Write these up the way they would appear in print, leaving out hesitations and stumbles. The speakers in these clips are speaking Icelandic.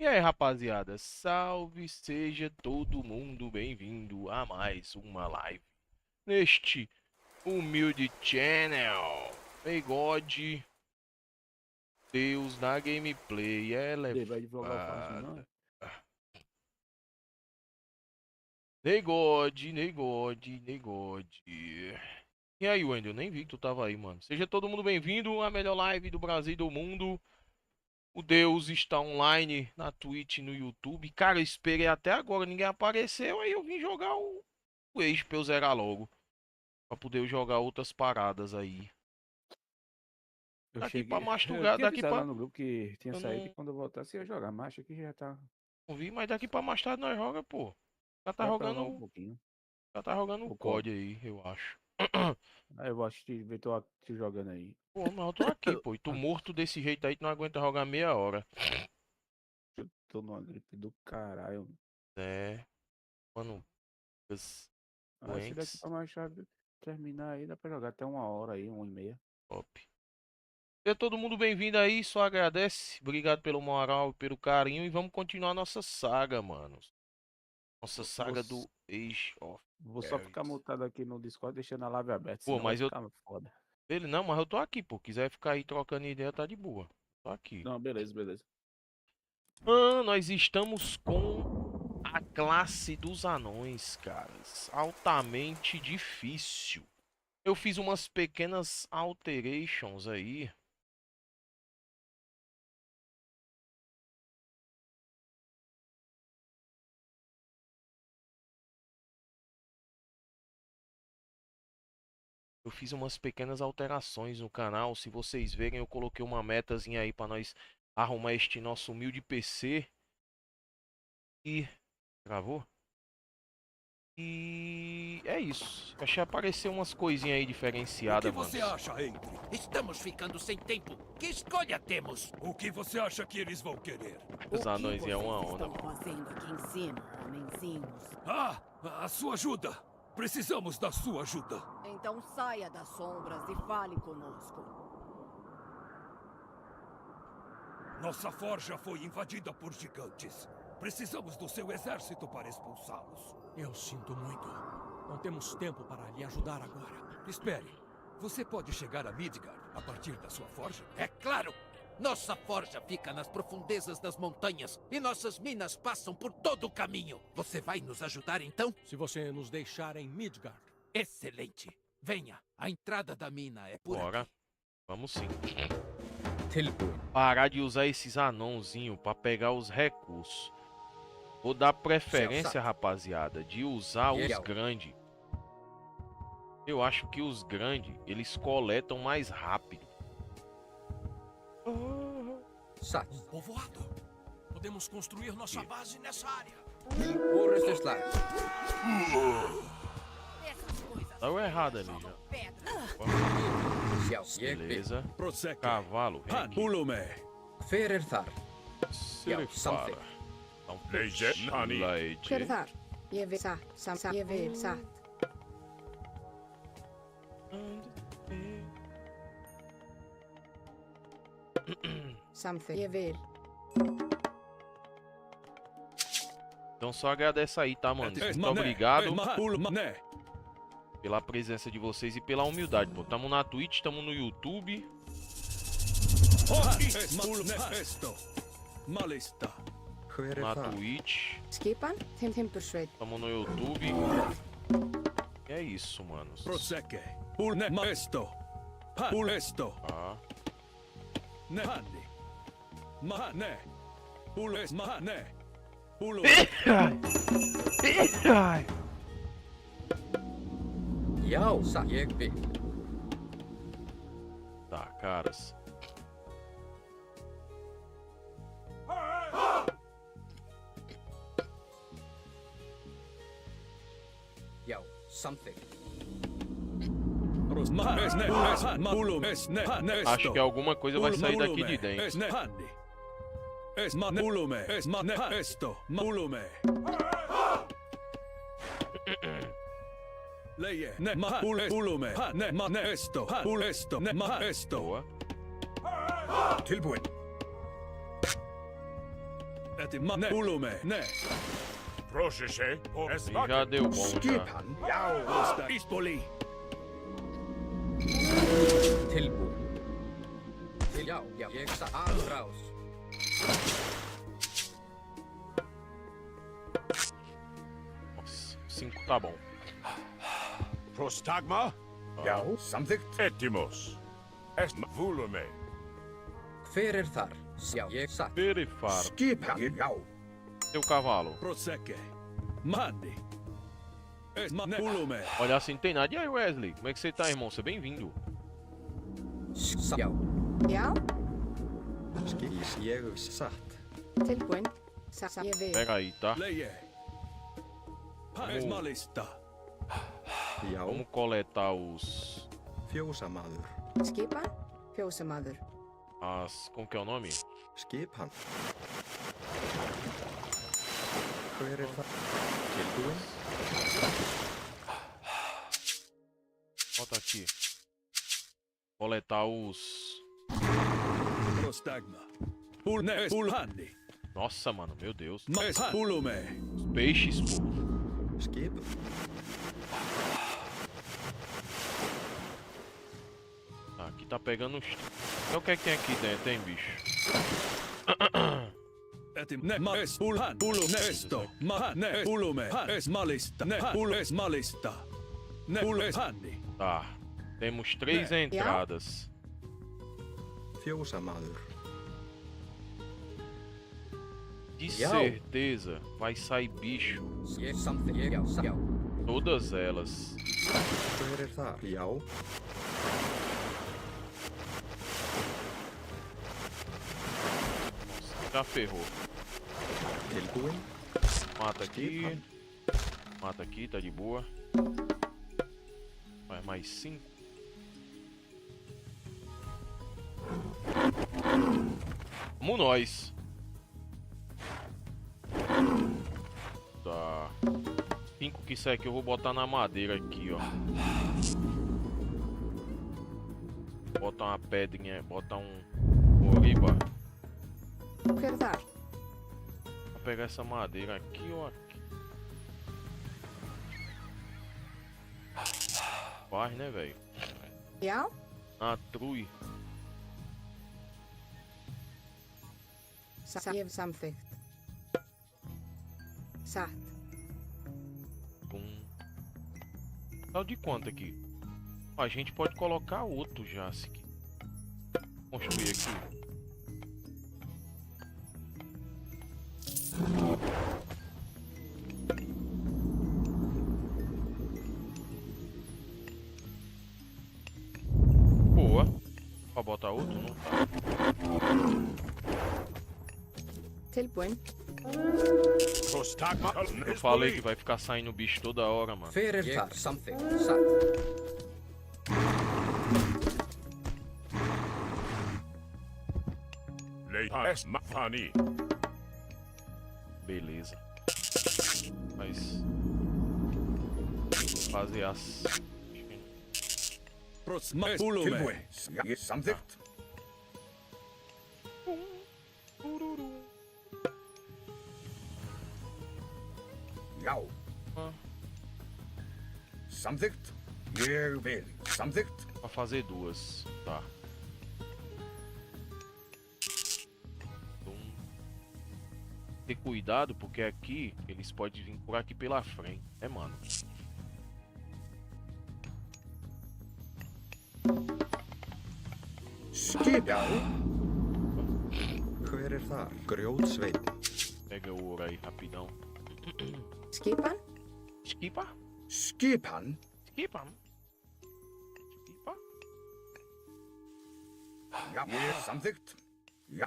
E aí, rapaziada, salve, seja todo mundo bem-vindo a mais uma live neste humilde channel. May God, Deus na gameplay, ela é Ele vai divulgar o fácil, não? foda. Negode, negode. E aí, Wendel, nem vi que tu tava aí, mano. Seja todo mundo bem-vindo à melhor live do Brasil e do mundo. O Deus está online na Twitch e no YouTube. Cara, eu esperei até agora, ninguém apareceu. Aí eu vim jogar o Age pra eu zerar logo. Pra poder eu jogar outras paradas aí. Eu Daqui pra cheguei. Eu mastugar, tinha daqui avisado pra. lá no grupo que tinha Eu saído e não, quando eu voltasse ia jogar, mas acho que já tá. não vi, mas daqui pra mais tarde nós joga, pô. Já tá Dá pra jogar um jogando. pouquinho. Já tá jogando o O COD. COD aí, eu acho. Aí eu vou assistir, ver tu te jogando aí. Pô, mas eu tô aqui, pô. E tu morto desse jeito aí, tu não aguenta jogar meia hora. Eu tô numa gripe do caralho. É, mano. Os Aí se daqui doentes. pra mais tarde terminar aí, dá pra jogar até 1 hora aí, 1h30. Top. Seja todo mundo bem-vindo aí, só agradece. Obrigado pelo moral e pelo carinho. E vamos continuar nossa saga, mano. Nossa Vou, saga do Age of vou só ficar Empires. mutado aqui no Discord, deixando a live aberta, Pô, senão vai mas eu. ficar foda. Ele não, mas eu tô aqui, pô. Quiser ficar aí trocando ideia, tá de boa. Tô aqui. Não, beleza, beleza. Nós estamos com a classe dos anões, caras. Altamente difícil. Eu fiz umas pequenas alterations aí. Eu fiz umas pequenas alterações no canal. Se vocês verem, eu coloquei uma metazinha aí pra nós arrumar este nosso humilde PC. E... Gravou? E... É isso. Achei aparecer umas coisinhas aí O que diferenciadas, mano. você acha, Henry? Estamos ficando sem tempo. Que escolha temos? O que você acha que eles vão querer? Os anões é uma onda, estão mano. fazendo aqui em cima, homenzinhos? Ah, a sua ajuda! Precisamos da sua ajuda! Então saia das sombras e fale conosco. Nossa forja foi invadida por gigantes. Precisamos do seu exército para expulsá-los. Eu sinto muito. Não temos tempo para lhe ajudar agora. Espere. Você pode chegar a Midgard a partir da sua forja? É claro! Nossa forja fica nas profundezas das montanhas e nossas minas passam por todo o caminho. Você vai nos ajudar então? Se você nos deixar em Midgard. Excelente! Venha, a entrada da mina é por Bora. aqui. Vamos sim. Parar de usar esses anãozinhos pra pegar os recursos. Vou dar preferência, rapaziada, de usar os grandes. Eu acho que os grandes, eles coletam mais rápido. Oh. Um Povoado. Podemos construir nossa base nessa área. Essas coisas Deu errado ali já. pedra. Beleza. Prossegue. Cavalo, vem aqui. Pulume. Se ele para. Dá um Leite, Nani. leite. Kyrthar. Yevisat. Samsa. Yevirsat. Something. Yevir. Então só agradece aí, tá, mano? Muito obrigado pela presença de vocês e pela humildade, pô. Tamo na Twitch, tamo no YouTube. Na Twitch, Skipan. Timpursveit. tamo no YouTube. E é isso, mano. Prossegue. Pulnesto. Pulesto. Tá. Nehani. Mahane. Pules Mahane. Pulo. Tá, caras. Acho que alguma coisa vai sair daqui de dentro. Leie, ne ma pulume, ne ma esto, pulesto, ne ma esto. Boa. Tilbuin. E já deu bom já. Ispoli! Tilbúin. Já, ég satt aðrás. Nossa, 5 tá bom. Prostagma? Já, samþykkt. Etimos. Est vulume. Hver þar? Já, ég satt. Perifar. Skipan. Já. Seu cavalo. Prosecke. Manni. Pulume. Olha assim, não tem nada. E aí, Wesley? Como é que você tá, irmão? Seja bem-vindo. Já. Já, Ég satt. tilbúin. Ég vil. Pera aí, tá? Leie. Esmalista. Já. Vamos coletar os... Fjósamaður. Skipan, fjósamaður. Como que é o nome? Skipan. Hver það? Tilbúin. Bota aqui. Coletar os... Prostagma. Pulhanni. Nossa, mano, meu Deus. Pulume. Os peixes, pô. Skip. Tá, aqui tá pegando os... Então o que é que tem aqui dentro, hein, bicho? Pulhan. Pulunesto. Mahane. Pulume. Esmalista. Esmalista. Pulhanni. Tá. Temos 3 entradas. Fjósamaður. De certeza vai sair bicho. Ég samþykkt. Já. Todas elas. Hver það? Já. Nossa, já ferrou. Tilbúin. Mata aqui. Mata aqui, tá de boa. Vai mais 5. Vamos nós. Tá. 5 que isso aqui eu vou botar na madeira aqui, ó. Bota uma pedrinha, bota um oriba. Hver þar? Vou pegar essa madeira aqui ou aqui. Faz, né, velho? Já, Na trui. ég samþykkt. Satt. Tá de quanto aqui? A gente pode colocar outro já, se quiser. Construir aqui. Boa. Pra botar outro, não tá. Tilbúin. Prostagma. Eu falei que vai ficar saindo bicho toda hora, mano. Hver þar? Samþykkt. Satt. Leite. Mafani. Beleza. Mas... fazer as... Pulume. Samþykkt. Já. Samþykkt. Ég vil. Samþykkt. Pra fazer 2. Tá. Ter cuidado, porque aqui eles podem vir por aqui pela frente, né, mano? Skipan. Hver það? Grjótsveit. Pega o ouro aí, rapidão. Skipan, Skipa? Skipan. Skipa? Skipa? Já. Ég samþykkt. Já.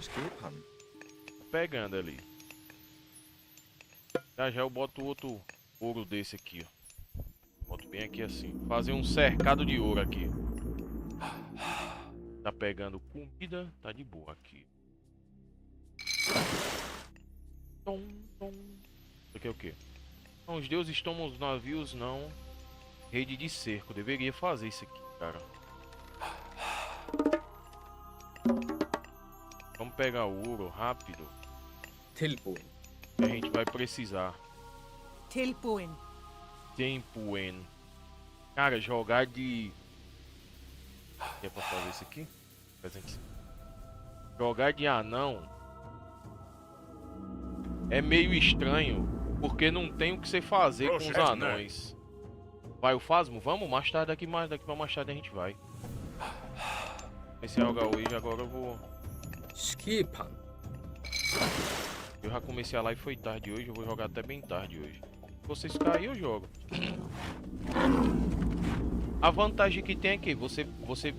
Skipan. Tá pegando ali. Já já eu boto outro ouro desse aqui, ó. Boto bem aqui assim. Fazer um cercado de ouro aqui. Tá pegando comida, tá de boa aqui. Tom, tom. Isso aqui é o quê? Não, os deuses tomam os navios, não. Rede de cerco. Deveria fazer isso aqui, cara. Vamos pegar ouro rápido. Tilbúin. Que a gente vai precisar. Tilbúin. Tempuen. Cara, jogar de... É pra fazer isso aqui? Presente. Jogar de anão é meio estranho, porque não tem o que você fazer com os anões. Vai o Fasmo? Vamos? Mais tarde, daqui pra mais tarde a gente vai. Esse é o hoje, agora eu vou... Skipan. Eu já comecei a live, foi tarde hoje, eu vou jogar até bem tarde hoje. Se vocês caírem, eu jogo. A vantagem que tem é que você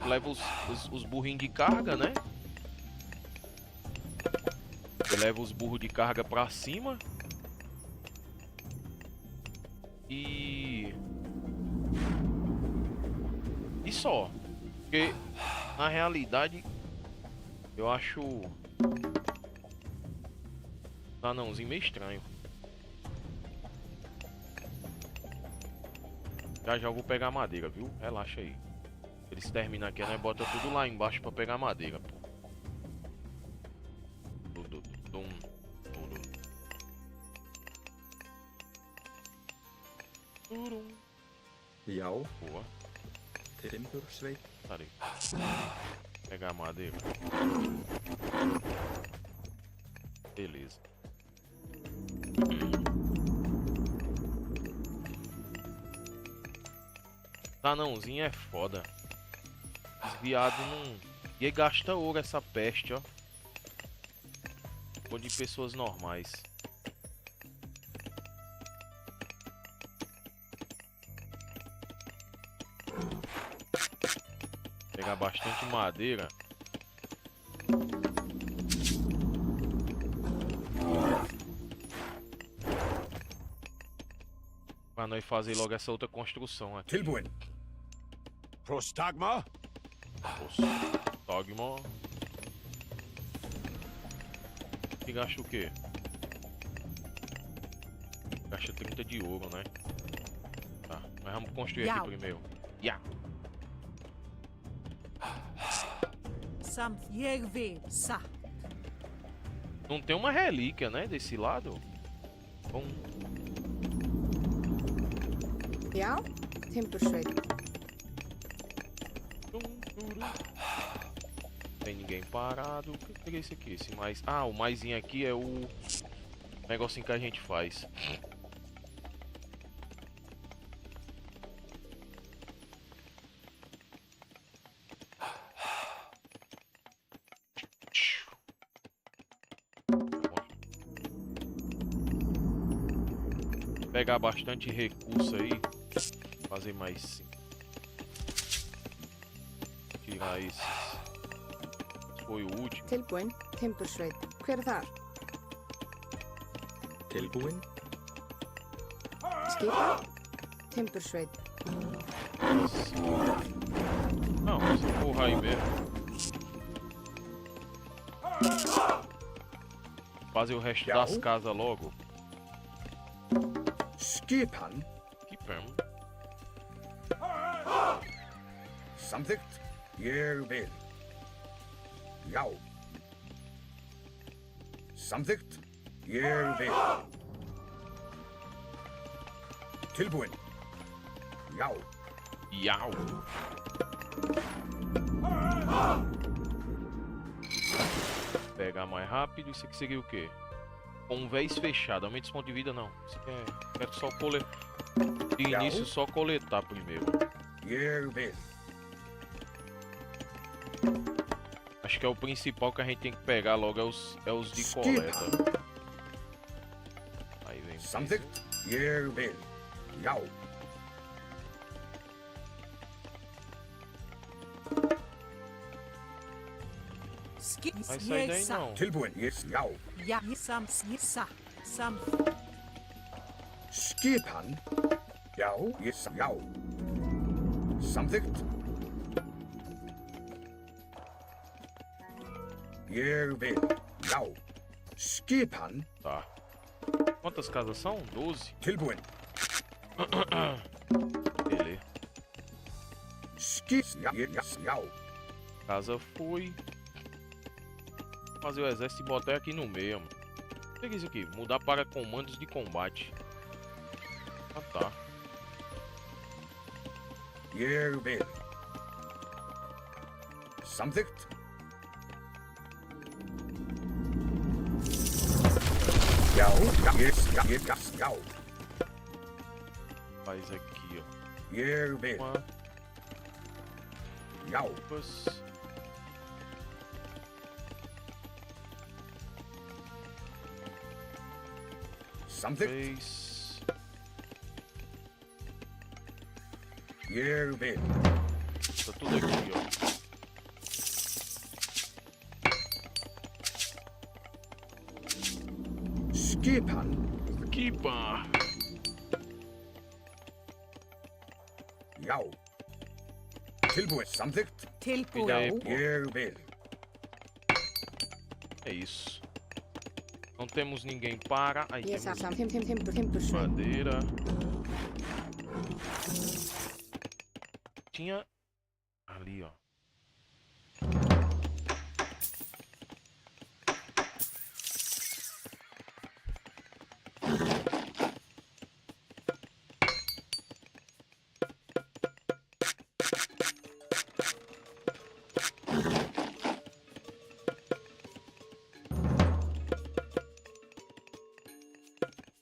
leva os burrinhos de carga, né? Você leva os burros de carga pra cima. E só. Porque, na realidade, eu acho... anãozinho meio estranho. Já eu vou pegar madeira, viu? Relaxa aí. Eles terminam aqui, né? Bota tudo lá embaixo pra pegar madeira, pô. Já. Boa. Timbursveit. Peraí. Pegar madeira. Beleza. Anãozinho é foda. Os viados não... E gasta ouro essa peste, ó. Ou de pessoas normais. Pegar bastante madeira. Pra nós fazer logo essa outra construção aqui. Tilbúin. Prostagma? Dogma. E gasta o quê? Gasta 30 de ouro, né? Tá, mas vamos construir aqui primeiro. Ya! Samt jeg vil sa. Não tem uma relíquia, né? Desse lado? Bom. Já, Timbursveit. Tem ninguém parado. O que é isso aqui? Esse mais... Ah, o maisinho aqui é o negocinho que a gente faz. Pegar bastante recurso aí. Fazer mais 5. Tirar esses. Foi o último. Tilbúin, Timbursveit. Hver þar? Tilbúin. Skipan. Timbursveit. Não, essa porra aí mesmo. Fazer o resto das casas logo. Skipan. Que perno. Samþykkt. Ég vil. Já. Samþykkt. Ég vil. Tilbúin. Já. Iau. Pegar mais rápido. Isso aqui seria o quê? Convés fechado. Aumenta os pontos de vida, não. Isso aqui é... Quero só coletar. De início, só coletar primeiro. Ég vil. Acho que é o principal que a gente tem que pegar logo, é os de coleta. Aí vem. Samþykkt. Ég vil. Já. Vai sair daí não. Tilbúin. Já. Ja, samt sa. Samt. Skipan. Já. Já. Samþykkt. Ég vil. Já. Skipan. Tá. Quantas casas são? 12? Tilbúin. Beleza. Já. Casa foi. Fazer o exército e botar aqui no meio, mano. O que é isso aqui? Mudar para comandos de combate. Ah, tá. Ég vil. Samþykkt. Já, já. Faz aqui, ó. Ég vil. Uma, Já. duas. Samþykkt. 3. Ég vil. Tá tudo aqui, ó. Skipan. Kipa. Já. Tilbúið. Samþykkt. Tilbúið. Ég vil. É isso. Não temos ninguém para. Aí Ég temos sá timbursveit. madeira. Tinha ali, ó.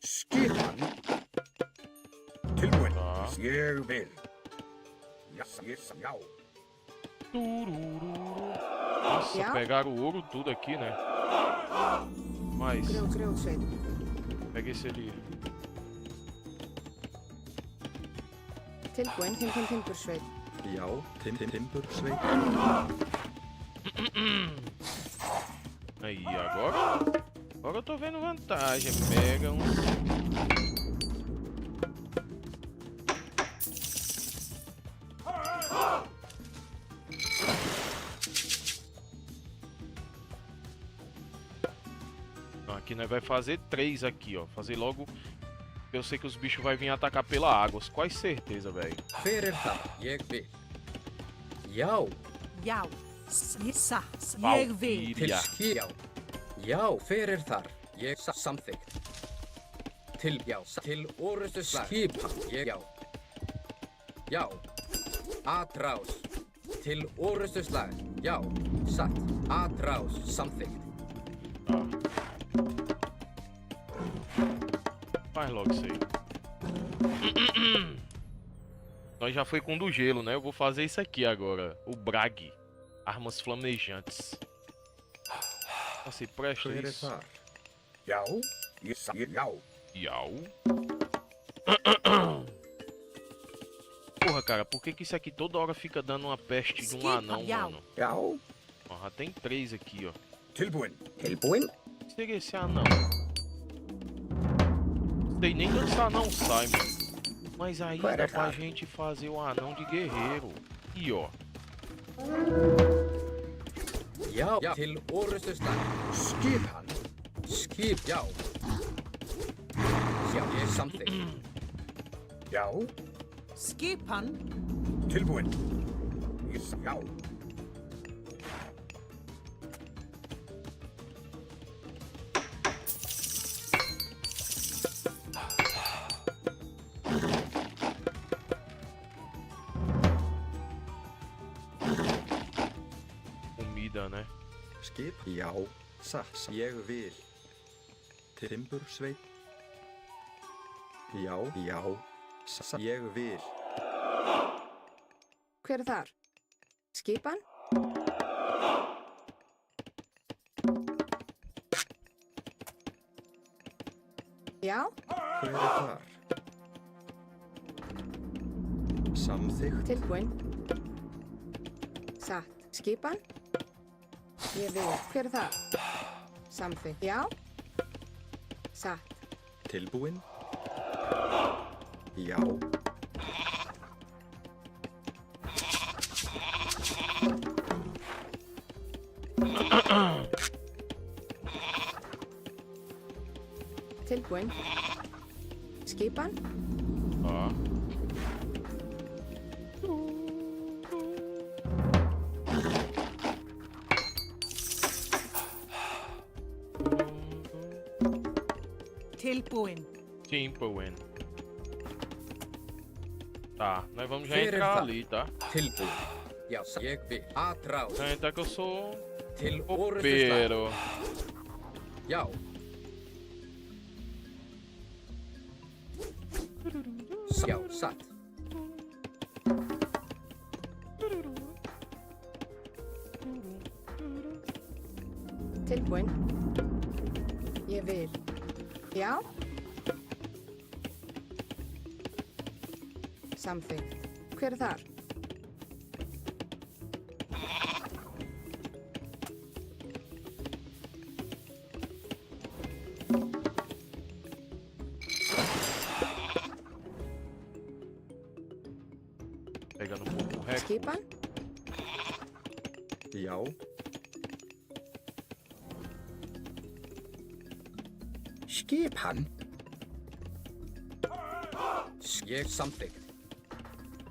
Skipan. Tilbúið. Tá. Ég vil. Já, já. Tururu. Nossa, Já? pegaram o ouro tudo aqui, né? Mas Grjótsveit. pega esse ali. Tilbúin, timbursveit. Já, timbursveit. Aí, agora eu tô vendo vantagem. Pega um. Aqui nós vai fazer 3 aqui, ó. Fazer logo. Eu sei que os bichos vão vir atacar pela água. Quase certeza, velho. Hver það? Ég vil. Já, Já. Ég vil. til Valkyria. skip. Já, hver þar? Ég samþykkt. Til orustu slag. Skipan. Ég já. Já. Atrás. Til orustu slag. Já, satt. Atrás, samþykkt. Faz logo isso aí. Nós já foi com o do gelo, né? Eu vou fazer isso aqui agora. O Brag. Armas flamejantes. Assim, presta Hver isso. þar? Já. Já. Iau. Porra, cara, por que que isso aqui toda hora fica dando uma peste de um Esquiva, anão, iau. mano? Já. Ó, já tem 3 aqui, ó. Tilbúin. Seria esse anão. Sei nem dançar não sai, mano. Mas aí dá pra gente fazer o anão de guerreiro. E ó. Já, til orustu slag. Skipan. Skip, já. Já, ég samþykkt. Já. Skipan. Tilbúin. Já. Comida, né? Skip, já. Satt, ég vil. Timbursveit. Já, já. Satt, ég vil. Hver þar? Skipan? Já? Hver þar? Samþykkt. Tilbúin. Satt. Skipan? Ég vil. Hver þar? Samþykkt. Já? Satt. Tilbúin. Já. Tilbúin. Skipan? Ó. Tilbuin. Timberwen. Tá, nós vamos já Hver er entrar það? ali, tá? Tilbúin. Já, ég vil. Atrás. Senta que eu sou Til orustu slag. copeiro. Já. Já, satt. Tilbúin. Ég vil. Já. Samþykkt. Hver er þar? Pegando um pouco o recurso. Skipan? Já. Skipan? Ég samþykkt.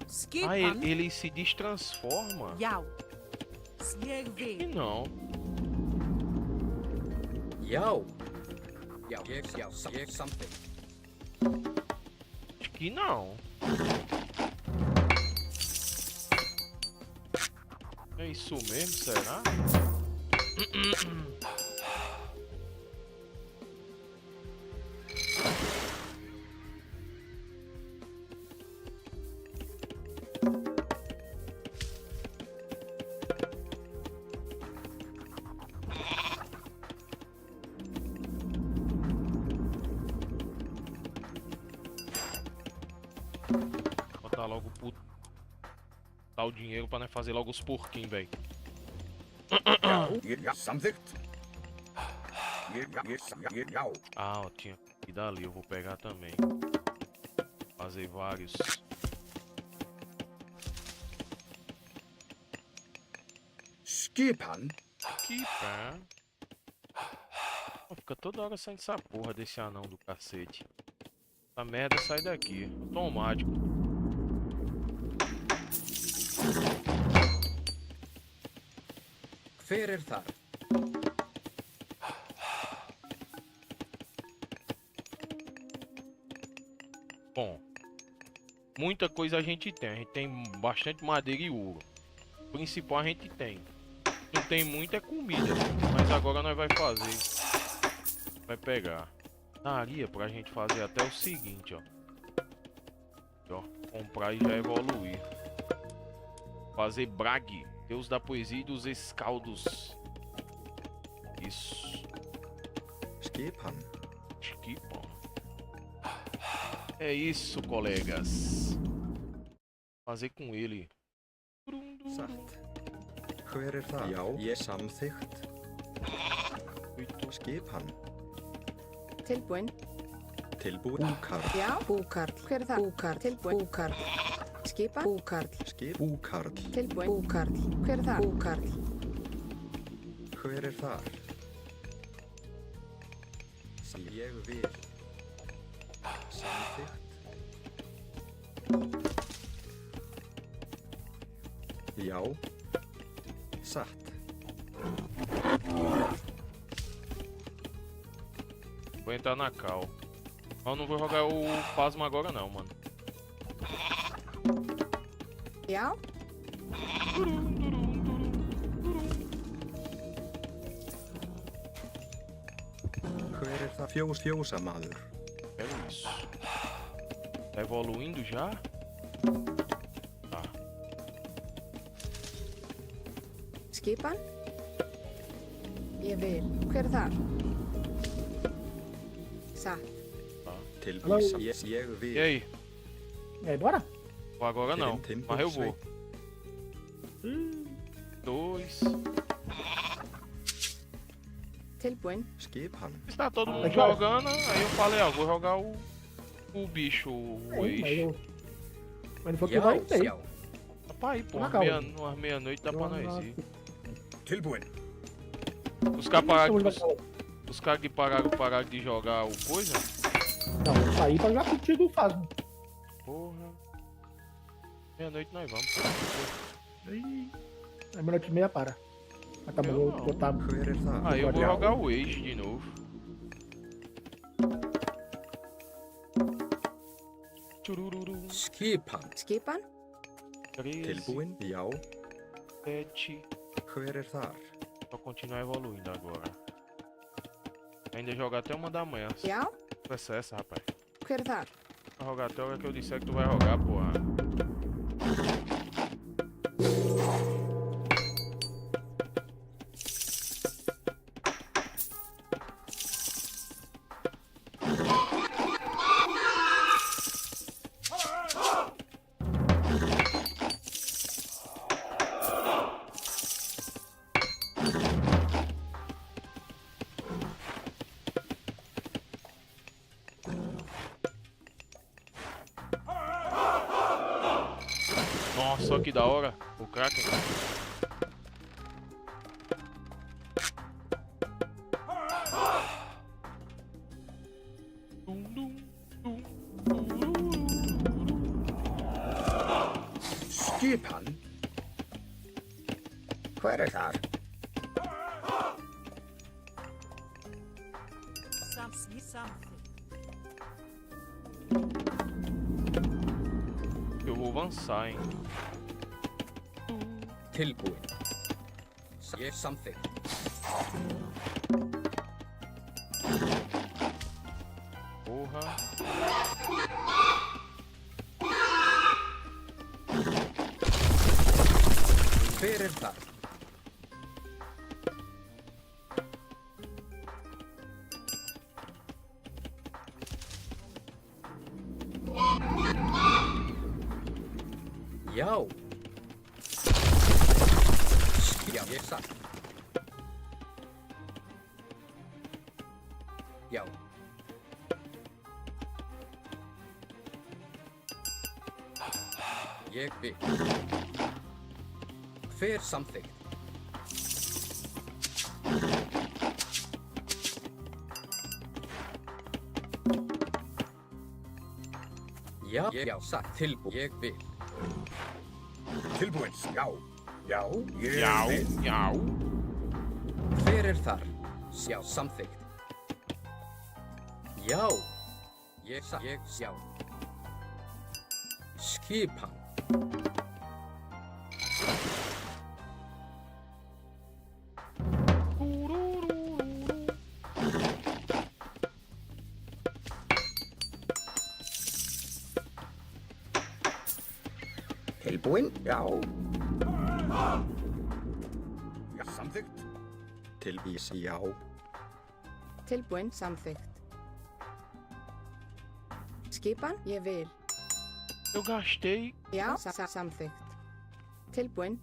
Ah, Skipan. ele se destransforma? Já. Ég Que vil. não. Já. Já, ég samþykkt. Acho que não. É isso mesmo, será? Botar logo o dinheiro pra nós fazer logo os porquinhos, velho. Já, samþykkt. Já. Ah, ó, tinha que dar ali, eu vou pegar também. Fazer vários. Skipan? Que pá. Pô, fica toda hora saindo essa porra desse anão do cacete. Essa merda sai daqui. Automático. Hver er þar? Bom, muita coisa a gente tem. A gente tem bastante madeira e ouro. O principal a gente tem. Não tem muito é comida. Mas agora nós vai fazer. Vai pegar. Daria pra gente fazer até o seguinte, ó. Ó, comprar e já evoluir. Fazer Brag, Deus da poesia e dos escaldos. Isso. Skipan. Skipan. É isso, colegas. Fazer com ele. Satt. Hver er það? Já, ég samþykkt. Skipan. Tilbúin. Tilbúin. Búkarl. Já. Búkarl. Hver er það? Búkarl. Tilbúin. Búkarl. Skipan. Búkarl. Búkarl. Tilbúin. Búkarl. Hver er það? Búkarl. Hver er þar? Ég vil. Samþykkt. Já. Satt. Vou entrar na cal. Eu não vou jogar o Pasma agora não, mano. Já. Hver er það? Fjósamaður. É isso. Tá evoluindo já? Tá. Skipan. Ég vil. Hver er þar? Satt. Tilbúin. Ég vil. E aí? E aí, bora? Vou agora não. Mas eu vou. 2. Tilbúin. Skipan. Está todo mundo Mas, cara, jogando, aí eu falei, ó, vou jogar o bicho, o Mas ex. ele falou que vai ter. Já. Dá pra ir, pô, Na umas calma. meia-noite dá pra nós ir. Tilbúin. Os caras os caras que pararam de jogar o coisa? Não, eu saí pra jogar contigo o Fasmo. Porra. Meia-noite nós vamos. É minuto e meia para. Mas tá bom, Eu vou não. botar. Aí eu vou jogar o ex de novo. Turururu. Skipan. Skipan. 13, Tilbúin? Já. 7. Hver þar? Só continuar evoluindo agora. Ainda jogar até 1 da manhã. Já. Conversa é essa, rapaz. Hver er þar? Vai jogar até a hora que eu disser que tu vai jogar, porra. Nossa, que da hora. O Kraken. Skipan? Hver er þar? Eu vou avançar, hein. Tilbúin. Ég samþykkt. Porra. Hver er þar? Já. Já, ég satt. Já. Ég vil. Hver samþykkt? Já, já, satt. Tilbúin. Ég vil. Tilbúin, já. Já, ég Já, vil. já. Hver er þar? Já, samþykkt. Já. Ég satt. Ég sjá. Skipan. Tilbúin? Já. Já, samþykkt. Tilvís, já. Tilbúin. Samþykkt. Skipan. Ég vil. Eu gastei. Já. Samþykkt. Tilbúin.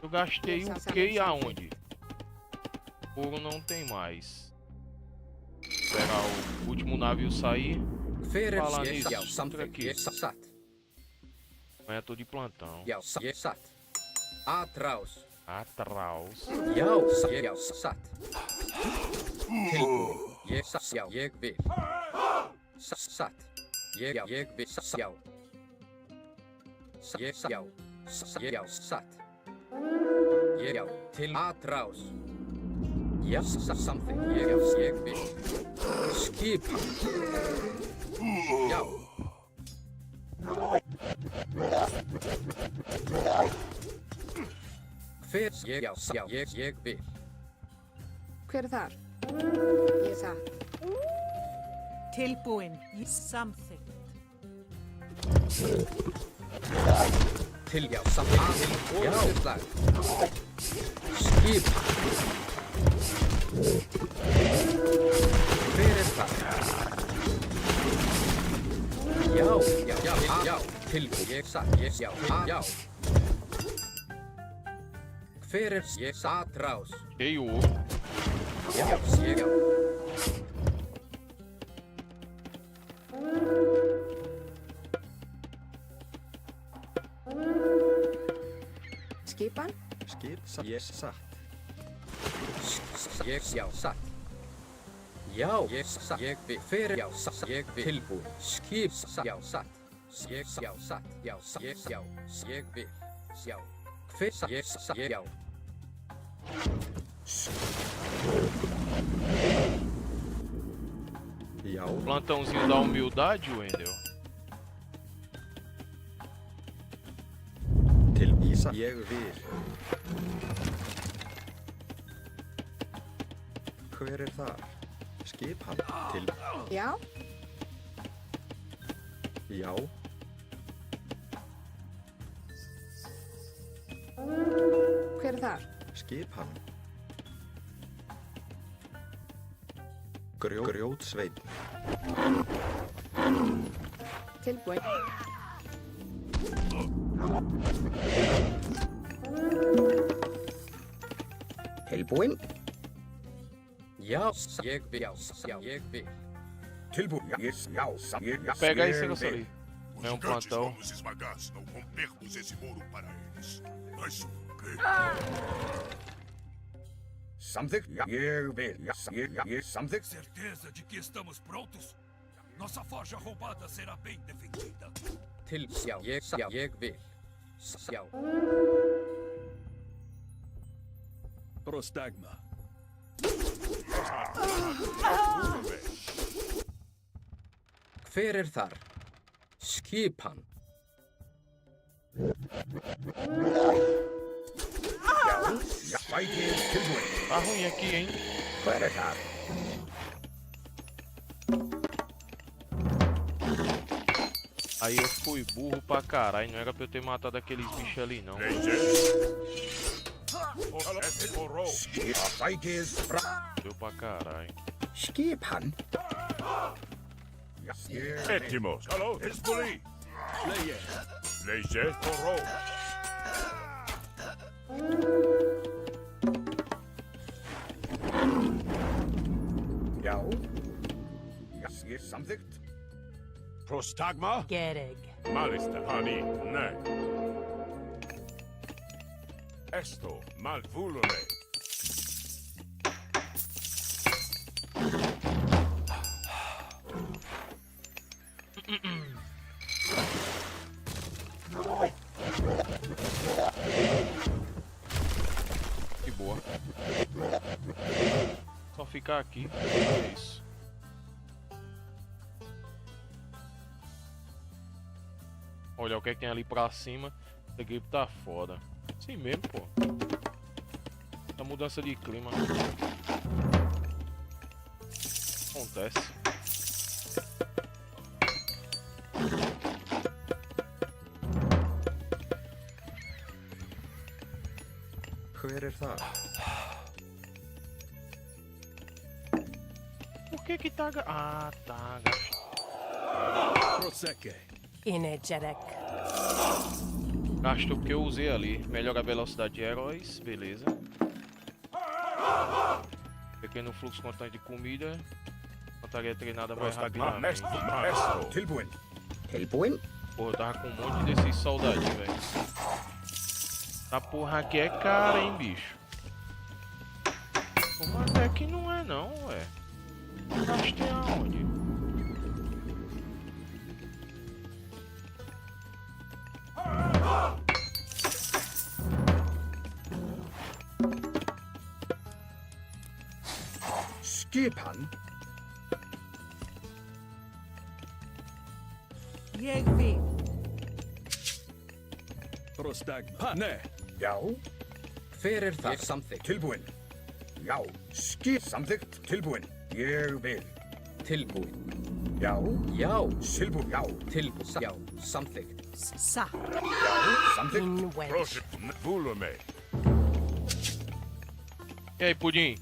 Eu gastei o que e aonde? Ouro não tem mais. Esperar o último navio sair. Hver er Falar ég nisso, já, outra samþykkt. aqui. Ég satt. Amanhã tô de plantão. Já, ég satt. Atrás. Atrás. Já, ég já, satt. Tilbúin. Ég satt. Já, ég vil. Satt. Ég já, ég vil. Já. Ég já. Ég já, satt. Ég já, til atrás. Já, samþykkt. Ég já, ég vil. Skipan. Já. Hver ég já, ég vil. Hver er þar? Ég satt. Tilbúin. Samþykkt. Til já, samþykkt. Já, slag. Skipan. Hver er það? Já, já, já, já. Til ég satt, ég já, já. Hver er ég atrás? Cheio ouro. Já, ég já. Skipan. Ég satt. Ég já, satt. Já, ég satt. Ég vil. Hver já, satt. Ég vil. Tilbúin. Skip, já, satt. Ég já, satt. Já, ég já. Ég vil. Já. Hver satt. Ég satt. Ég já. Já. Plantãozinho da humildade, Wendel. Ég vil. Hver þar? Skipan. Til. Já, Já. hver þar? Skipan. Grjótsveinn. Tilbúin. Tilbúin. Já, ég vil. Já, ég vil. Tilbúin. Pega esse negócio ali. Os É um gigantes plantão. vão nos esmagar se não rompermos esse muro para eles. Mas o quê? Certeza de que estamos prontos? Nossa forja roubada será bem defendida. Jeg vil. Já. Prostagma. Hver þar? Skipan. Tá ruim aqui, hein? Aí eu fui burro pra caralho. Não era pra eu ter matado aqueles bichos ali, não. Deu pra caralho. Skipan. Étimos. Hallo, Hezbollah. Leger. Já. Prostagma. Gereg. Malista. Pani. Ne. Esto. Malvulone. De boa. Só ficar aqui. É isso. Olha o que é que tem ali pra cima. Essa gripe tá foda. Assim mesmo, pô. Essa mudança de clima. Acontece. Hver þar? Por que tá... Ah, tá. Prossegue. Energetic. Gastou porque eu usei ali. Melhora a velocidade de heróis. Beleza. Pequeno fluxo constante de comida. Montaria treinada mais Prostagma. rapidamente. Esto. Tilbúin. Porra, eu tava com um monte desses soldadinhos, velho. Essa porra aqui é cara, hein, bicho. Como até que não é não, ué. Gastei aonde? Skipan. Jeg vil. Prostagma. Ne. Já. Hver þar? Ég samþykkt. Tilbúin. Já. Samþykkt. Tilbúin. Ég vil. Tilbúin. Já. Já. Tilbúin. Já. Tilbúin. Já. Samþykkt. Sa. Samþykkt. Inwell. Prosit. Vulome. E aí, Pudim?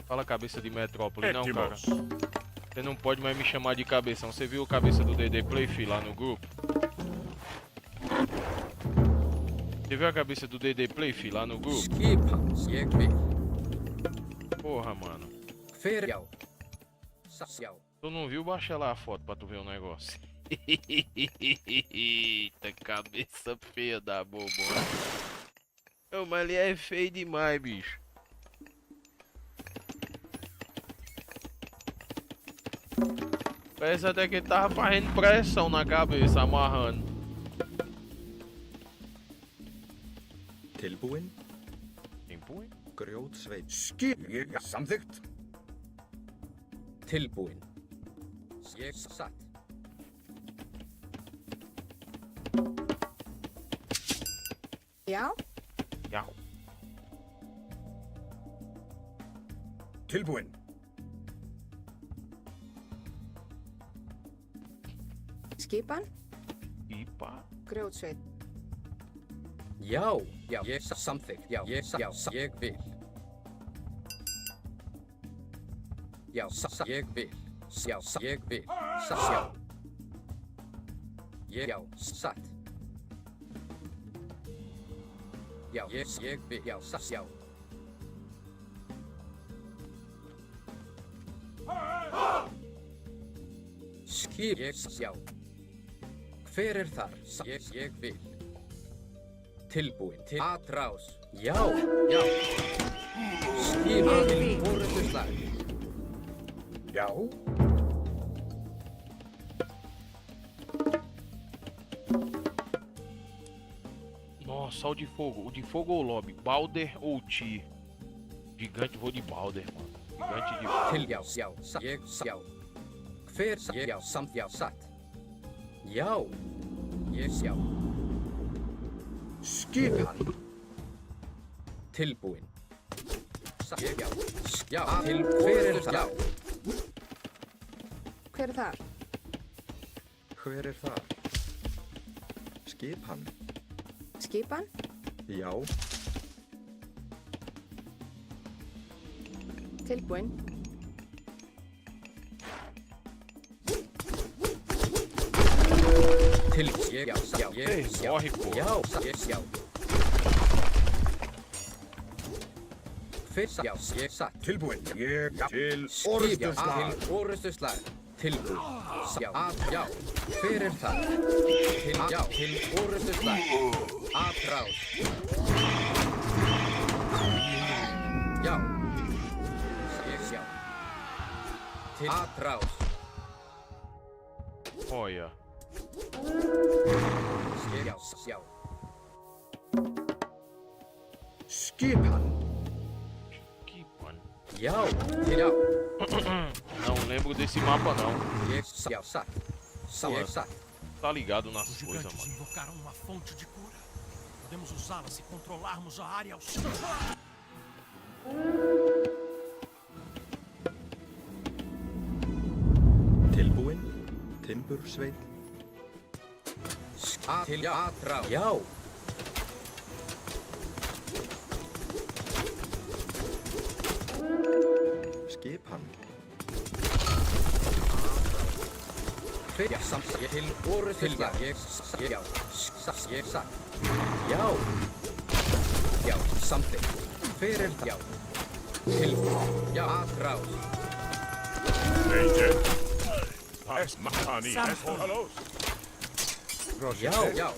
Fala cabeça de metrópole, não, cara. Étimos. Você não pode mais me chamar de cabeção. Você viu o cabeça do DD Playfield lá no grupo? Você viu a cabeça do DD Playfield lá no grupo? Skipan. Jeg vil. Porra, mano. Hver. Já. Já. Tu não viu? Baixa lá a foto pra tu ver o negócio. Eita, cabeça feia da bobona. Ô, mas ele é feio demais, bicho. Parece até que ele tava fazendo pressão na cabeça, amarrando. Tilbúin. Tempo, hein? Grjótsveinn. Ég samþykkt. Tilbúin. Ég satt. Já, Já. Tilbúinn. skipan, Ípa. grjótsveit, Já, ég samþykk. Já, ég vil. Já, ég vil. Já, ég vil. Já. Já, satt. Já, ég vil. Já, já. Skip, já. Hver er þar? Ég vil. Tilbúin til atrás. Já. Skip til orðuslag. Já. Nossa, olha o de fogo. O de fogo ou o lobby? Balder ou Ti? Gigante, vou de Balder, mano. Gigante de fogo. Til, já. Ég, já. Hver, já, samt, já, satt. Já. Ég, já. Skipan. Tilbúin. Ég, já. Já, til, hver er það? hver er þar? Hver er það? Skipan. Skipan, Já. tilbúin, Til, ég, já, Ei, já. morre, pô. Já, ég, já. Hver, já, ég, satt. Tilbúinn. Ég til Skip, já, til orðuslag. Tilbúin. Já, já. Hver er það? Til, já, til orðuslag. Atrás. Já. Ég, já. Til atrás. Olha. Já, já. Skipan. Que mano. Já, til, já. Não lembro desse mapa, não. Ég, já, satt. Ég, satt. Tá ligado Os nas coisas, gigantes mano. invocaram uma fonte de cura. Podemos usá-la se controlarmos a área ao seu. Tilbúin. Timbursveit. Til, já, atrás. Já. Skipan. Hver, já, samt, ég, til orðuslag. Ég, já, ég, satt. Já. Já, samþykk. Hver er það? Já. Tilbúin. Já, atrás. Leite. Esmani. Esmohalos. Já, já.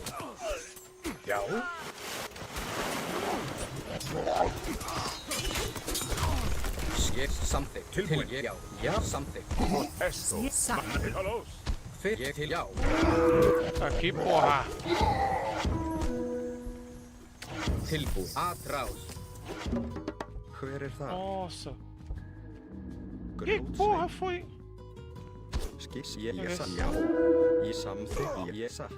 Já. Ég samþykk. Tilbúin. Já, já, samþykk. Esto. Esmohalos. Hver, ég til, já. Aqui, porra. Tilbúin. Atrás. Hver er það? Nossa. Que Grjótsveit. porra foi? Skiss. Ég satt. Já. Í samþykk. Ég satt.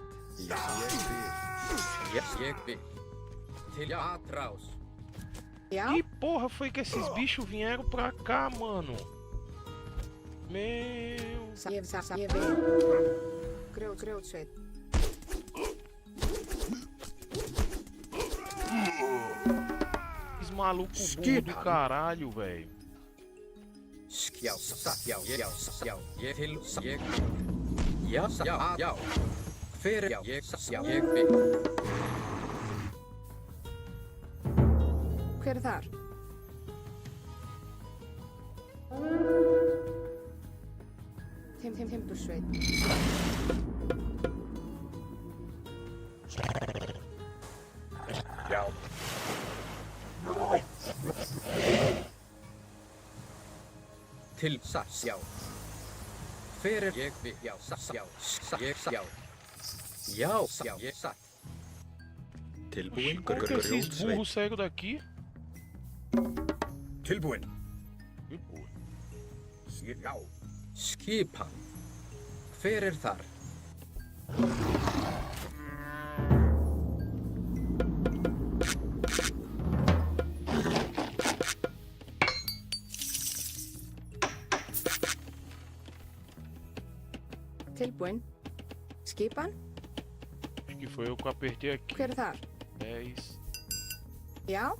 Ég vil. Ég vil. Til, já, atrás. já, Que porra foi que esses bichos vieram pra cá, mano? Meu. ég vil, grjótsveit, Esses malucos burros do caralho, velho. Já, satt, já, já, ég til, ég vil. Já, já, já. Hver, já, ég vil. hver er þar? Timbursveit, Já. Til, satt, já. Hver er, ég vil, já, satt, já, ég, já. Já, já, ég satt. Tilbúin. Como que esses Grjótsveit. burros saíram daqui? Tilbúinn. Que porra. Já. Skipan. Hver er þar? Tilbúinn. Skipan? Acho que foi eu que apertei aqui. Hver er þar? 10. Já?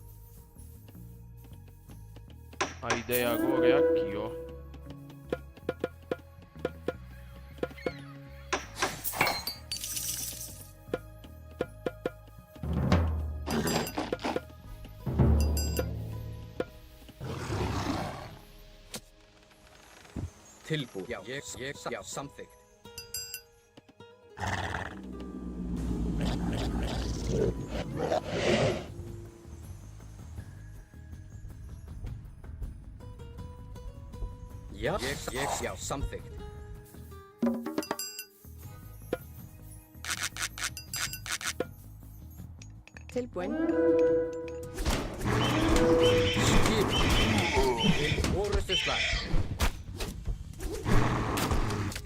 A ideia agora é aqui, ó. Tilbúið. Já, já, samþykkt. Já, já, samþykkt. Tilbúinn. Skip. Til orustuslag.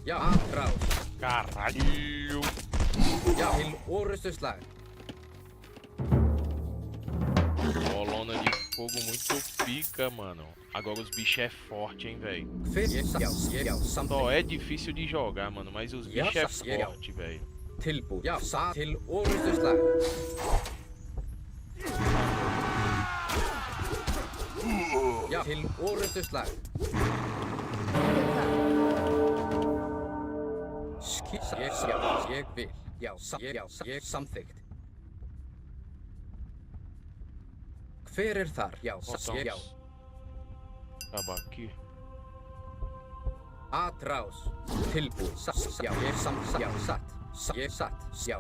Já, atrás. Caralho! Já, til orustuslag. Bolona de fogo muito pica, mano. Agora os bichos é forte, hein, velho. Já, Só é difícil de jogar, mano, mas os bichos é forte, velho. Tilbúið. Já, til orustuslag. Já, til orustuslag. Skissa, ég vil. Já, ég samþykkt. Hver er þar? Já, já. Acabar aqui. Atrás. Tilbúið. Já, ég satt. Ég satt. Já.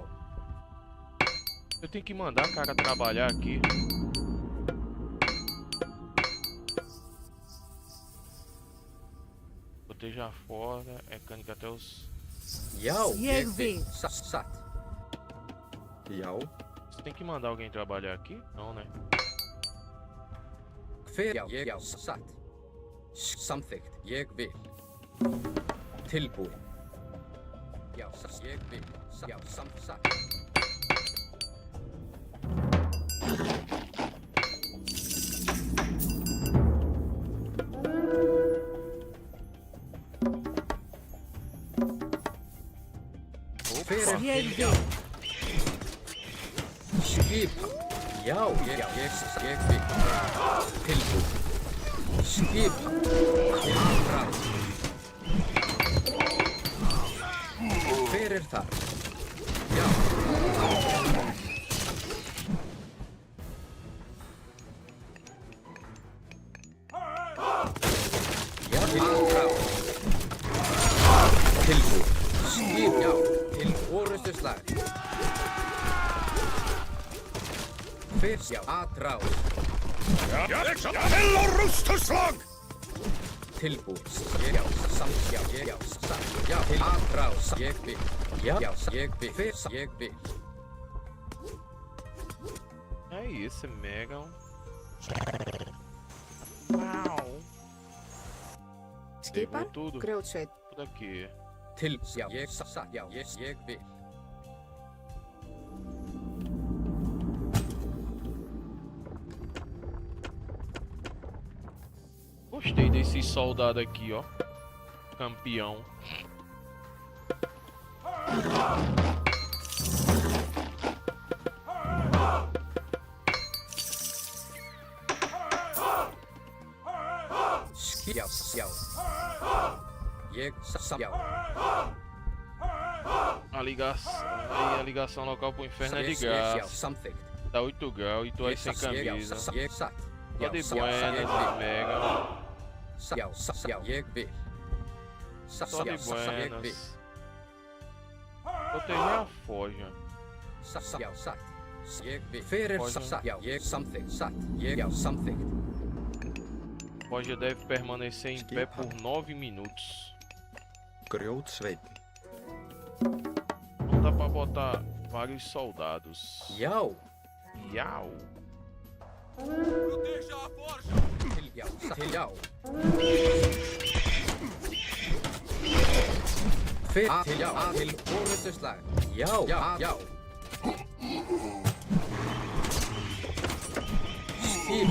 Eu tenho que mandar a cara trabalhar aqui. Proteja fora, mecânica até os... Já, ég vil. Satt. Já. Você tem que mandar alguém trabalhar aqui? Não, né? Hver? Já, satt. Samþykkt. Ég vil. Tilbúið. Já, ég vil. Já, satt. Hver er? Ég vil. Skipa. Já, ég vil. Tilbúið. Skipa. Atrás. Hver er þar? Já. Já, atrás. Tilbúið. Skip, já. Til orustuslag. Hver? Já, atrás. Til orustuslag! Tilbúið. Já, samt, já, satt. Já, til atrás. Ég vil. Já, ég vil. Hver? Ég vil. É isso, mega. Uau! Skipan? Pegou tudo. Grjótsveit. Tudo aqui. Til, já, ég satt. Já, ég vil. Gostei desse soldado aqui, ó. Campeão. Já. Ég satt. Já. A ligação local pro inferno é de Já, gás. samþykkt. Tá 8 graus e tu aí sem camisa. Ég satt. Tô de buenas, mega. Já, ég vil. Só de Ég vil. buenas. Proteger a forja. Já, satt. Ég vil. Hver er satt? Já, ég samþykkt. Satt. Já, samþykkt. A forja deve permanecer em pé por 9 minutos. Grjótsveit. Não dá pra botar vários soldados. Já. Iau. Proteja a forja! Já, satt. Já. Hver? Já, til orustuslag. Já. Skip.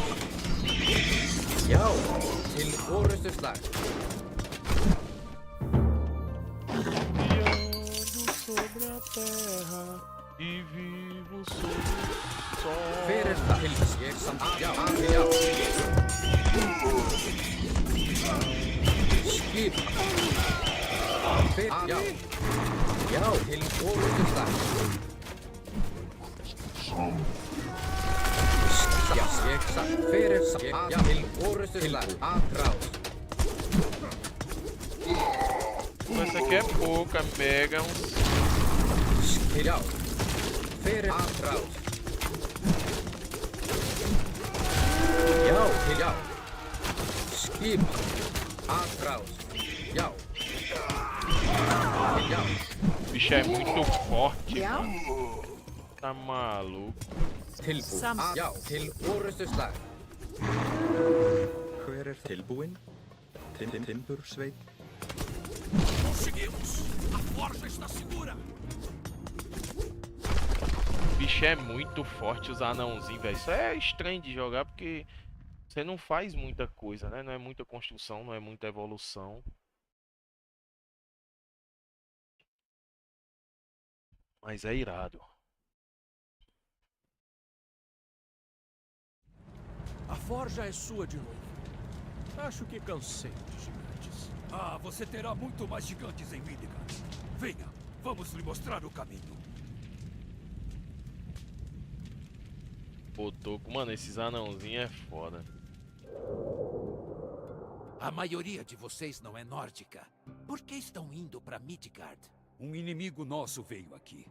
Já, til orustuslag. terra e vivo sob o sol. Veresta Hills, ég samt, já, já. Skip. Já. Já, til orðustar. Já, ég samt, veresta, já, til orðustar. Atrás. Essa aqui é pouca, mega. Já. Veresta, atrás. Já. Skip. Atrás. Já. O bicho é muito forte. Já. Tá maluco. Tilbúin. Já, til orrustuslag. Hver tilbúin? Timbursveit. Conseguimos! A forja está segura! O bicho é muito forte, os anãozinhos, velho. Isso é estranho de jogar porque você não faz muita coisa, né? Não é muita construção, não é muita evolução. Mas é irado. A forja é sua de novo. Acho que cansei dos gigantes. Ah, você terá muito mais gigantes em Midgard. Venha, vamos lhe mostrar o caminho. Pô, Toco, mano, esses anãozinhos é foda. A maioria de vocês não é nórdica. Por que estão indo para Midgard? Um inimigo nosso veio aqui.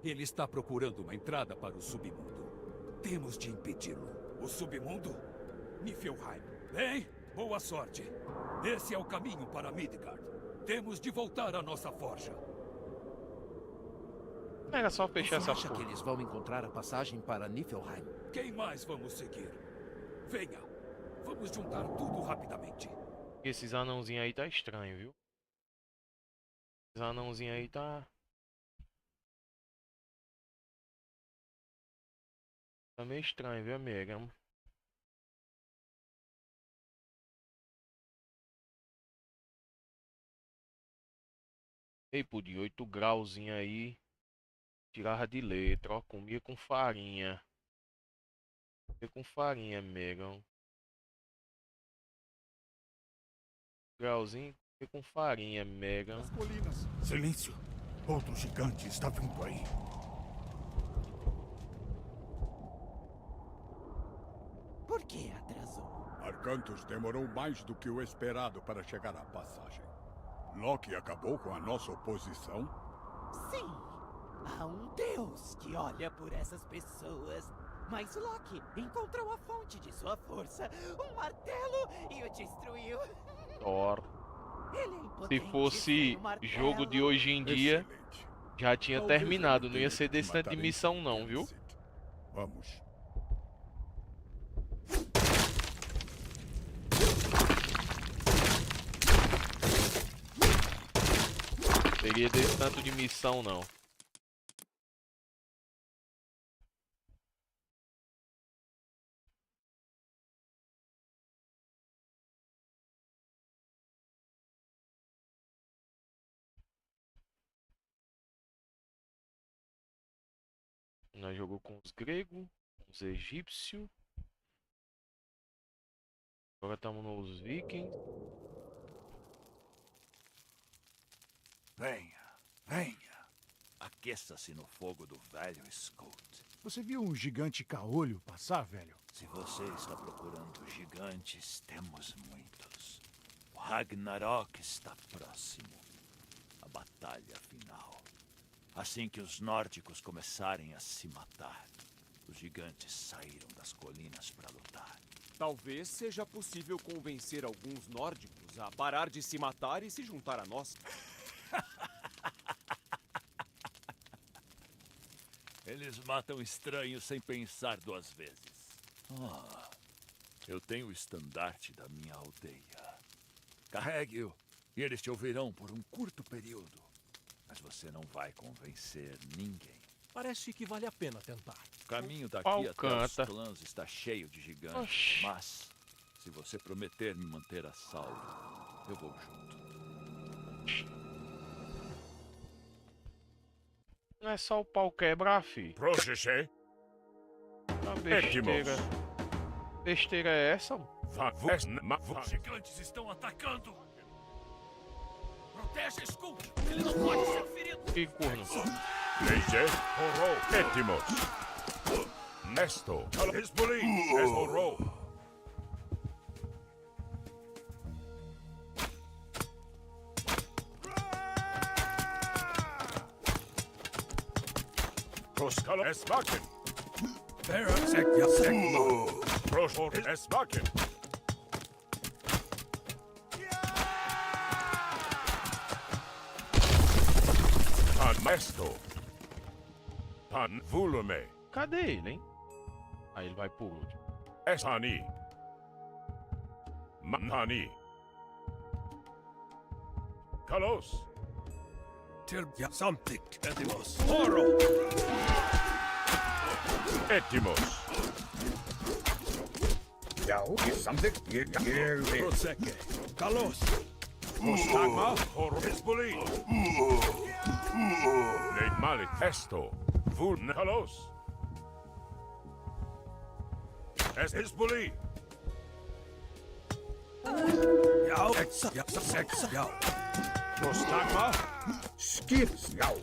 Ele está procurando uma entrada para o submundo. Temos de impedi-lo. O submundo? Niflheim. Bem, boa sorte. Esse é o caminho para Midgard. Temos de voltar à nossa forja. Era só fechar Você essa acha que porra. eles vão encontrar a passagem para Niflheim? Quem mais vamos seguir? Venha. Vamos juntar tudo rapidamente. Esses anãozinhos aí tá estranho, viu? Esses anãozinhos aí tá... Tá meio estranho, viu, amiga? Ei, pudim, 8 grauzinho aí. Tirava de letra, ó. Comia com farinha. Comia com farinha, amiga. Grauzinho, comia com farinha, amiga. As colinas. Silêncio. Outro gigante está vindo aí. Por que atrasou? Arcantos demorou mais do que o esperado para chegar à passagem. Loki acabou com a nossa oposição? Sim, há um deus que olha por essas pessoas. Mas Loki encontrou a fonte de sua força, um martelo, e o destruiu. Thor. Ele é Se impotente fosse sem o martelo. jogo de hoje em dia, Excelente. já tinha Talvez terminado. ele Não ia tenha ser que desse tanto de matar missão em não, viu? Gensit. Vamos. Teria desse tanto de missão não. Nós jogou com os gregos, com os egípcios. Agora estamos nos vikings. Venha, venha. Aqueça-se no fogo do velho Skold. Você viu um gigante caolho passar, velho? Se você está procurando gigantes, temos muitos. O Ragnarok está próximo. A batalha final. Assim que os nórdicos começarem a se matar, os gigantes saíram das colinas para lutar. Talvez seja possível convencer alguns nórdicos a parar de se matar e se juntar a nós. Eles matam estranhos sem pensar duas vezes. Ah, eu tenho o estandarte da minha aldeia. Carregue-o e eles te ouvirão por um curto período. Mas você não vai convencer ninguém. Parece que vale a pena tentar. O caminho daqui Pau até os canta. clãs está cheio de gigantes. Oxi. Mas, se você prometer me manter a salvo, eu vou junto. Não é só o pau quebrar, fi. Proxexé. Uma besteira. Besteira é essa? Os gigantes estão atacando. Proteja Skull. Ele não pode ser ferido. Que corno. Leige. Horror. Etimos. Nesto. Hezbollah. Es horror. Proskala Esbaken. Vera Sekya Sekmo. Proshor Esbaken. Pan Mesto. Pan Volume. Cadê ele, hein? Aí ele vai por último. Esani. Manhani. Kalos. Tirbya something. Etimos. Oro. Etimos. Yao, something. Proseke. Kalos. Prostagma. Oro. Hezbollah. Leit malit. Esto. Vul. Kalos. Es Hezbollah. Yao. Exa. Yao. Prostagma. Skips. Yao.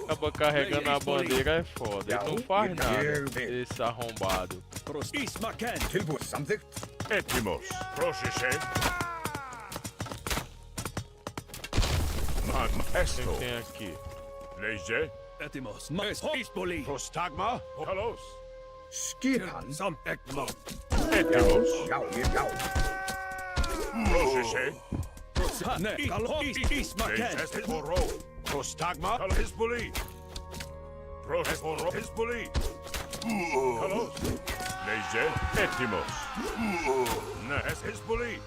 Acaba carregando a bandeira é foda. Ele não faz nada. Esse arrombado. Ismaken. Tilbu something. Etimos. Proxexé. Man. Esto. Quem tem aqui? Leige. Etimos. Mas Hezbollah. Prostagma. Kalos. Skipan. Some Ekmo. Etimos. Yao. Proxexé. Ne. Kalos. Ismaken. Es horror. Prostagma. Hezbollah. Horror. Hezbollah. Kalos. Leige. Etimos. Ne. Es Hezbollah.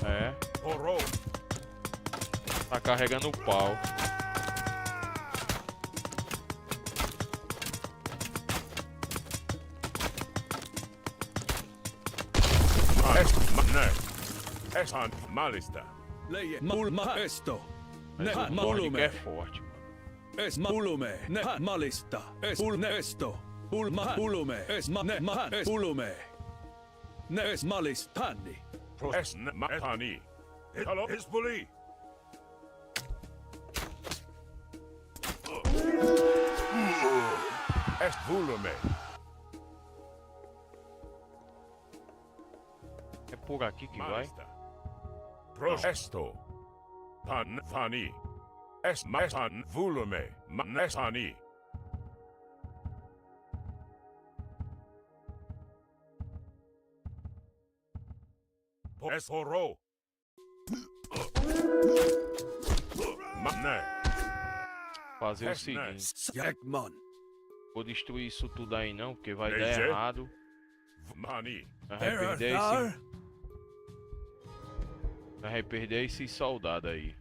É. Horror. Tá carregando o pau. Esan Malista. Leie Mulma Esto. Ne Mas o Nordic Maulume. é forte. Es Maulume. Ne Malista. Es Ulnesto. Ulma Ulume. Es Ne Ma Es Ulume. Ne es Malistani. Es Matani. Hello, Hezbollah. Es Volume. É por aqui que vai? Malista. Proesto. Pan Fani. Es Matan Volume. Manesani. Es Horror. Mané. Fazer o seguinte. Jackman. Vou destruir isso tudo aí não, porque vai dar Leige. errado. Mani. Vai perder esses soldados aí.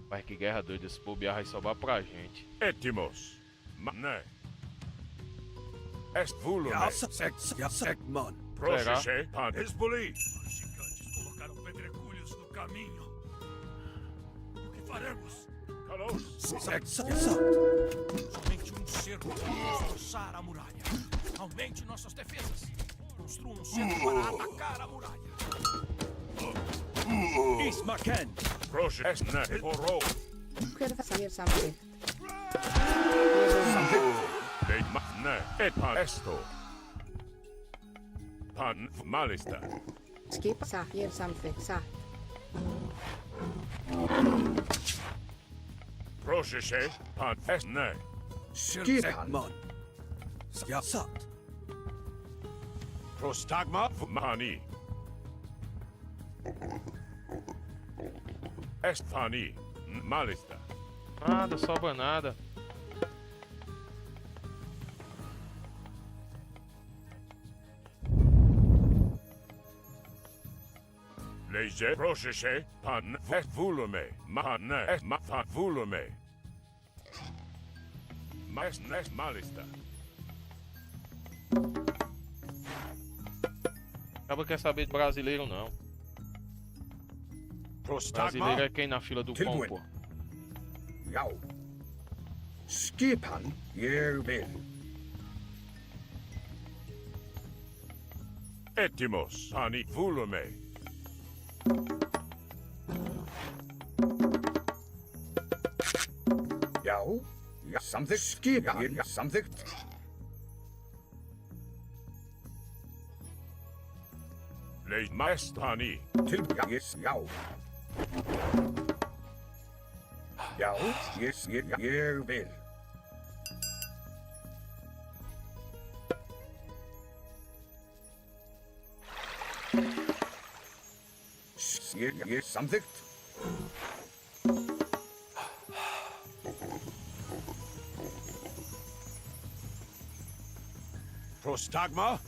Mas que guerra doida, esse bobear vai sobrar pra gente. Etimos. Mané. Es Volume. Jackman. Proxexé. Pan Hezbollah. Os gigantes colocaram pedregulhos no caminho. O que faremos? Kalos. Somente um cerco para reforçar a muralha. Aumente nossas defesas. Construa um cerco para atacar a muralha. Ismaken. Proxexé. Horror. Quero saber something. Leit Mané. Et Pan Esto. Pan Malista. Skip. Sa. Here something. Sa. Proxexé. Pan Esné. Skipan. Skjasat. Prostagma. Mani. Estani. Malista. Nada, sobra nada. Leige. Proxexé. Pan Volume. Mané. Matan Volume. Mas Malista. Acaba quer saber de brasileiro não. Brasileiro é quem na fila do pão, pô? Já. Skipan, ég vil. Etimos, ani volume. Já. Já, samþykkt. Skipan, samþykkt. Leið mest, ani. Já. Já, ég vil. Ég samþykkt. Prostagma?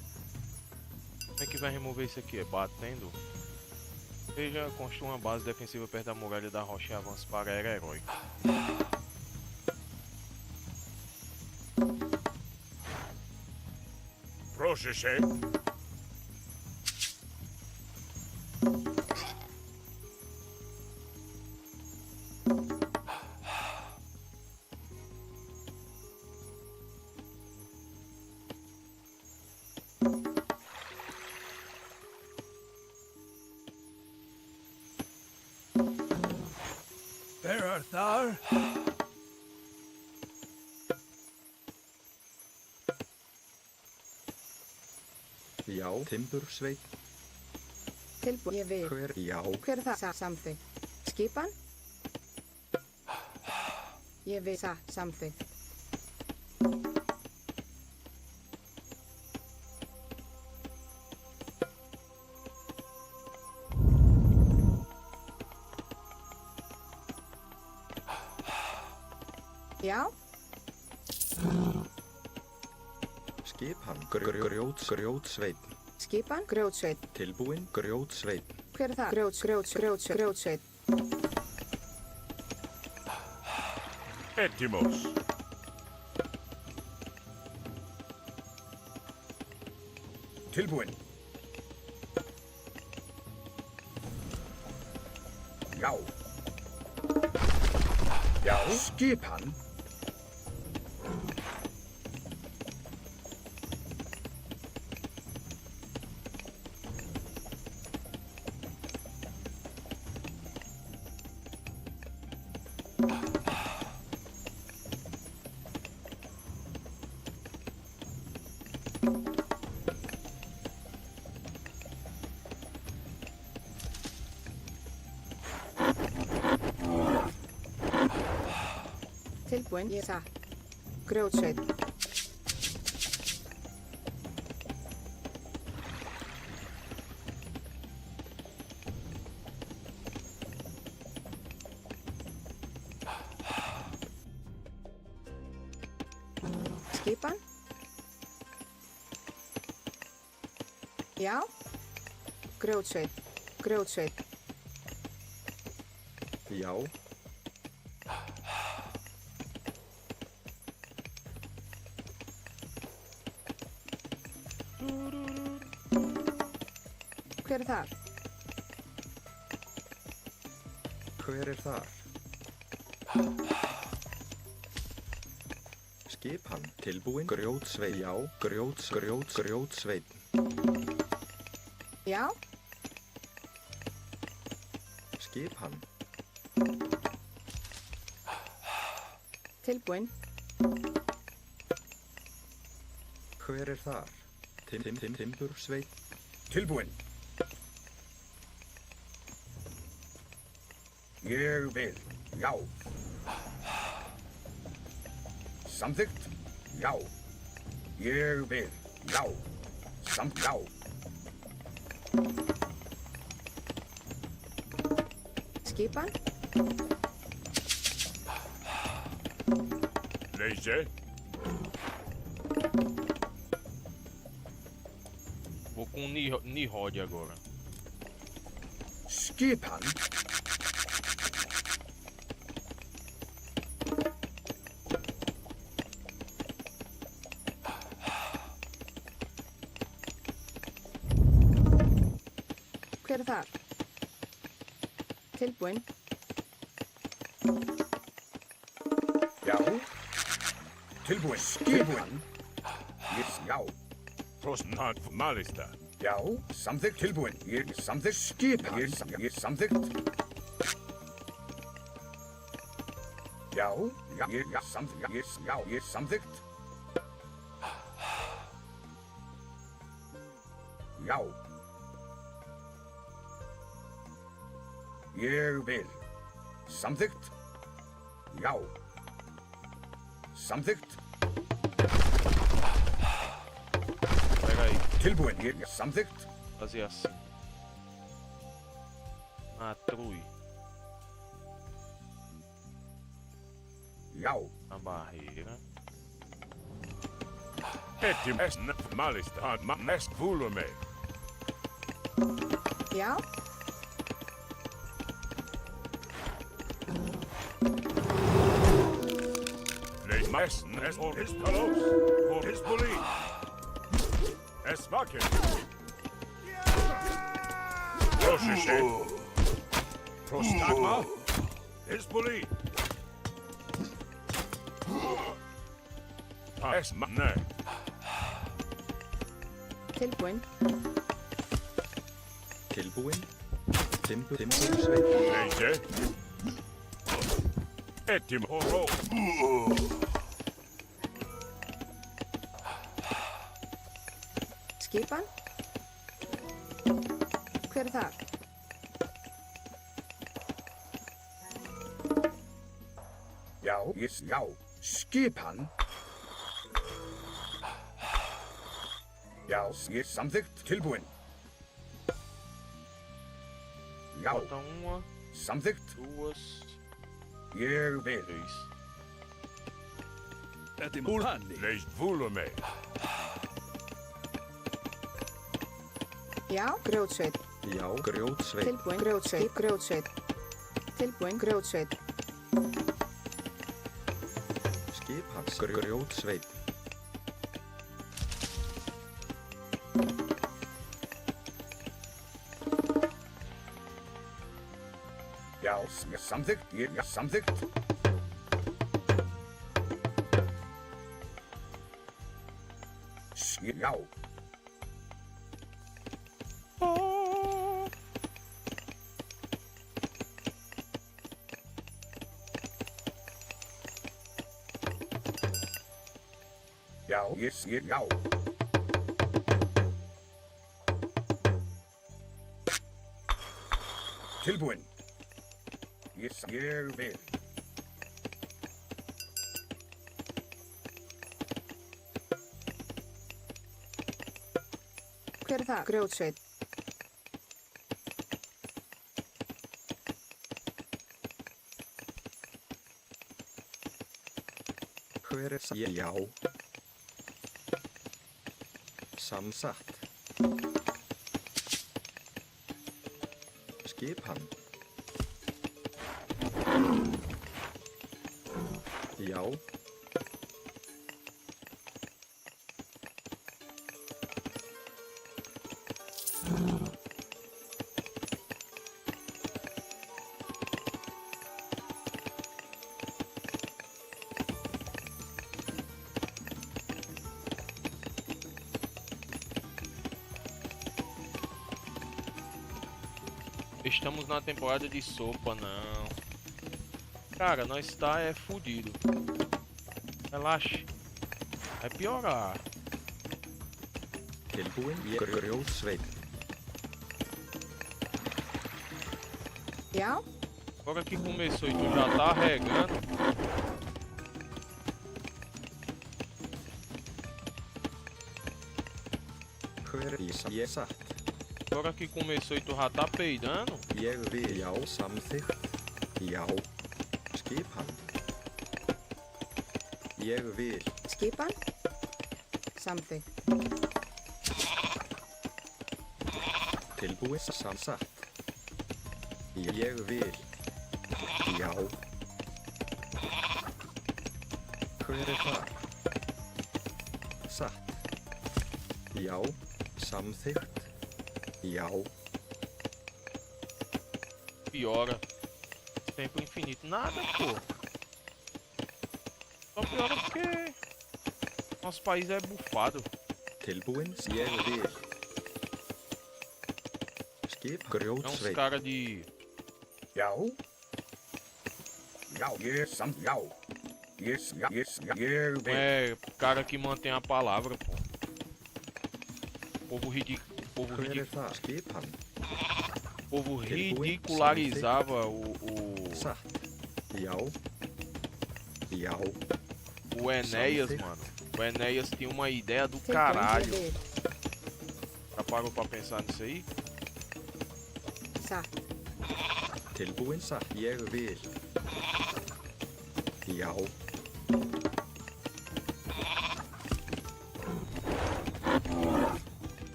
Como é que vai remover isso aqui? É batendo? Seja, construa uma base defensiva perto da muralha da rocha e avance para a era heróica. Projeche. There art thou. Já, timbursveit. Tilbúin. Ég vil. Hver, já. Hver er það? Samþykkt. Skipan? Ég vil. Samþykkt. Já. Skipan, grjótsveit. Skipan? Grjótsveit. Tilbúin, grjótsveit. Hver er það? Grjótsveit. Etimos. Tilbúin. Já. Já. Skipan. Tilbúin. Ég grjótsveit. Skipan? Já. Grjótsveit. Já. Hver er þar? Hver er þar? Skipan, tilbúin, grjótsveit. Já, grjótsveit. Já. Skipan. Tilbúin. Hver er þar? Timbursveit. Tilbúin. Ég vil. Já. Samþykkt. Já. Ég vil. Já. Já. Skipan? Leise. Vou com Nihod agora. Skipan? Hver er þar? Tilbúin. Já. Tilbúin. Skipan. Já. Frostnat Malista. Já. Samþykkt. Tilbúin. Ég samþykkt. Skipan. Ég samþykkt. Já. Já. Ég samþykkt. Já. Ég samþykkt. Já. Ég vil. Samþykkt. Já. Samþykkt. Pega aí. Tilbúin. Ég samþykkt. Fazer assim. Matrui. Já. A barreira. Etim Malista. Mest Volume. Já. Lees mest for his fellows. For his belief. Es wacken. Roshishe. Prostagma. His belief. Es ne. Tilbúin. Tilbúin. Timbursveit. Leise. Etim Horo. Skipan. Hver er það? Já. Já. Skipan. Já. Ég samþykkt. Tilbúin. Já. Bota uma, Samþykkt. duas, Ég vil. três. Etim Ulhani. Lees Volume. Já. Grjótsveit. Já, grjótsveit. Tilbúin. Grjótsveit. Grjótsveit. Tilbúin. Grjótsveit. Skipan. Grjótsveit. Já. Ég samþykkt. Ég samþykkt. Já. Já. Já. Tilbúin. Ég vil. Hver er það? Grjótsveit. Hver er það? Já. Samsatt. Skipan. Já. Estamos na temporada de sopa, não. Cara, nós tá fudido. Relaxa. Vai piorar. Tilbúin. Grjótsveit. Já. Agora que começou e tu já tá regando. Hver er satt? Agora que começou e tu já tá peidando. Ég vil. Já, samþykkt. Já. Skipan. Ég vil. Skipan. Samþykkt. Tilbúið. Samsatt. Ég vil. Já. Hver er það? Satt. Já. Samþykkt. Já. Piora. Tempo infinito. Nada, pô. Só piora porque nosso país é bufado. Tilbúin, ég vil. Skip, É uns grjótsveit. cara de... Já. Já, já. Não é cara que mantém a palavra, pô. Povo ridículo. Povo Hver ridículo. það? Skipan. Povo ridicularizava Satt. Já. Já. o Enéas, mano. O Enéas tinha uma ideia do Tem caralho. quanto ver? Já parou pra pensar nisso aí? Satt. Tilbúin, satt. Ég vil. Já.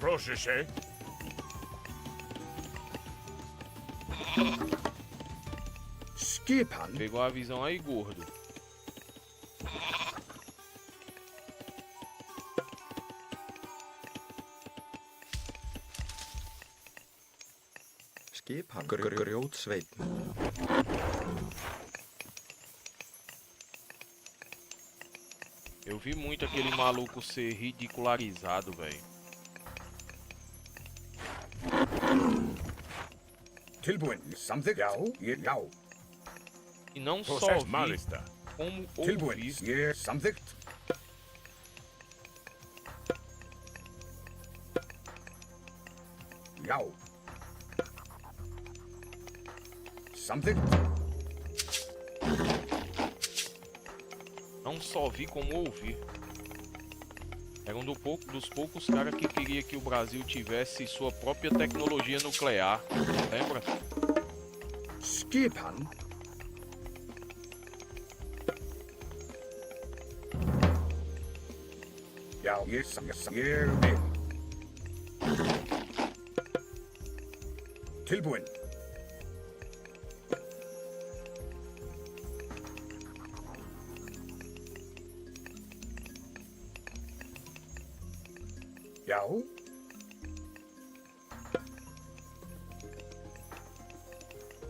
Proszę. Skipan. Pegou a visão aí, gordo. Skipan. Grjótsveit. Eu vi muito aquele maluco ser ridicularizado, velho. Tilbúin. Something. Já. Já. E não só Processo vi, malista. como Tilbúin. ouvir. Yeah, something. Já. Something. Não só vi, como ouvir. Era um dos poucos caras que queria que o Brasil tivesse sua própria tecnologia nuclear. Lembra? Skipan. Já. Yes. Yeah. Tilbúin. Já.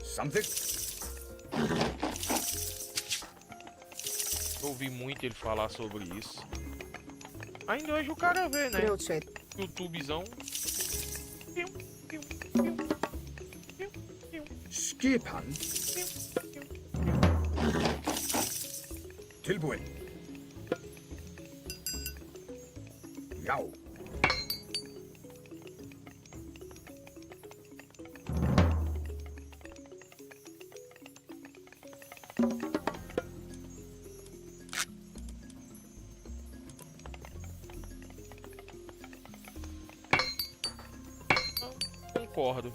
Something. Eu ouvi muito ele falar sobre isso. Ainda hoje o cara vê, né? Grjótsveit. YouTubezão. Skipan. Tilbúin. Já. Concordo.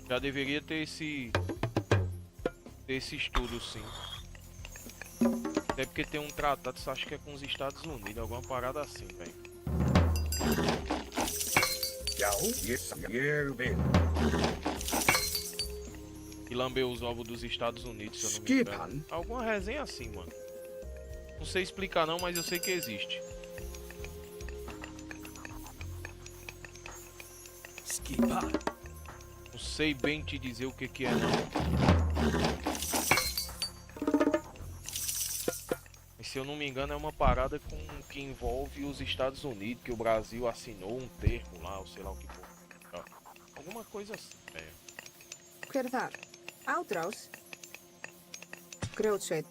Já deveria ter esse estudo, sim. Até porque tem um tratado, acho que é com os Estados Unidos, alguma parada assim, velho. Já. Yes. Yeah. E lambeu os ovos dos Estados Unidos, se eu não me Skipan. engano. Alguma resenha assim, mano. Não sei explicar não, mas eu sei que existe. Skipa. Não sei bem te dizer o que é não. Mas se eu não me engano é uma parada que envolve os Estados Unidos, que o Brasil assinou um termo lá, ou sei lá o que for. Alguma coisa assim, velho. Hver er þar? Ádrás. Grjótsveit.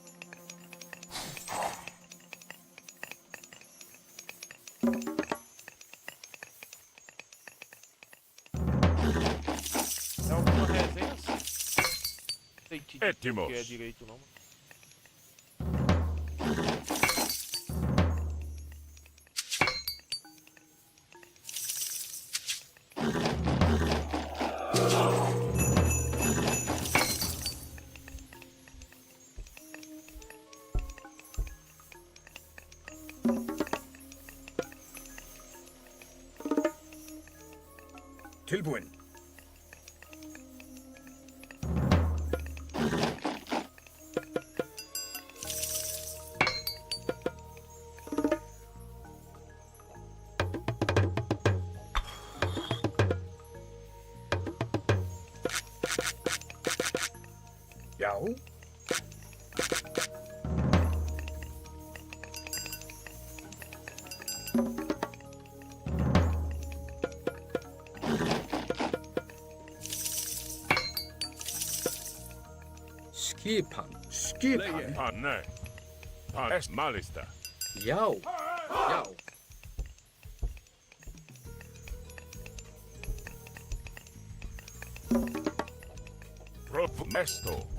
É alguma resenha assim. Não sei te dizer o Étimos. que é direito não. Tilbúin. Skipan. Panne. Pannes malista. Já. Já. Profumesto.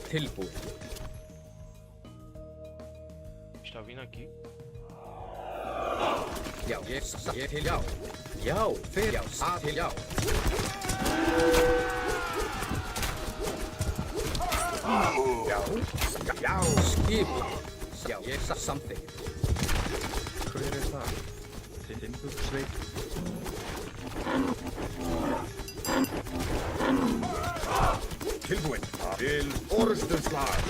Tilbúin. Está vindo aqui. Já, ég til já. Já, fer já, til já. Já. Skipun. Já, ég samþykkt. Hver það? Timbursveit. Tilbúin. Til orðstöðslag.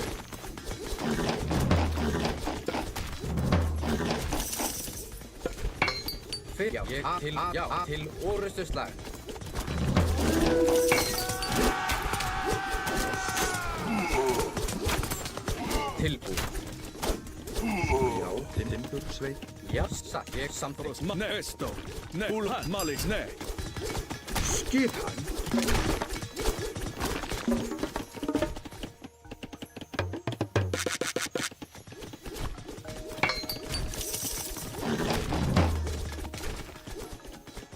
Fer já, ég til orrustuslag. Tilbúin. Já, timbursveit. Já, ég samþykkt. Nesto. Ne. Ulhan malis ne. Skipan.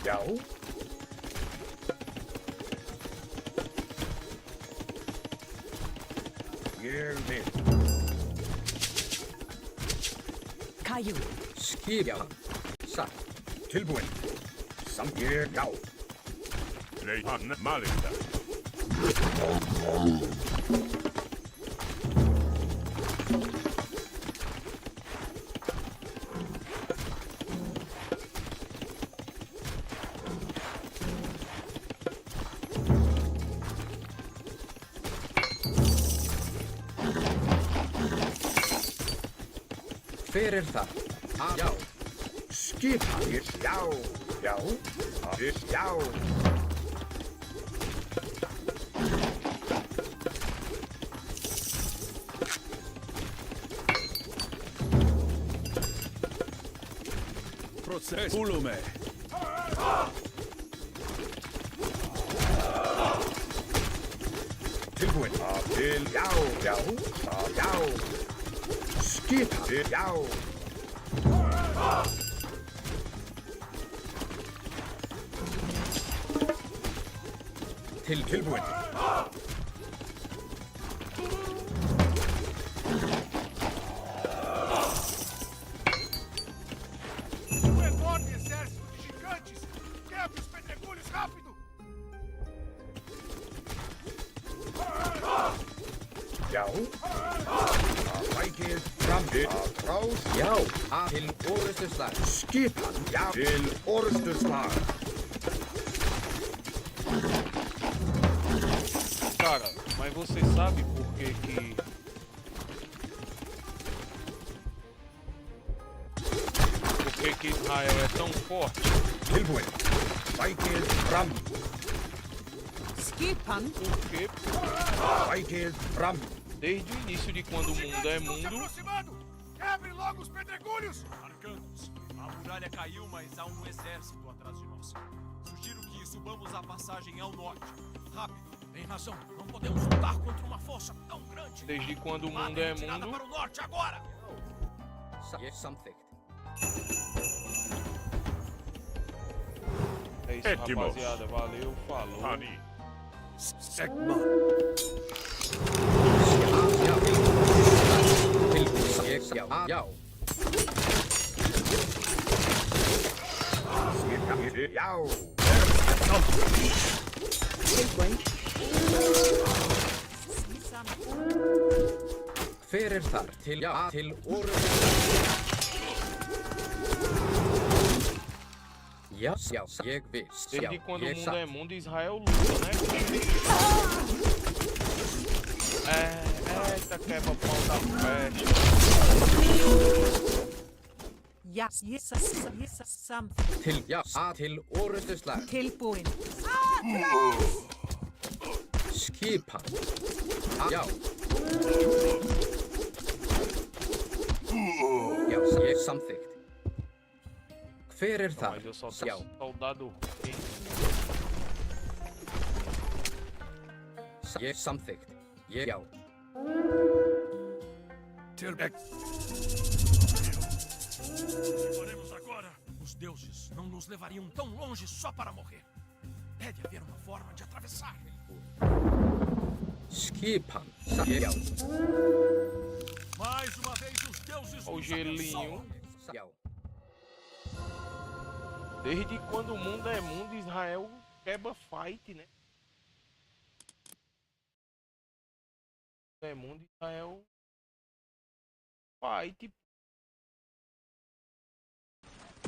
Já. Ég vil. Caiu. Skipan. Satt. Tilbúin. Samt ég já. Nei, hann malista. Fyrir það. Já. Skipan. Já. Já. Já. Proces. Ulume. Tilbúin. Til já. Já. Já. Skipan. Já. Tilbúin. O enorme exército de gigantes! Quebre os pedregulhos rápido! Já. Sækið fram. Raus. Já, til orrustuslag. Skipan. Já. Til orðstöðslag. Cara, mas você sabe por que que... Por que que Israel é tão forte? Tilbúin. Sækið fram. Skipan. Porque Sækið fram. desde o início de quando o mundo é Estão se mundo, aproximando! Quebre logo os pedregulhos! Arcanos, a muralha caiu, mas há um exército atrás de nós. Sugiro que subamos a passagem ao norte. Rápido. Tem razão. Não podemos lutar contra uma força tão grande. desde quando o mundo Mandem é retirada mundo, para o norte agora! Ég samþykkt. é isso, Étimos. rapaziada. Valeu, falou. Hani. Segma. Já, tilbúin. Ég já. Já. Skipan. Já. Tilbúin. Fyrir þar. Til orrustuslag. Ja, já, ég vil. Desde quando o ég mundo satt. é mundo, Israel luta, né? Eita, quebra-pau da peste. Til, já, til orrustuslag. Tilbúin. Skipan. Já. Já, ég samþykkt. Hver er það? Mas eu só Já. tô soldado. Ég samþykkt. Ég, já. Faremos agora? Os deuses não nos levariam tão longe só para morrer. Deve haver uma forma de atravessar. Skipan. Já. Mais uma vez os deuses O nos gelinho. abençoam. Já. Desde quando o mundo é mundo, Israel quebra fight, né? É mundo, Israel fight.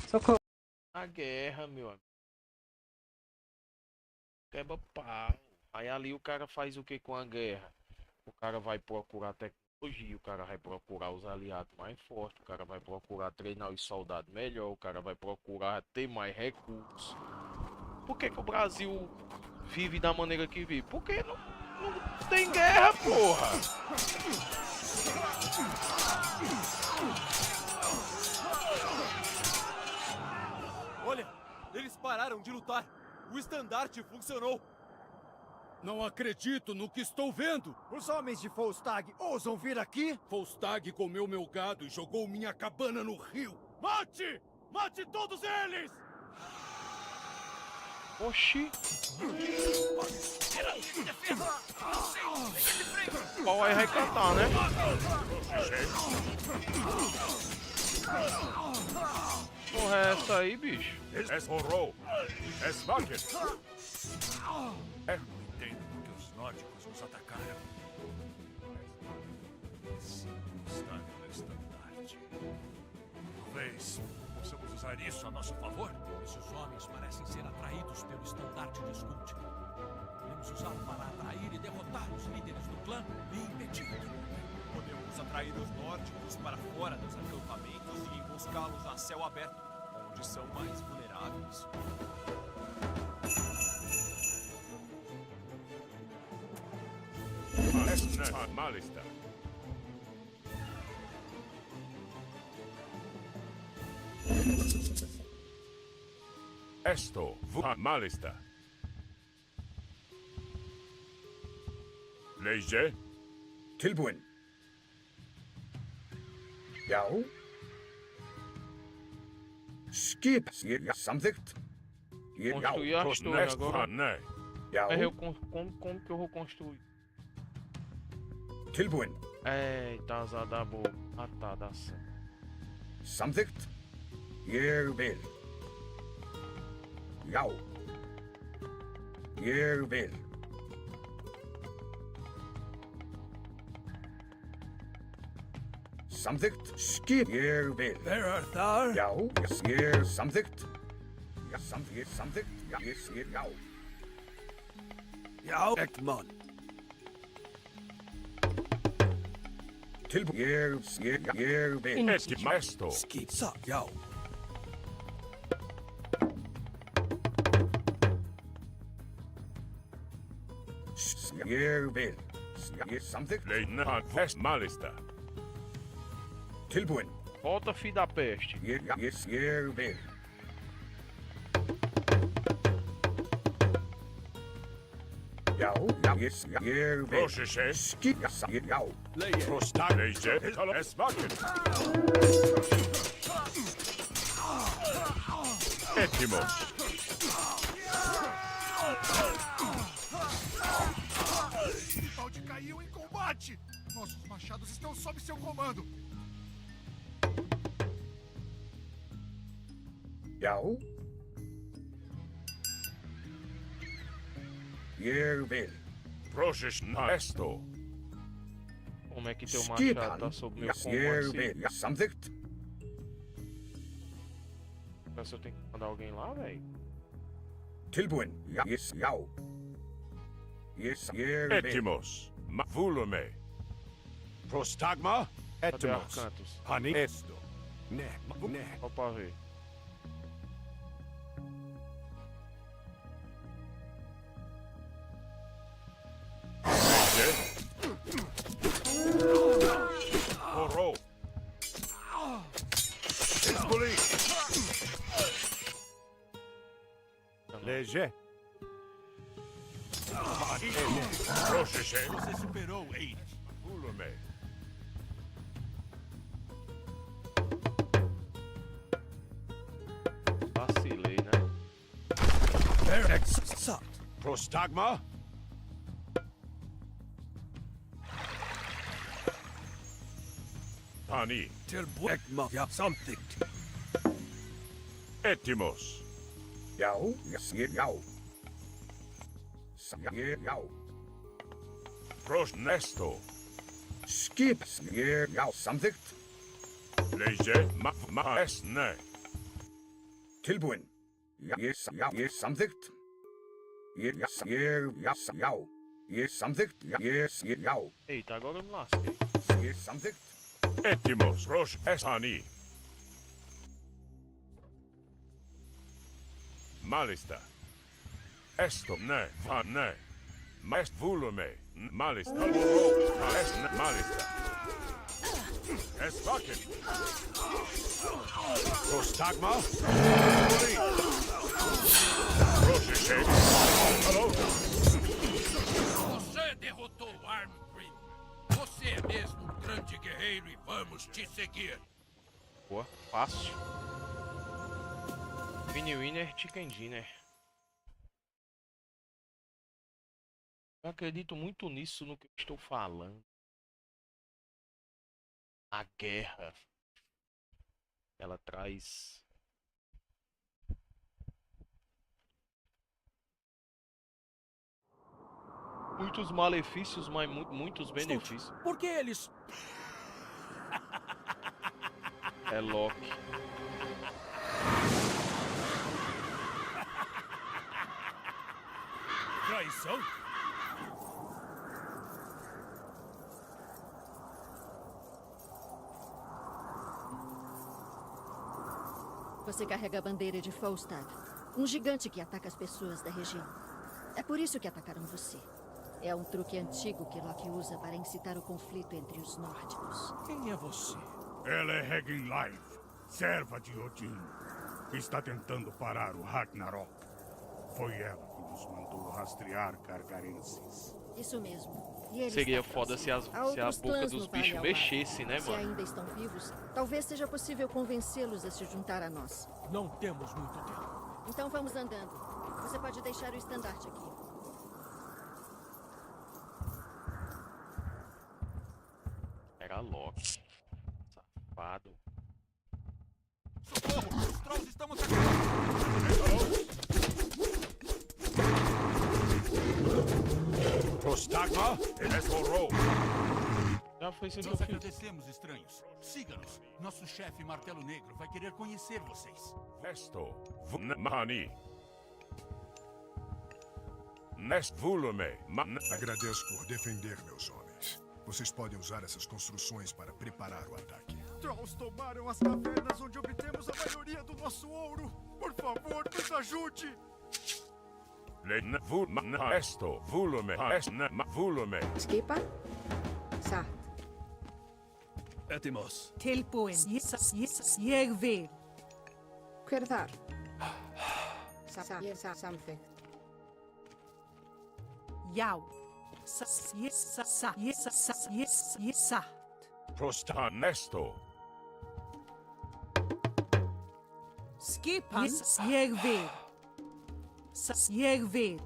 Socorro. A guerra, meu amigo. Quebra pau. Aí ali o cara faz o que com a guerra? O cara vai procurar tecnologia, o cara vai procurar os aliados mais fortes, o cara vai procurar treinar os soldados melhor, o cara vai procurar ter mais recursos. Por que que o Brasil vive da maneira que vive? Porque não tem guerra, porra! Olha, eles pararam de lutar. O estandarte funcionou. Não acredito no que estou vendo! Os homens de Volstagg ousam vir aqui? Volstagg comeu meu gado e jogou minha cabana no rio! Mate! Mate todos eles! Oxi! Qual vai recatar, né? Porra, é essa aí, bicho? Es horror! Es Wacken! Não entendo porque os nórdicos nos atacaram. Sim, está no estandarte. Talvez possamos usar isso a nosso favor? Esses homens parecem ser atraídos pelo estandarte de Skuld. Podemos usá-lo para atrair e derrotar os líderes do clã e impedir. Podemos atrair os nórdicos para fora dos acampamentos e emboscá-los a céu aberto, onde são mais vulneráveis. Malista. Esto, Malista. Leje? Tilbúin. Já. Skip. Samþykkt. Construir as torres agora. Já. Mas como que eu vou construir? Tilbúin. Eita, azada boa. Ah tá, dá certo. Samþykkt. Ég vil. Já. Ég vil. Samþykkt. Skip. Ég vil. There are thar? Já. Ég samþykkt. Já, samþykkt. Já, ég sé já. Já, Ekman. Tilbúin. Ég vil. Esto. Skipsa. Já. Ég vil. Ég samþykkt. Leina Malista. Tilbúin. Volta, filho da peste. Ég vil. Já, ég vil. Prošeše. Skip. Já. Leje. Leje. Es Wacken. Etimos. Balde caiu em combate! Nossos machados estão sob seu comando! Já. Ég vil. Prošeše. Esto. Como é que teu Skip. machado tá sob meu combo Ég assim? vil. Samþykkt. Mas eu tenho que mandar alguém lá, velho. Tilbúin. Yes, jau. Yes, Etimos. Vulume. Prostagma. Cadê Etmos. Arcantos? Hani esto. Ne. Só pra ver. Horror. Expoli. Leger. Rocheche. Você superou, Eire. Vulume. Vacilei, né? Exat. Prostagma. Hani. Tilbuekma. Ja, something. Etimos. Jau. Yes, jau. Jau. Prosnesto. Skip. Jau. Something. Leger. Esne. Tilbúin. Yes, yes, something. Yes, jau. Yes, something. Yes, jau. Eita, agora eu me lasquei. Yes, something. Etimos. Rosh Esani. Malista. Esto ne. Ne. Mest volume. Malista. Esne. Malista. Esvaken. Prostagma. Rocheche. Hello. Você derrotou Armgrim. Você é mesmo um grande guerreiro e vamos te seguir. Boa, fácil. Mini Winner, Chicken Dinner. Eu acredito muito nisso, no que eu estou falando. A guerra. Ela traz muitos malefícios, mas muitos benefícios. Por que eles... É Loki. Traição? Você carrega a bandeira de Falstad, um gigante que ataca as pessoas da região. É por isso que atacaram você. É um truque antigo que Loki usa para incitar o conflito entre os nórdicos. Quem é você? Ela é Reginleif, serva de Odin. Está tentando parar o Ragnarok. Foi ela que nos mandou rastrear Cargarenses. Isso mesmo. E ele Seria está foda se, próximo. Há se a outros boca clãs dos no Vale bichos ao lado. mexesse, né, Se mano? ainda estão vivos, talvez seja possível convencê-los a se juntar a nós. Não temos muito tempo. Então vamos andando. Você pode deixar o estandarte aqui. Era Loki. Safado. Socorro! Os trolls estão atacando! Prostagma. Horror. Já foi isso que eu Nós fiz. agradecemos, estranhos. Siga-nos. Nosso chefe Martelo Negro vai querer conhecer vocês. Esto. Hani. Nest volume. Agradeço por defender meus homens. Vocês podem usar essas construções para preparar o ataque. Trolls tomaram as cavernas onde obtemos a maioria do nosso ouro. Por favor, nos ajude. Esto. Volume. Esne. Volume. Skipa. Sat. Etimos. Tilbúin. Ég vil. Hver er þar? Samþykkt. Já. Satt. Prostanesto. Skipan. Ég vil. Ég vil.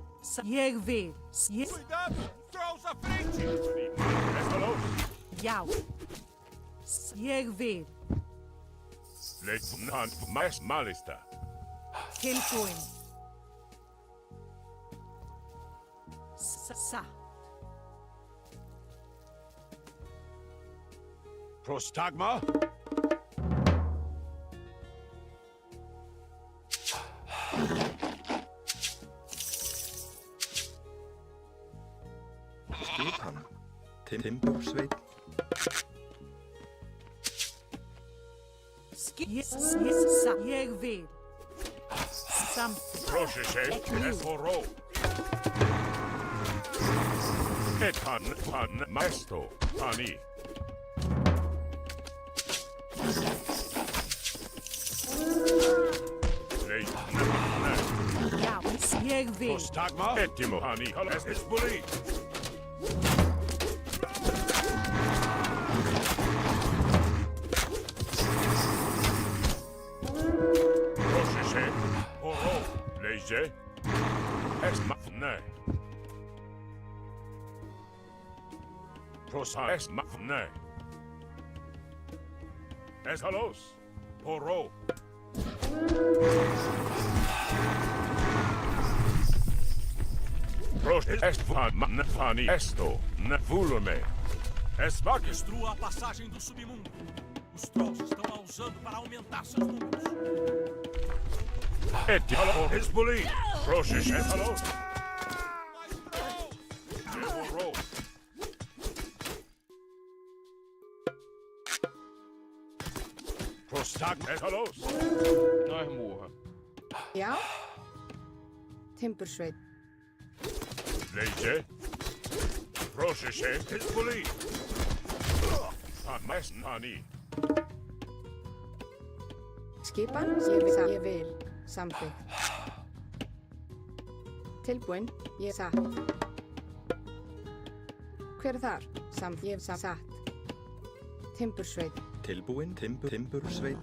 Ég vil. Cuidado! Trolls à frente! Já. Ég vil. Malista. Tilbúin. Satt. Prostagma. Timbursveit. Ég vil. Proszę się, Esoro. Pan Mesto, pani. Jeg vil. Prostagma, Etimo, pani. Es boli. Proszę się, Oro, lejdzie. Esmafne. Prosa esmafne. Esalos, Oro. Proszę esfani esto, nevulume. Esmak. Destrua a passagem do submundo. Os Trolls estão a usando para aumentar seus números. Etihalo, Hezbollah. Proszę się, Esalos. Oro. Prostag Esalos. Nós morra. Já. Timbursveit. Lejdzie. Proszę się, Hezbollah. Pani. Skipan. Ég vil. Samþykkt. Tilbúinn. Ég satt. Hver þar? Ég satt. Timbursveit. Tilbúinn. Timbursveit.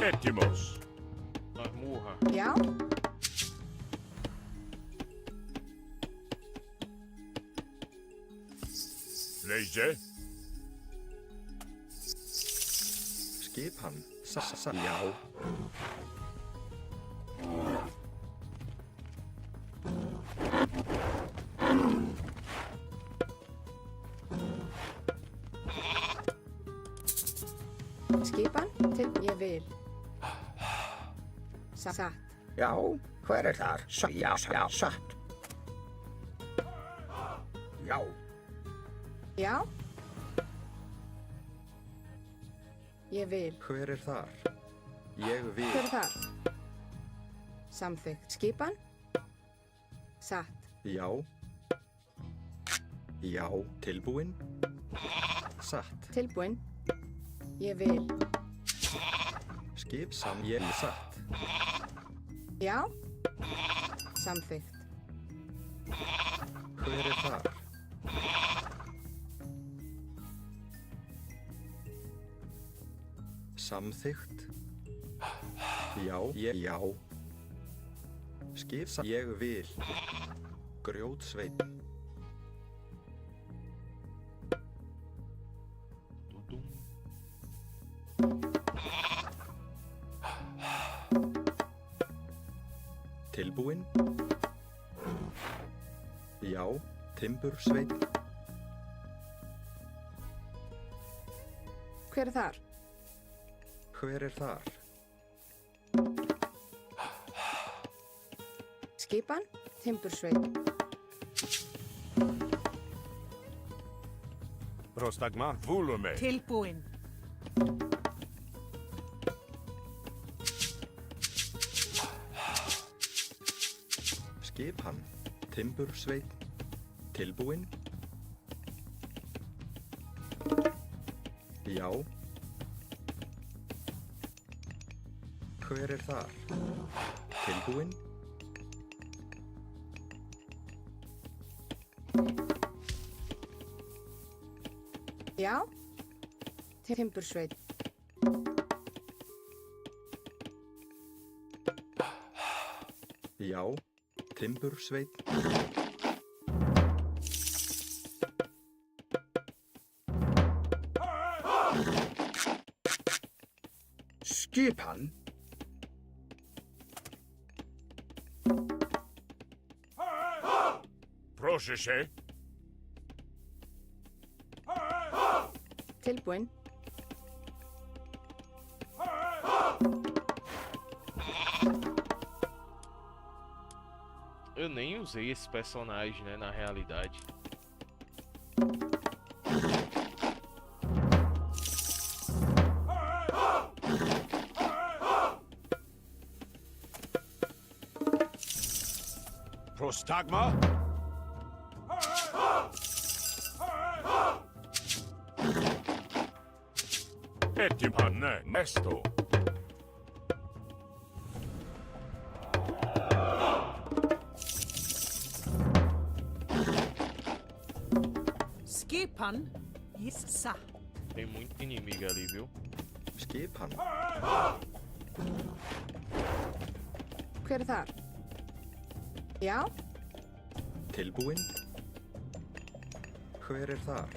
Etimos. Nós morra. Já. Lejdzie. Skipan. Já. Skipan. Ég vil. Satt. Já, hver þar? Já, satt. Já. Já. Ég vil. Hver þar? Ég vil. Hver þar? Samþykkt. Skipan. Satt. Já. Já. Tilbúinn. Satt. Tilbúinn. Ég vil. Skip ég satt. Já. Samþykkt. Hver þar? Samþykkt. Já. Já. Skip ég vil. Grjótsveinn. Tilbúinn. Já. Timbursveinn. Hver þar? Hver þar? Skipan. Timbursveit. Prostagma, volume. Tilbúinn. Skipan. Timbursveinn. Tilbúinn. Já. Hver þar? Tilbúinn. Já. Timbursveit. Já. Timbursveinn. Skipan. Proszę się. Tilbúinn. Eu nem usei esse personagem, né, na realidade. Prostagma? Etipané, Nesto. Skipan Yissa. Tem muito inimigo ali, viu? Skipan. Hver þar? Já? Tilbúin? Hver þar?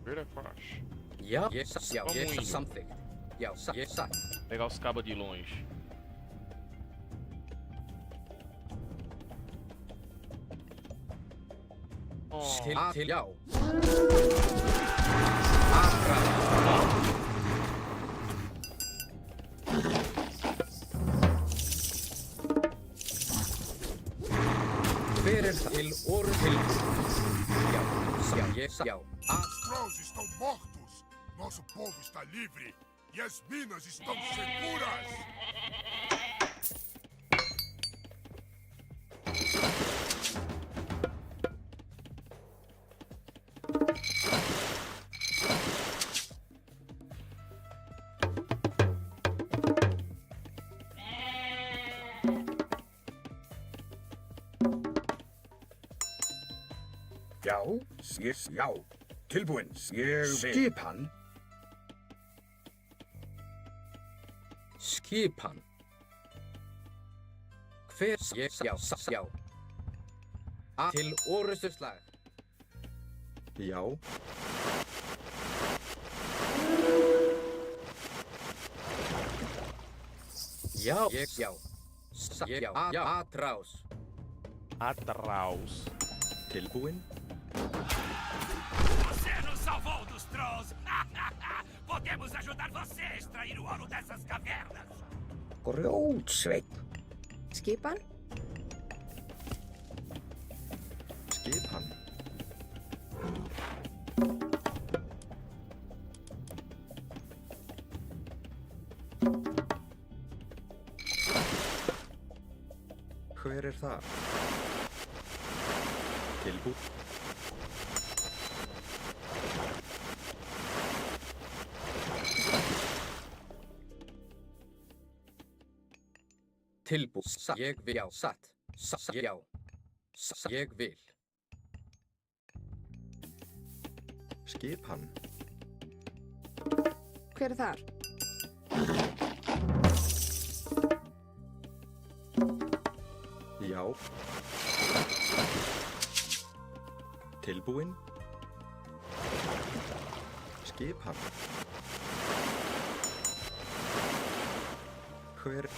Hver þar? Já, já, Vamos indo. samþykkt. Já, satt. Pegar os cabos de longe. Til, já. Hver til orð Já. Os trolls estão mortos. Nosso povo está livre. E as minas estão seguras. Já. Tilbúin. Skipan. Skipan. Hver já. Til orrustuslag. Já. Já. Já. Atrás. Atrás. Tilbúin? Você nos salvou dos trolls! Podemos ajudar você a extrair o ouro dessas cavernas! Grjótsveinn. Skipan? Skipan. Hver þar? Tilbúin? Tilbúin. Ég vil. Já, satt. Já. Ég vil. Skipan. Hver þar? Já. Tilbúin? Skipan. Hver?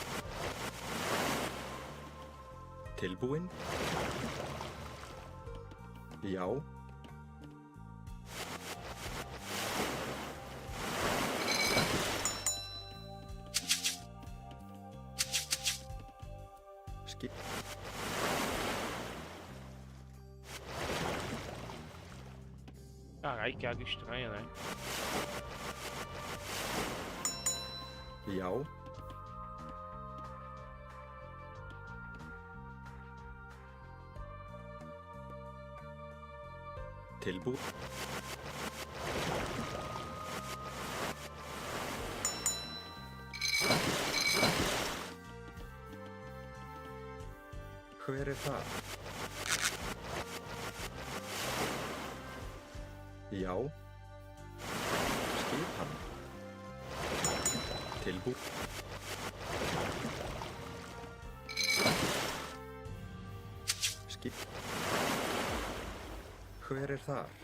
Tilbúin? Já. Carai, que água estranha, né? Já. Tilbúin? Hver það? Já. Skipan. Tilbúin? Skip. Hver þar?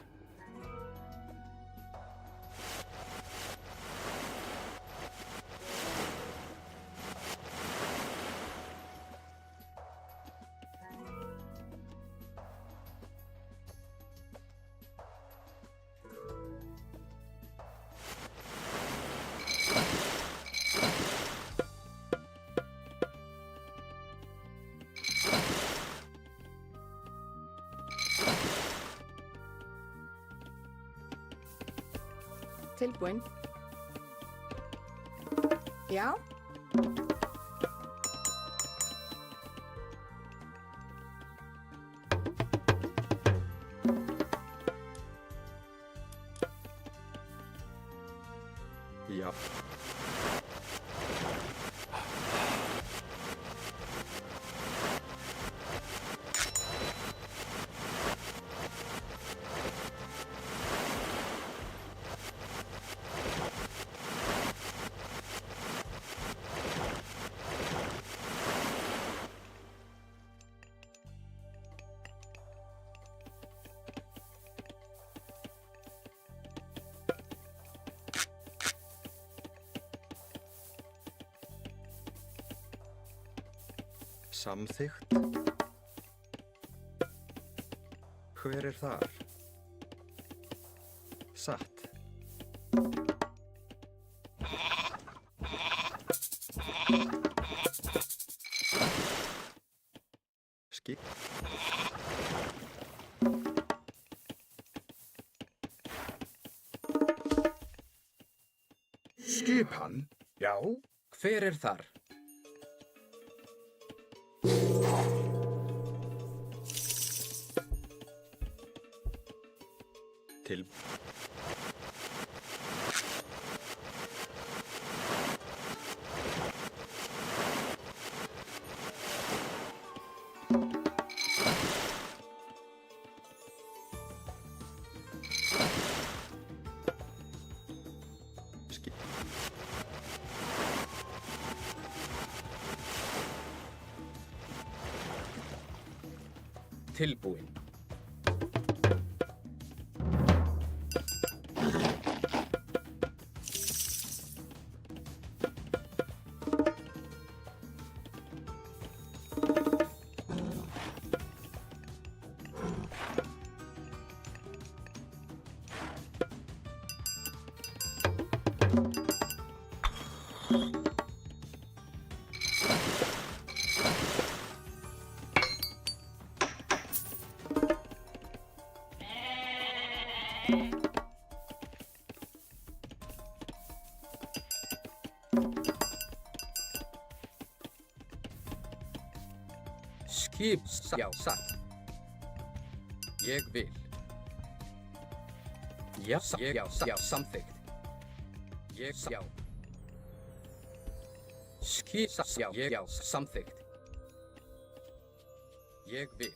Tilbúin. Já. Já. Samþykkt. Hver er þar? Satt. Skip. Skipan? Já. Hver er þar? Til. Skip. Tilbúin. Skip. Já, satt. Ég vil. Já, já, samþykkt. Ég, já. Skip, já, samþykkt. Ég vil.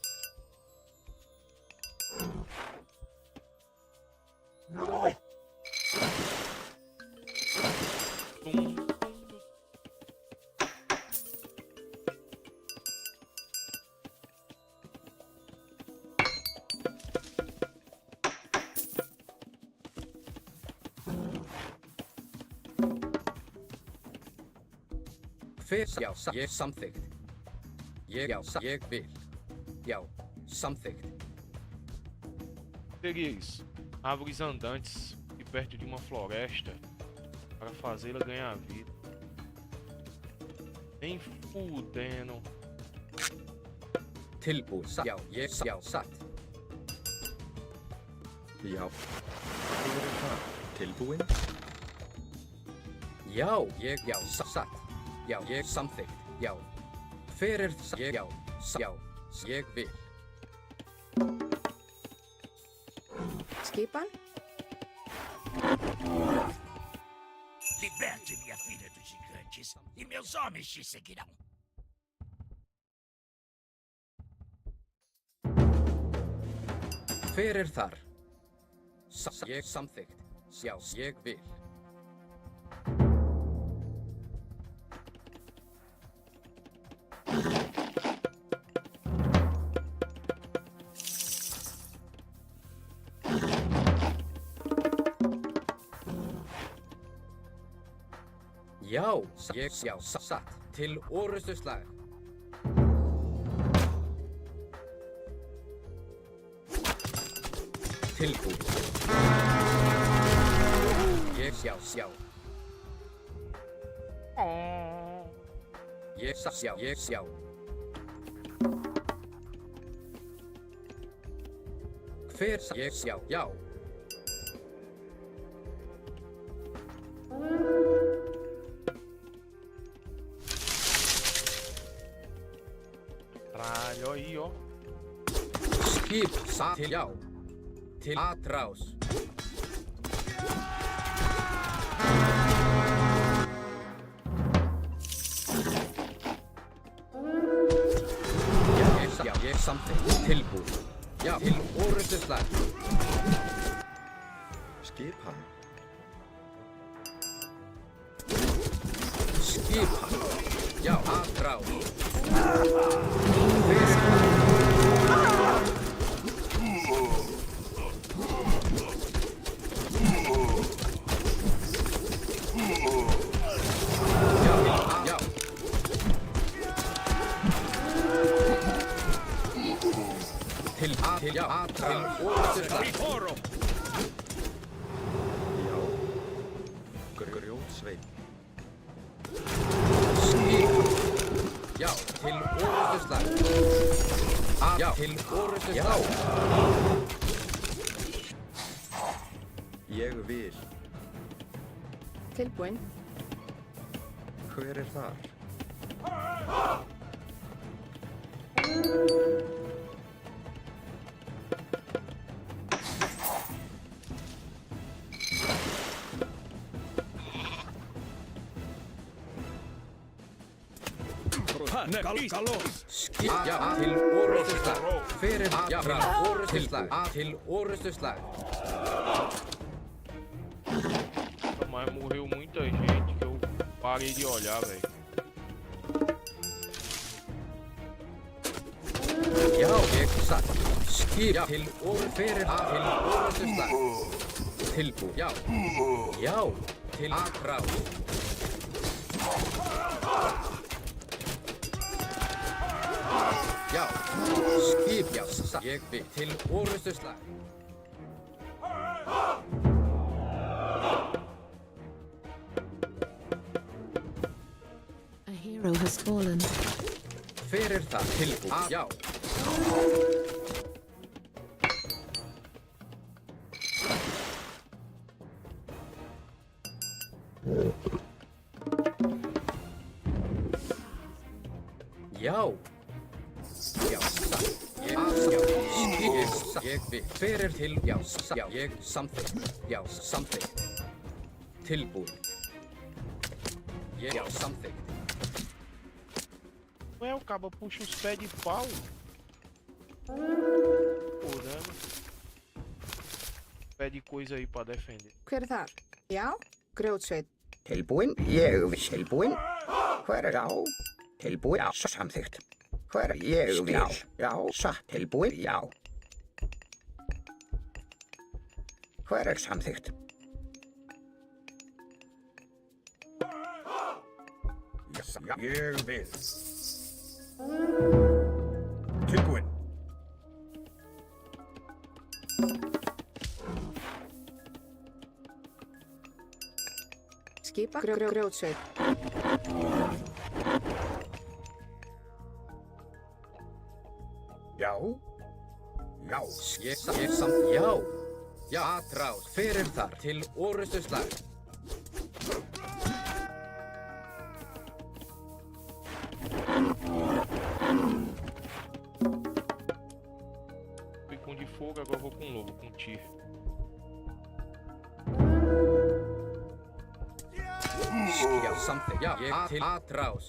Hver, já, ég samþykkt. Ég, já, ég vil. Já, samþykkt. Tereis árvores andantes e perto de uma floresta para fazê-la ganhar vida. Nem fudendo. Tilbúin. Já, ég, já, satt. Já. Hver er þar? Tilbúin? Já, ég, já, satt. Já, ég samþykkt. Já. Hver er það? Ég, já, ég vil. Skipan? Liberte minha filha dos gigantes e meus homens te seguirão. Hver er þar? Ég samþykkt. Já, ég vil. Já, ég, já, satt. Til orustuslag. Tilbúin. Ég, já. Ég, já. Hver, ég, já. Skip til já. Til atrás. Ég samþykkt. Tilbúið. Já, til orrustuslag. Skipan. Skipan. Já, atrás. Til orrustuslag. Grjótsveinn. Skipan. Já, til orrustuslag. Já, til orrustuslag. Ég vil. Tilbúinn. Hver þar? Já, til orrustuslag. Fyrir já, til orrustuslag. Til orrustuslag. Mas morreu muita gente que eu parei de olhar, velho. Já, ég satt. Skip til fyrir til orrustuslag. Tilbúið. Já. Já, til atrás. Já, skip, já, ég vil til orrustuslag. A hero has fallen. Fyrir það tilbúið. Já. Já. Já, satt. Ég vil. Fyrir til, já, satt. Já, ég samþykkt. Já, samþykkt. Tilbúið. Já, samþykkt. Ué, o cabo puxa os pés de pau. Porando. Pede coisa aí pra defender. Hver þar? Já, grjótsveinn. Tilbúinn. Ég vil. Tilbúinn. Hver já? Tilbúinn. Já, samþykkt. Hver ég vil. Já, satt. Tilbúinn. Já. Hver samþykkt? Já, ég vil. Tilbúinn. Skipa grjótsveinn. Já. Já. Ég samt, já. Já, atrás. Fyrir þar til orrustuslag. Fui com de fogo, agora vou com lobo, com tir. Já, samþykkt. Já, ég til atrás.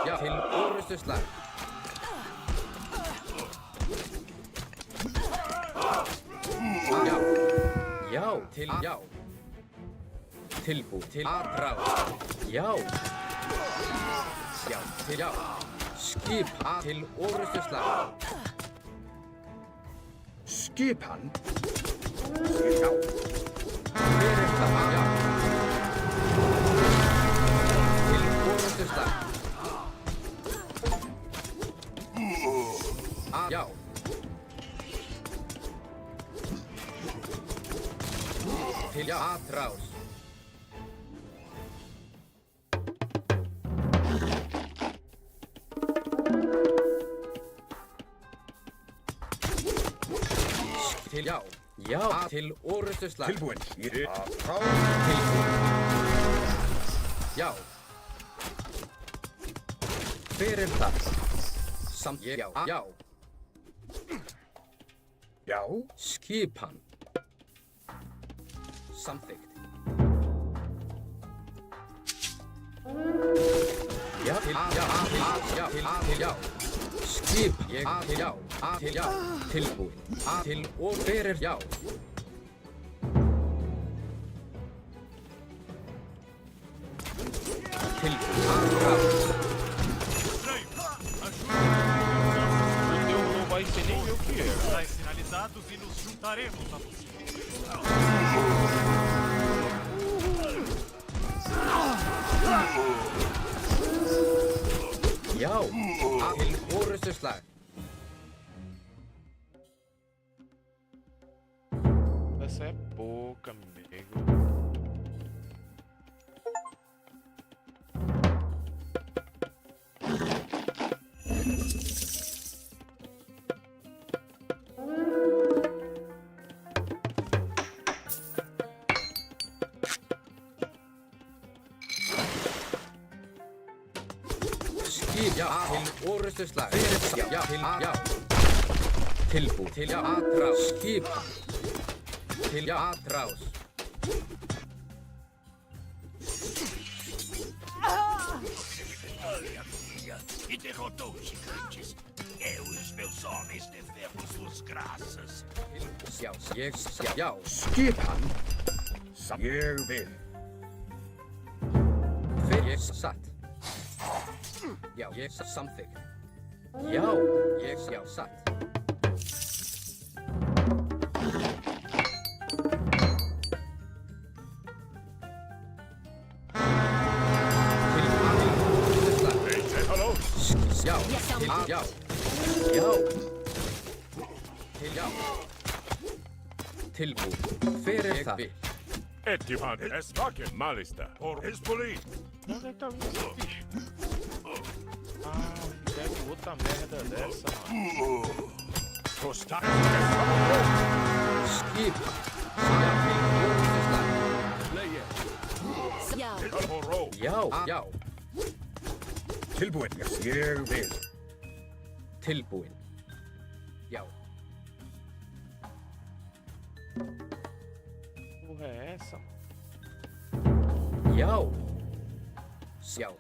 Já, til orrustuslag. Já. Já, til já. Tilbúið til atrás. Já. Já, til já. Skip til orrustuslag. Skipan. Já. Fyrir það, já. Til orrustuslag. Já. Til já, atrás. Til já. Já, til orrustuslag. Tilbúinn. Tilbúinn. Já. Fyrir það. Já. Já. Skipan. Samþykkt. Já. Skip. Já. Tilbúin. Til og fyrir já. Não vai ser nem eu que era. Estáis sinalizados e nos juntaremos a você. Já. Til orustuslag. Essa é pouca, amigo. Til orustuslag. Já. Tilbúin. Til atrás. Skipan. Til atrás. E derrotou os gigantes. Eu e os meus homens devemos suas graças. Já. Skipan. Ég vil. Ég satt. Já, ég samþykkt. Já, ég satt. Já. Tilbúin. Fyrir það. Etivan esvaken malista. Por Hezbollah. Onde é que tá vindo esse bicho? Ah, deve outra merda dessa, mano. Skip. Já. Tilbúin. Ég vil. Tilbúin. Já. Porra é essa? Já. Já.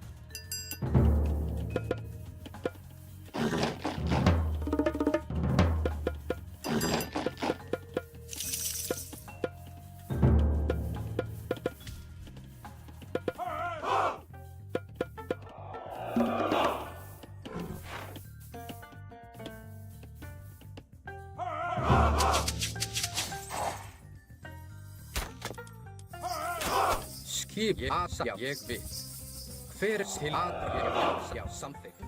Skip. Já, ég vil. Hver til aðra. Já, samþykkt.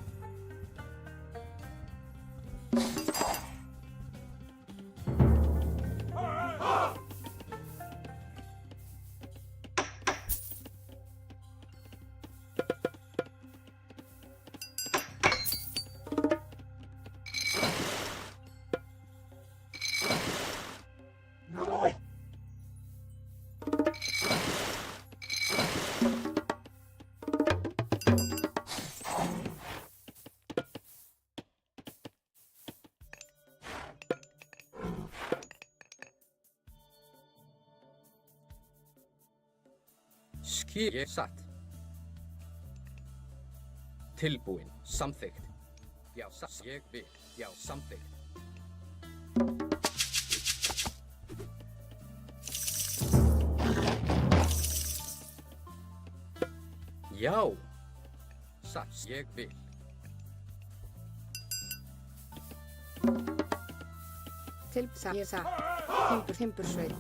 Skip. Ég satt. Tilbúin. Samþykkt. Já, satt. Ég vil. Já, samþykkt. Já. Satt. Ég vil. Ég satt. Timbursveit.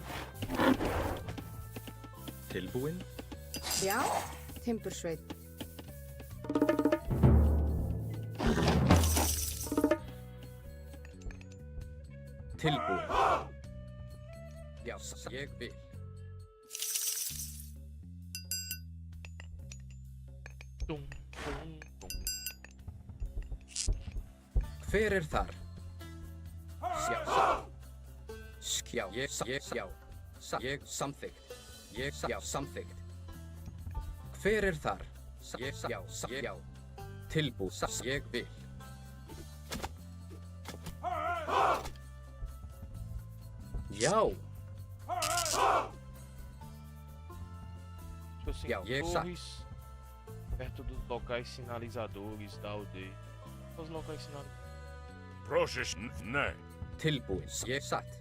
Tilbúin. Já. Timbursveit. Tilbúin. Já, ég vil. Hver þar? Sjá, skjá, ég samþykkt. Ég samþykkt. Hver þar? Ég tilbúin. Ég vil. Já. Tipo assim, Já, ég torres perto dos locais sinalizadores da aldeia. Os locais sinalizadores. Process nei. Tilbúin. Ég satt.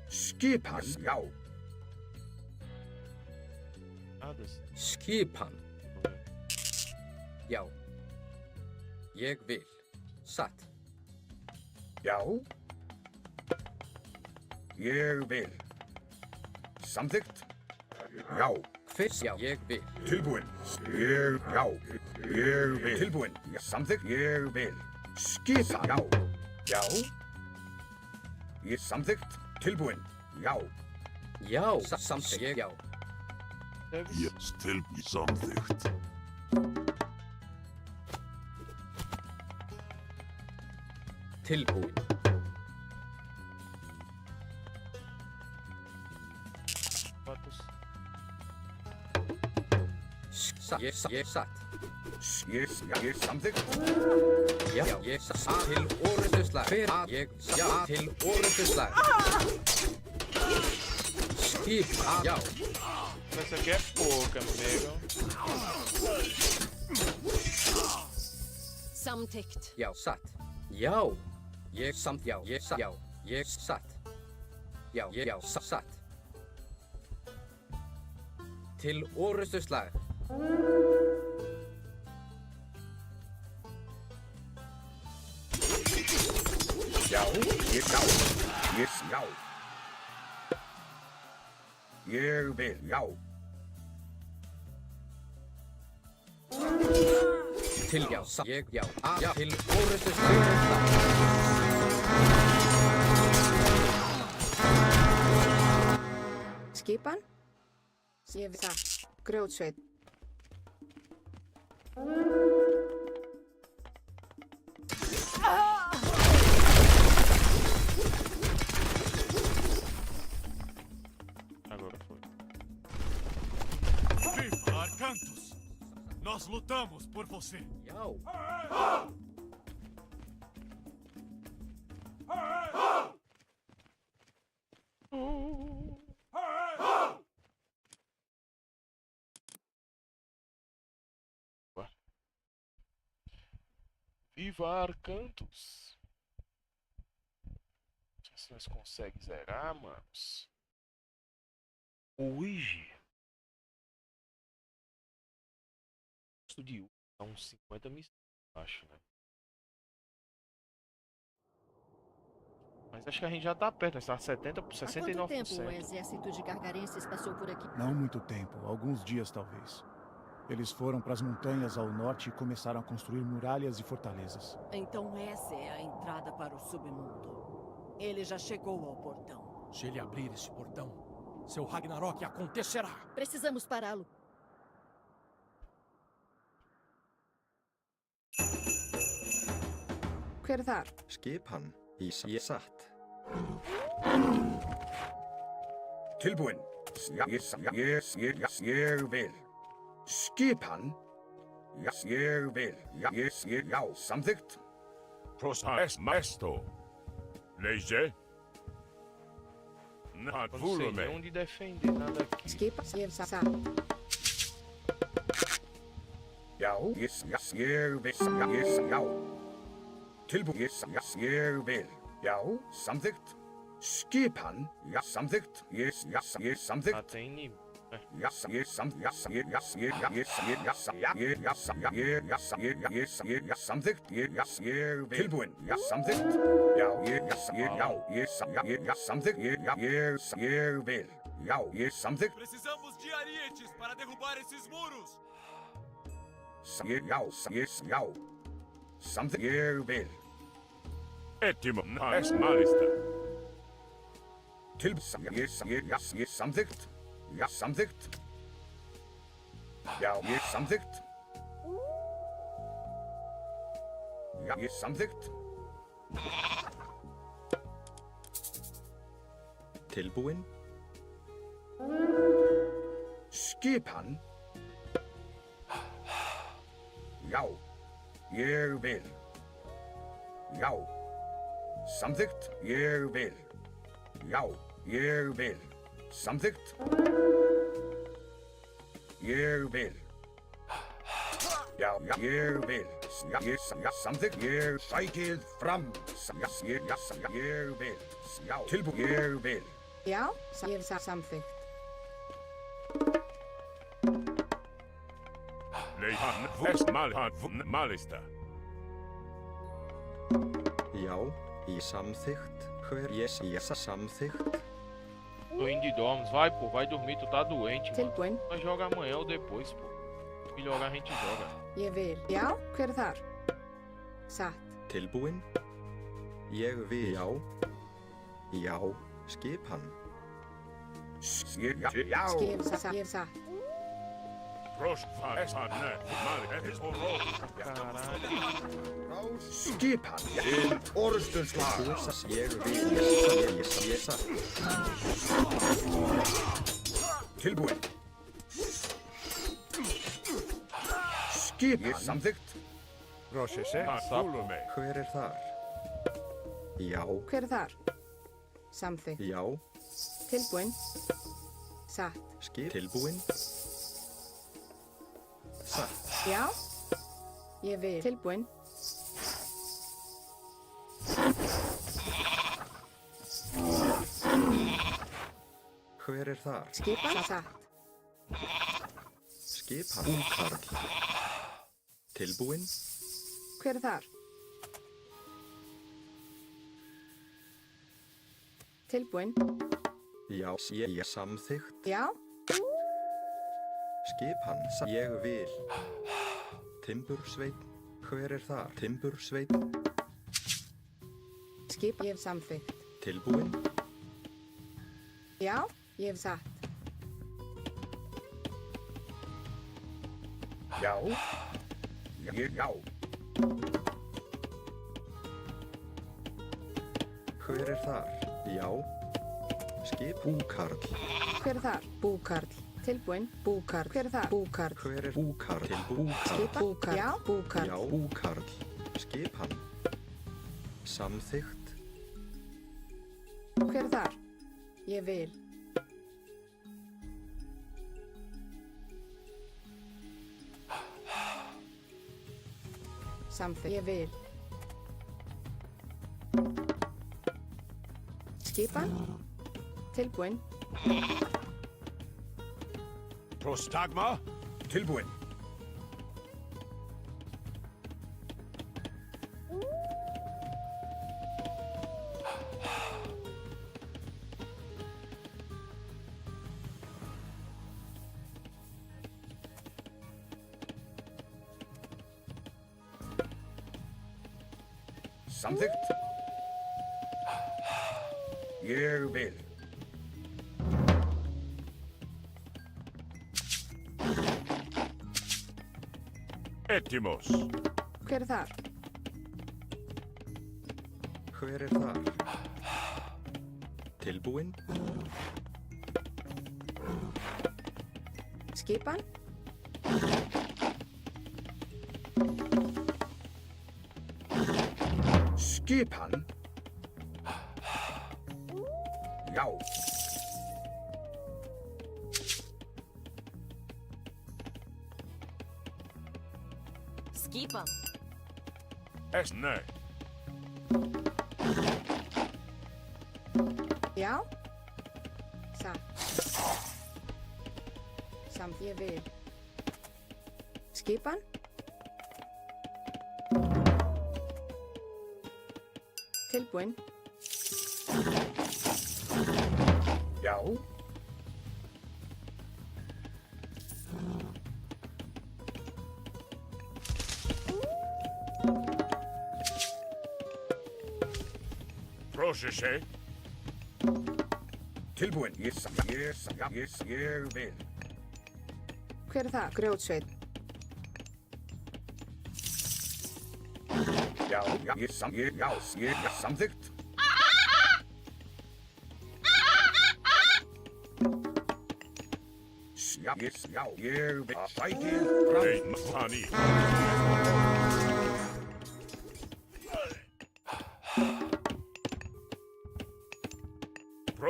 Skipan, já. Nada assim. Skipan. Já. Ég vil. Satt. Já. Ég vil. Samþykkt. Já. Fyrst. Já. Ég vil. Tilbúin. Já. Ég vil. Tilbúin. Samþykkt. Ég vil. Skipan. Já. Já. Ég samþykkt. Tilbúin. Já. Já. Samþykkt. Ég já. Yes, samþykkt. Tilbúin. Ég satt. Ég samþykkt. Já, ég satt. Til orðuslag. Hver að ég já til orðuslag. Skip. Já. Essa aqui é pouca, amigo. Samtykt. Já, satt. Já. Ég samt já. Ég satt. Já. Ég satt. Já, ég já satt. Til orðuslag. Já, ég já. Ég já. Ég vil, já. Til já, ég já. Já, til orðuslag. Skipan? Ég vil það. Grjótsveit. Agora foi. Viva Arcantus! Nós lutamos por você. Já. Viva Arcantus! Não sei se nós conseguimos zerar, manos. Hoje. Custo de uns 50 mil, acho, né? Mas acho que a gente já tá perto, nós tá 70, 69%. Há quanto tempo o exército de Gargarenses passou por aqui? Não muito tempo, alguns dias talvez. Eles foram para as montanhas ao norte e começaram a construir muralhas e fortalezas. Então essa é a entrada para o submundo. Ele já chegou ao portão. Se ele abrir esse portão, seu Ragnarok acontecerá. Precisamos pará-lo. Hver er þar? Skipan í satt. Tilbúin. Ég vil. Skipan. Ég vil. Já, samþykkt. Process maesto. Leger. Not Eu não full sei of nem me. onde defender nada aqui. Skipan? Ég satt. Já, ég vil. Já. Tilbúin. Ég vil. Já, samþykkt. Skipan. Já, samþykkt. Ég samþykkt. Ah, tem inimigo. Samþykkt. Tilbúin. Samþykkt. Samþykkt. Ég vil. Já, samþykkt. Precisamos de arietes para derrubar esses muros. Já. Samþykkt. Ég vil. Etimo es malista. Ég samþykkt. Já, samþykkt. Já, ég samþykkt. Já, ég samþykkt. Tilbúin. Skipan. Já, ég vil. Já. Samþykkt. Ég vil. Já. Ég vil. Samþykkt. Ég vil. Já, ég vil. Samþykkt. Ég sækið fram. Ég vil. Já, tilbúin. Ég vil. Já, ég samþykkt. Leihan Vestmalhan Malista. Já, ég samþykkt. Hver ég samþykkt. Tô indo de dormes. Vai, pô, vai dormir, tu tá doente, mano. Tilbúin. Nós joga amanhã ou depois, pô. Melhor a gente joga. Ég vil. Já, hver þar? Satt. Tilbúin. Ég vil. Já. Já, skipan. Já. Ég satt. Prost Esane. Mal og ró. Skipan til orðstunslag. Ég vil. Ég satt. Tilbúin. Skipan. Samþykkt. Prosesse. Hver þar? Já. Hver þar? Samþykkt. Já. Tilbúin. Satt. Skip. Tilbúin. Satt. Já. Ég vil. Tilbúin. Hver þar? Skipan. Satt. Skipan. Búkarl. Tilbúin. Hver þar? Tilbúin. Já, ég samþykkt. Já. Skipan. Ég vil. Timbursveinn. Hver þar? Timbursveinn. Skip. Ég samþykkt. Tilbúin. Já, ég satt. Já. Já. Hver þar? Já. Skip. Búkarl. Hver þar? Búkarl. Tilbúin. Búkarl. Hver þar? Búkarl. Hver búkarl? Búkarl. Skipan. Búkarl. Já, búkarl. Já, búkarl. Skipan. Samþykkt. Hver þar? Ég vil. Samþykkt. Ég vil. Skipan. Tilbúin. Prostagma. Tilbúin. Samþykkt. Ég vil. Etimos. Hver þar? Hver þar? Tilbúin. Skipan. Skipan. Já. Skipan. Nei. Já. Satt. Samt ég vil. Skipan. Tilbúin. Já. Prosesse. Tilbúin. Ég vil. Hver er það? Grjótsveinn. Já, ég samþykkt. Já, ég vil sækið fram.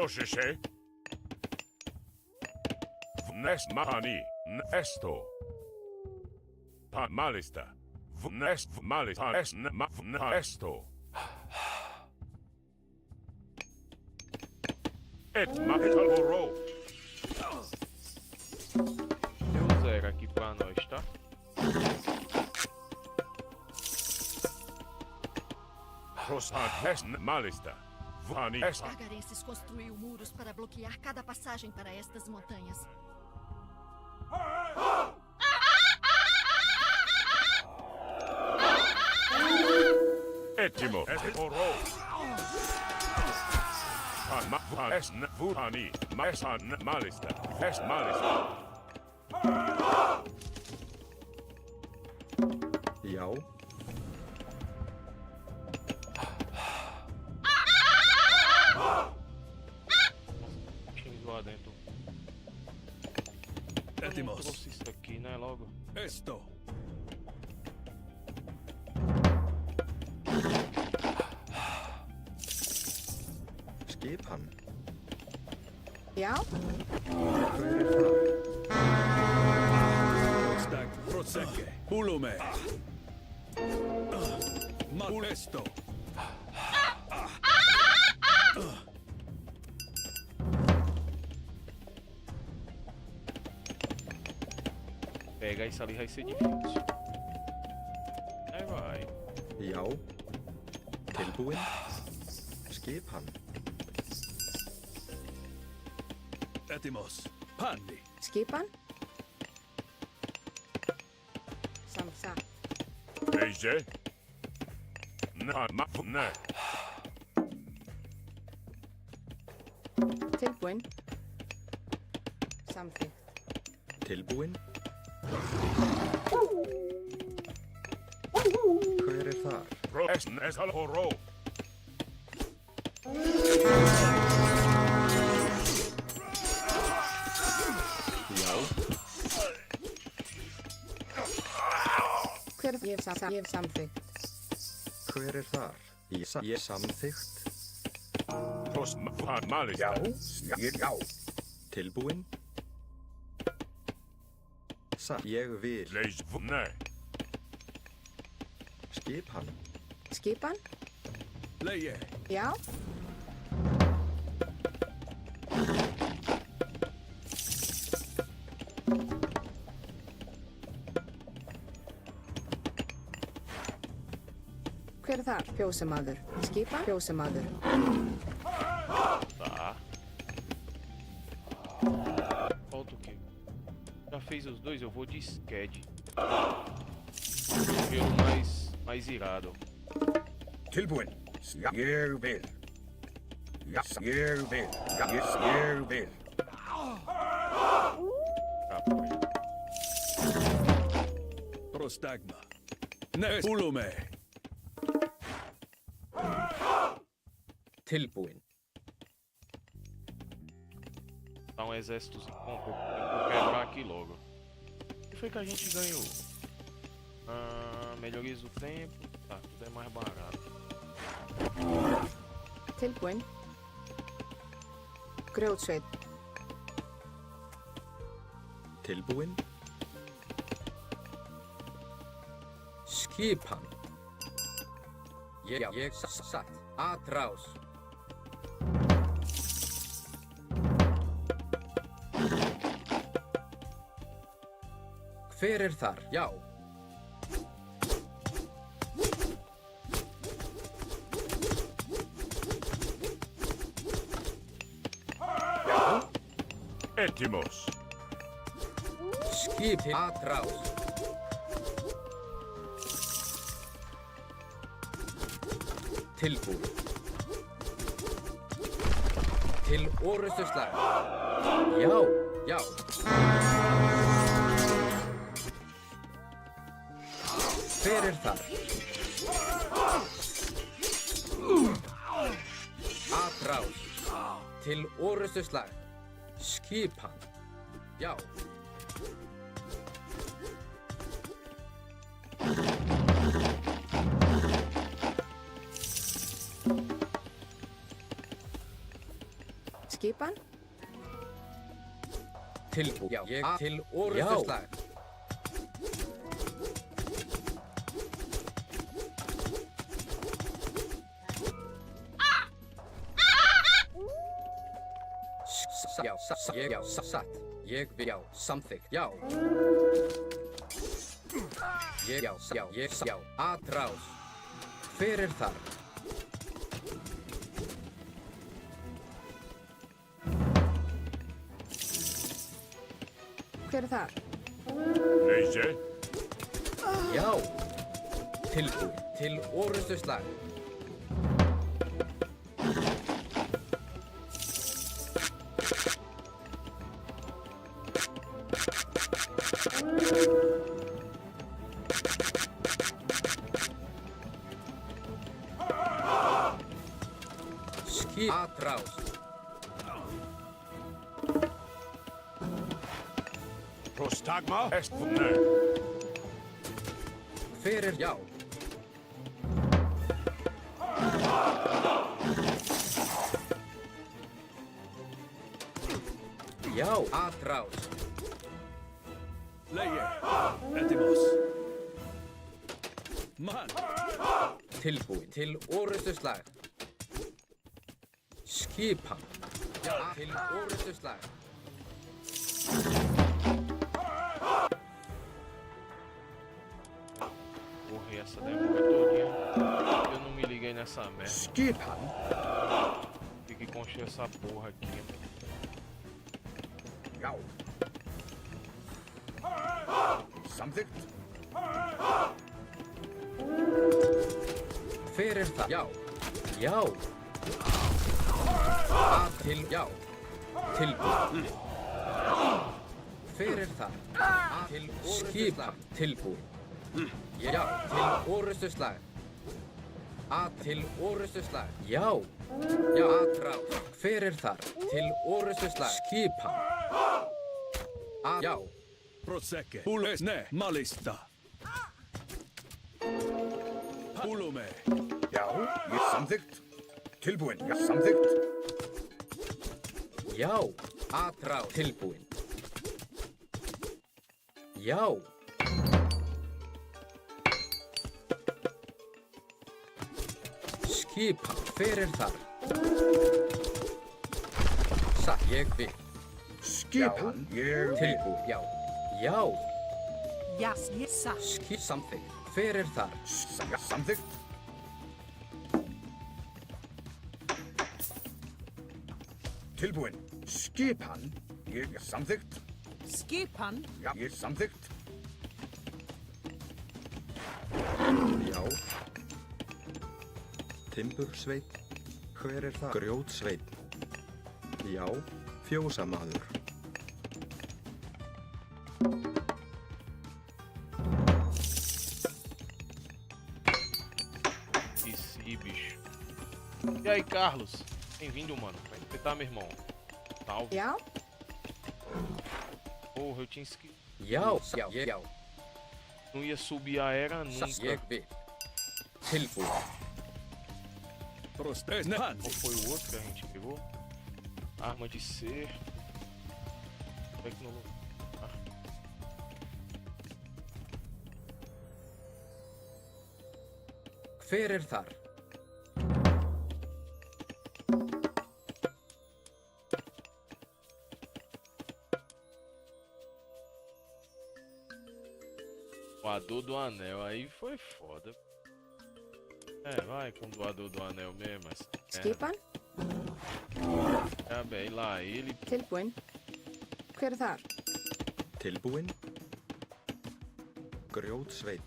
Rosheshe. Vnest Mahani. Nesto. Malista. Vnest Malista. Esto. Et Makaloro. Deu 0 aqui pra nós, tá? Malista. Cargarenses construiu muros para bloquear cada passagem para estas montanhas. Etimo. Oro. Vurani. Malista. Malista. Já. Times lá dentro. Etimos. Trouxe isso aqui, né? Logo. Esto. Skipan. Já. Stag. Prosegue. Pulume. Esto. Pegar isso ali vai ser difícil. Aí vai. Já. Tilbúin. Skipan. Etimos. Pandi. Skipan. Samsa. Eje. Ne. Tilbúin. Samþykkt. Tilbúin. Hver þar? Eskaloro. Já. Hver ég samþykkt. Hver þar? Ég samþykkt. Malista. Já. Tilbúin. Ég vil. Ne. Skipan. Skipan. Leie. Já. Hver þar? Fjósamaður. Skipan. Fjósamaður. Tá. Falta o quê? Já fez os dois, eu vou de Sked. Pelo mais irado. Tilbúin. Ég vil. Ég vil. Ég vil. Prostagma. Ne. Pulume. Tilbúin. Tá um exército em ponto. Eu vou quebrar aqui logo. O que foi que a gente ganhou? Melhoriza o tempo. Tá, tudo é mais barato. Tilbúin. Grjótsveit. Tilbúin. Skipan. Ég satt. Atrás. Hver þar? Já. Etimos. Skip atrás. Tilbúin. Til orrustuslag. Já. Hver þar? Atrás. Til orrustuslag. Skipan. Já. Skipan. Tilbúin. Já, ég til orrustuslag. Já, ég, já, satt. Ég vil, já, samþykkt, já. Ég, já, já, atrás. Hver er þar? Hver er þar? Leysje. Já. Tilbúin til orrustuslag. Skip atrás. Prostagma est ne. Hver er já? Já, atrás. Leie. Etimos. Man. Tilbúin til orrustuslag. Skipan. Já, til orrustuslag. Porra, e essa demora todinha. Eu não me liguei nessa merda. Skipan. Tem que construir essa porra aqui. Já. Samþykkt. Hver er það? Já. Já. Til, já. Tilbúin. Hver er það? Til skipan. Tilbúin. Já, til orrustuslag. Til orrustuslag. Já. Já, atrás. Hver er þar? Til orrustuslag. Skipan. Já. Prosecke. Pules ne malista. Pulume. Já, ég samþykkt. Tilbúin, já, samþykkt. Já, atrás. Tilbúin. Já. Skipan, hver er þar? Satt, ég vil. Skipan, ég vil. Tilbúin, já. Já. Já, ég satt. Samþykkt, hver er þar? Já, samþykkt. Tilbúin. Skipan, ég er samþykkt. Skipan. Já, ég er samþykkt. Já. Timbursveit. Hver er það? Grjótsveit. Já. Fjósamaður. Esqueci, bicho. E aí, Carlos? Bem-vindo, mano. Como é que você tá, meu irmão? Salve. Já. Porra, eu tinha esquecido. Já. Não ia subir a era nunca. Ég vil. Tilbúin. Qual foi o outro que a gente pegou? Arma de ser. Tecnologia. Hver er þar? Doador do anel, aí foi foda. É, vai com o doador do anel mesmo. Skipan. É bem lá, ele. Tilbúin. Hver er þar? Tilbúin. Grjótsveit.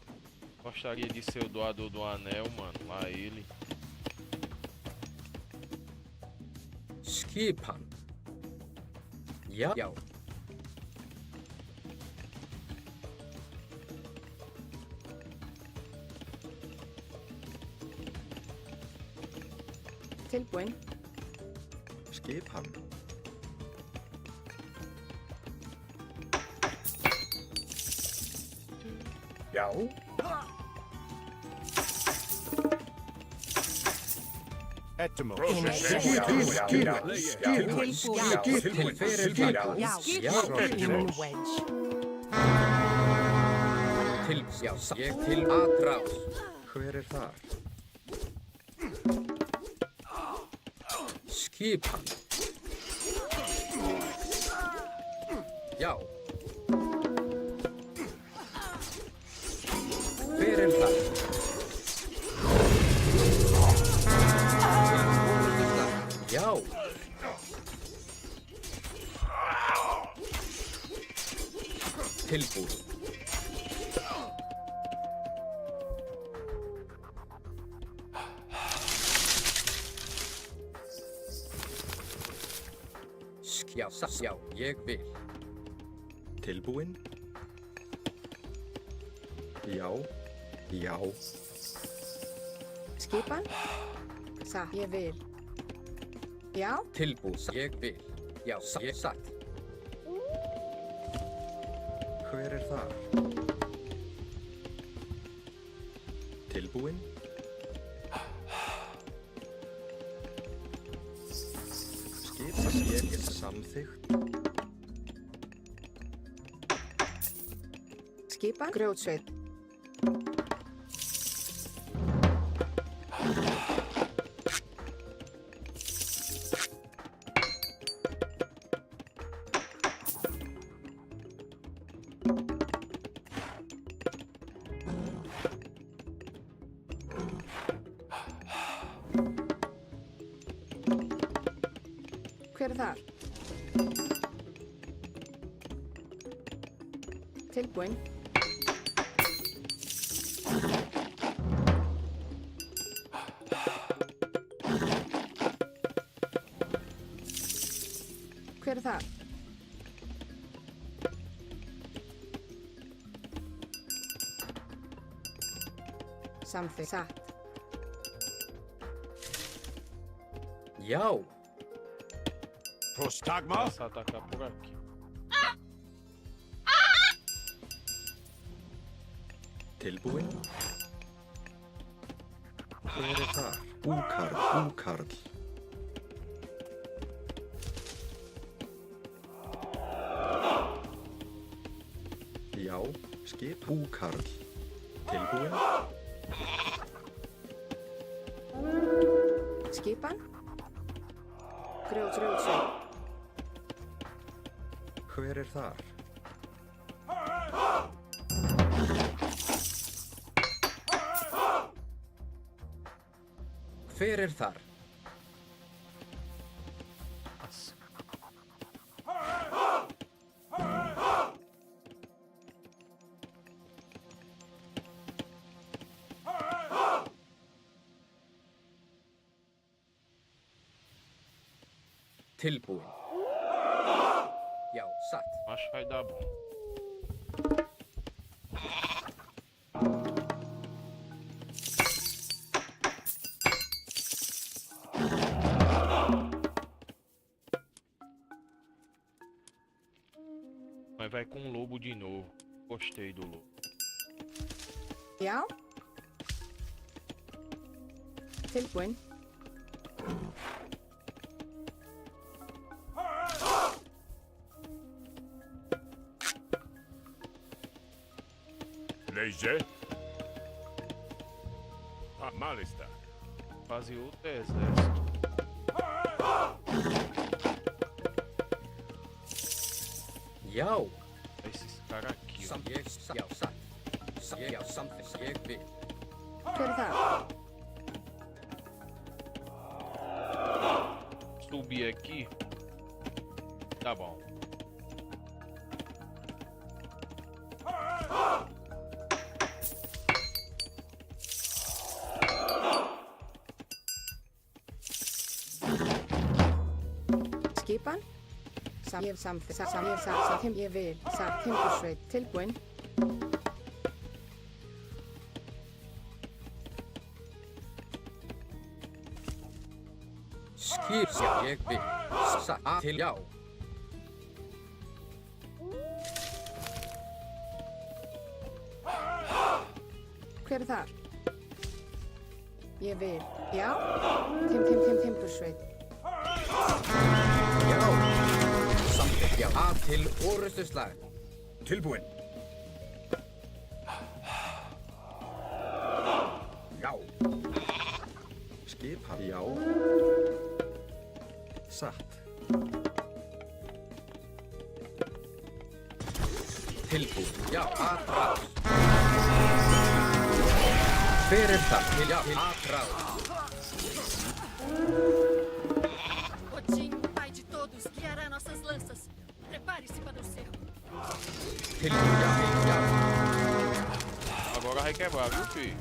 Gostaria de ser o doador do anel, mano. Lá ele. Skipan. Já. Tilbúin. Skipan. Já. Etimo. Ég til atrás. Hver þar? Skipan. Já. Hver þar? Já. Tilbúð. Já, ég vil. Tilbúin? Já. Já. Skipan? Ég vil. Já. Tilbúð. Ég vil. Já, ég satt. Hver þar? Tilbúin? Skip ég samþykkt. Skipan? Grjótsveit. Hver þar? Tilbúin. Hver þar? Samþykkt. Satt. Já. Prostagma? Começar a atacar por aqui. Tilbúin? Hver þar? Búkarl. Já, skip. Búkarl. Tilbúin? Skipan? Grjótsveit. Hver þar? Hver þar? Tilbúin. Já, satt. Acho que vai dar bom. Mas vai com o lobo de novo. Gostei do lobo. Já. Tilbúin. Leger? Mal está. Quase outro exército. Já. Esses caras aqui, ó. Já, satt. Já, samþykkt. Ég vil. Hver þar? Subir aqui. Tá bom. Skipan? Ég vil. Timbursveit. Tilbúin. Skip. Ég vil. Satt. Til já. Hver þar? Ég vil. Já. Timbursveit. Já. Samþykkt, já. A til orrustuslag. Tilbúinn. Já. Skipan. Já. Satt. Tilbúinn, já. Atrás. Hver er það? Já, atrás. Odin, pai de todos, guiará nossas lanças. Prepare-se para o cerco. Tilbúinn, já. Agora vai quebrar, viu, filho?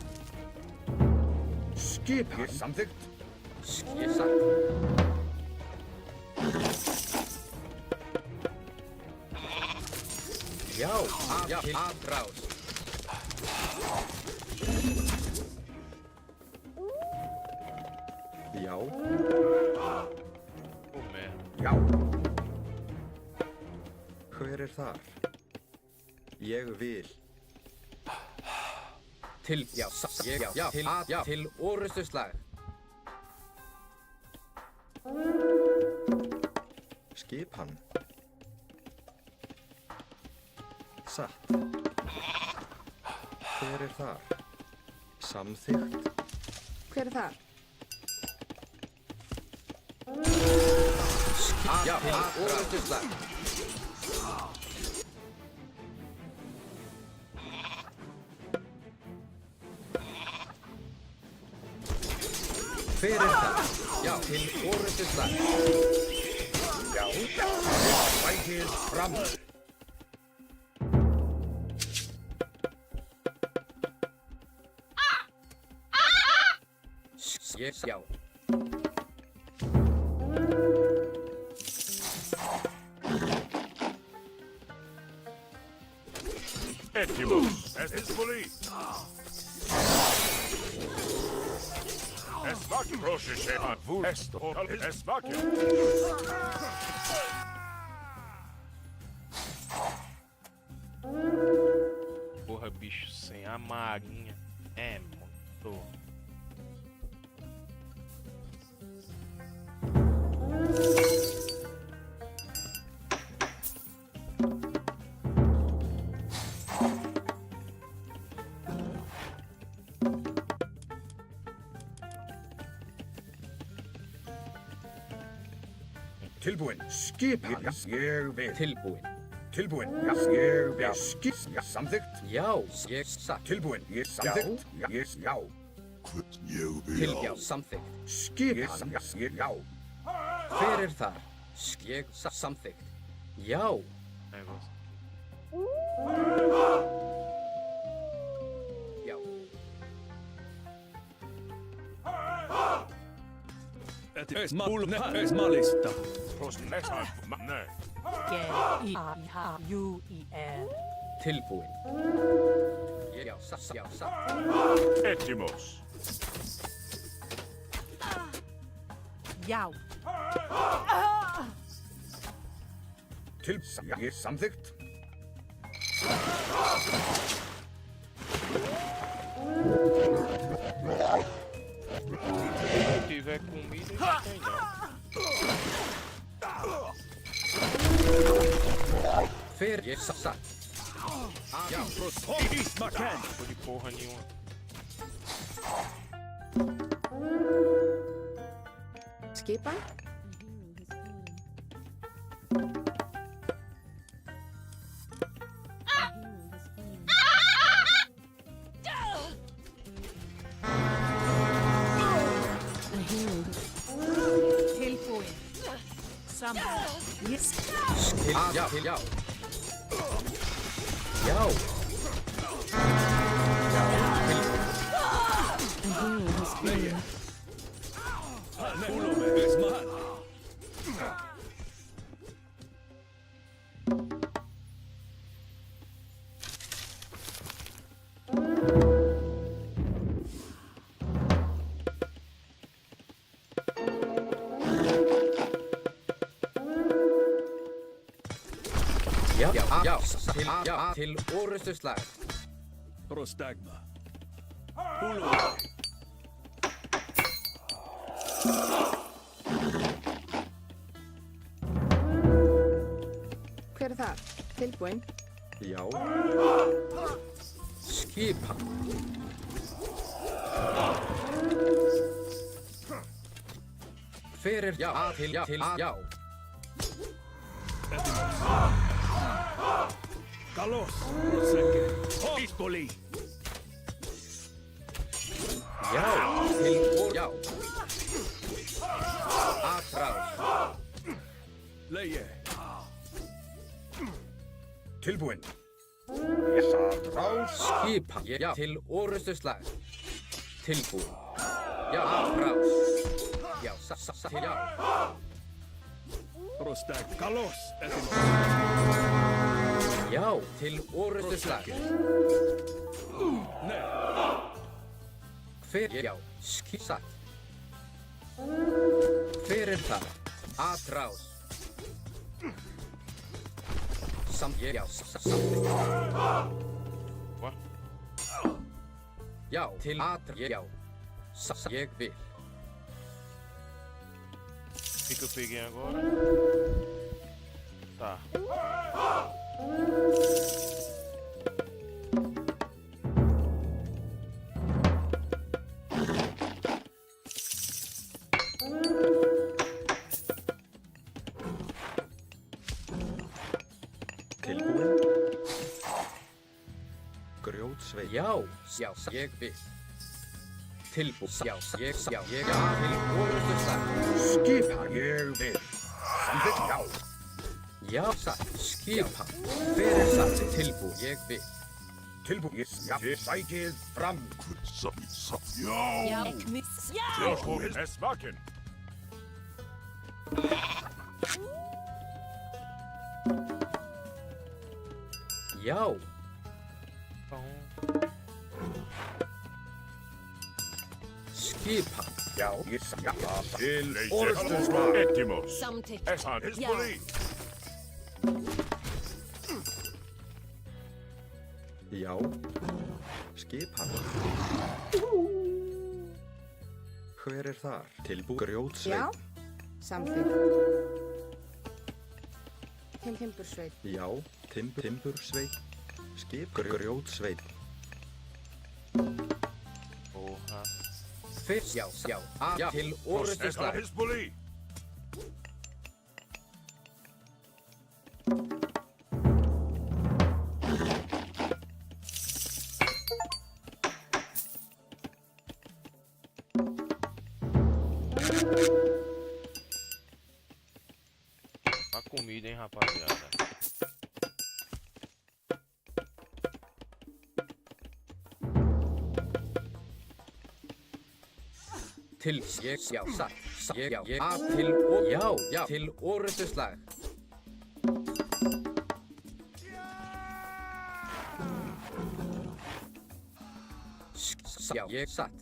Skipan. Samþykkt. Ég satt. Já, atrás. Já. Já. Hver er þar? Ég vil. Til, já, til orrustuslag. Skipan. Satt. Hver er þar? Samþykkt. Hver er þar? Já, til orrustuslag. Hver er það? Já, til orrustuslag. Já. Fætið fram. Já. Etimus. Esvoli. Esvaki. Proszę się. Esto. Esvaki. Porra, bicho, sem a marinha. É muito. Tilbúinn. Skipan. Ég vil. Tilbúinn. Tilbúinn. Ég vil. Samþykkt. Já, ég satt. Tilbúinn. Samþykkt. Já. Til, já, samþykkt. Skipan. Já. Hver er þar? Ég samþykkt. Já. Negócio. Já. Malista. Tilbúinn. Já, satt. Etimus. Já. Ég samþykkt. Se tiver comida, não tem não. Hver er satt? Já, Não de porra nenhuma. Skipan. Tilbúinn. Samþykkt. Yes. Já. Já. Já, til orrustuslag. Prostagma. Pulome. Hver er þar? Tilbúinn. Já. Skipan. Hver er já til já. Kalos. Prosegue. Pispoli. Já til já. Atrás. Leie. Tilbúinn. Skipan. Já til orustuslag. Tilbúin. Já atrás. Já til já. Prostag. Kalos. Já til orustuslag. Ne. Hver já satt. Hver er það? Atrás. Já samþykkt. Já til atrás. Já. Ég vil. O que eu peguei agora? Tá. Tilbúinn. Grjótsveið. Já, ég vil. Tilbúin. Já, ég til orustuslag. Skipan. Ég vil. Samþykkt. Já. Já, satt. Skipan. Hver er satt? Tilbúin. Ég vil. Tilbúinn. Þið sækið fram. Já. Tilbúinn. Es vaken. Já. Skipan. Já. Til orustuslag. Ettimos. Samþykkt. Es han Hizboli. Já. Skipan. Hver er þar? Tilbúinn. Grjótsveið. Já. Samþykkt. Timbursveit. Já. Timbursveið. Grjótsveið. Porra. Fyrst já. Já til Es han orustuslag. Hizboli. A comida, hein, rapaziada. Til ég satt. Ég til orustuslag. Já, ég satt.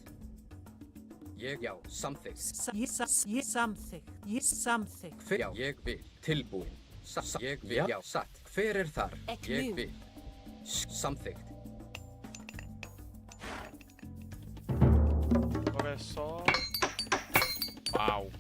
Ég samþykkt. Ég samþykkt. Hver já, ég vil. Tilbúin. Ég vil. Já, satt. Hver er þar? Ég vil. Samþykkt. Agora é só... Pau.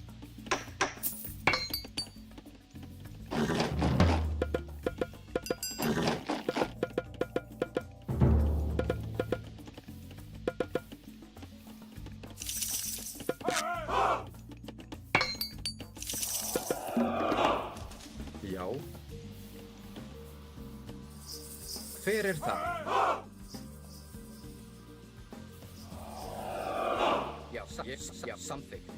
Já. Hver er það? Já, samþykkt.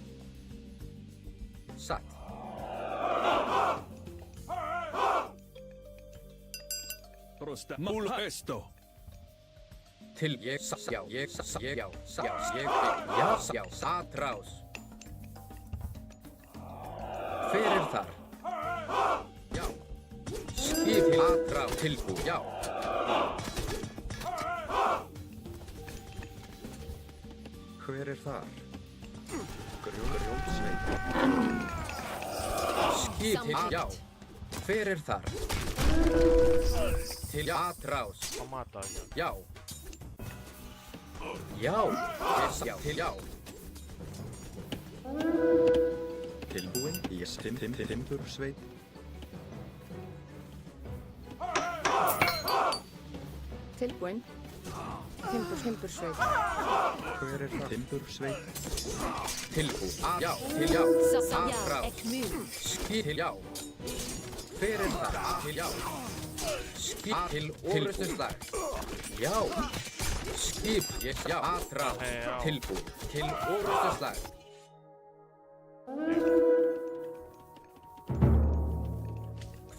Satt. Prosta. Mul esto. Til ég vil. Já, atrás. Hver er þar? Já. Skip atrás. Tilbúin. Já. Hver er þar? Grjótsveið. Skip já. Hver er þar? Til atrás. Vou matar já. Já. Já. Til já. Tilbúin í timbursveit. Tilbúin. Timbursveit. Hver það? Timbursveit. Tilbúin. Já, til já. Frá. Skip til já. Hver það? Til já. Skip til orrustuslag. Já. Skip. Já. Frá. Tilbúin. Til orrustuslag.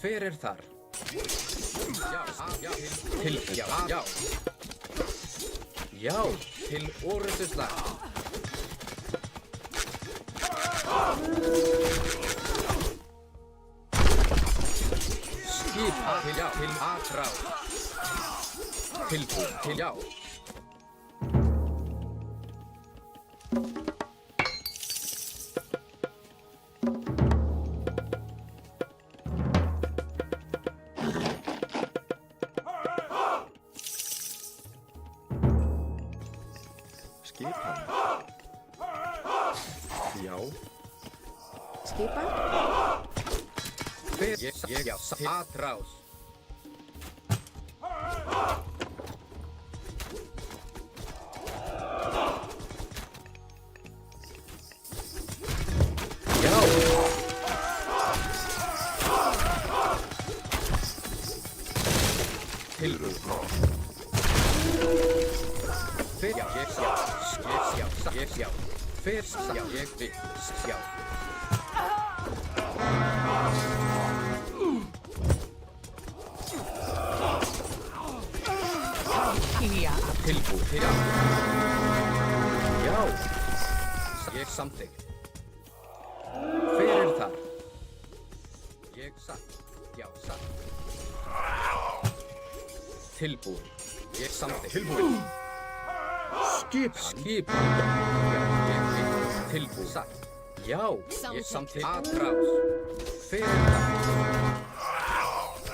Hver þar? Já, til já. Já, til orrustuslag. Skip til já, til frá. Tilbúin til já. Skipan? Ég já, atrás. Já. Tilbúin. Ég sjá. Fyrst sjá, ég vil sjá. Tilbúin til já. Já. Ég samþykkt. Hver þar? Ég satt. Já, satt. Tilbúin. Ég samþykkt. Tilbúin. Skipan. Já, ég vil. Tilbúin. Satt. Já, ég samþykkt. Atrás. Hver þar?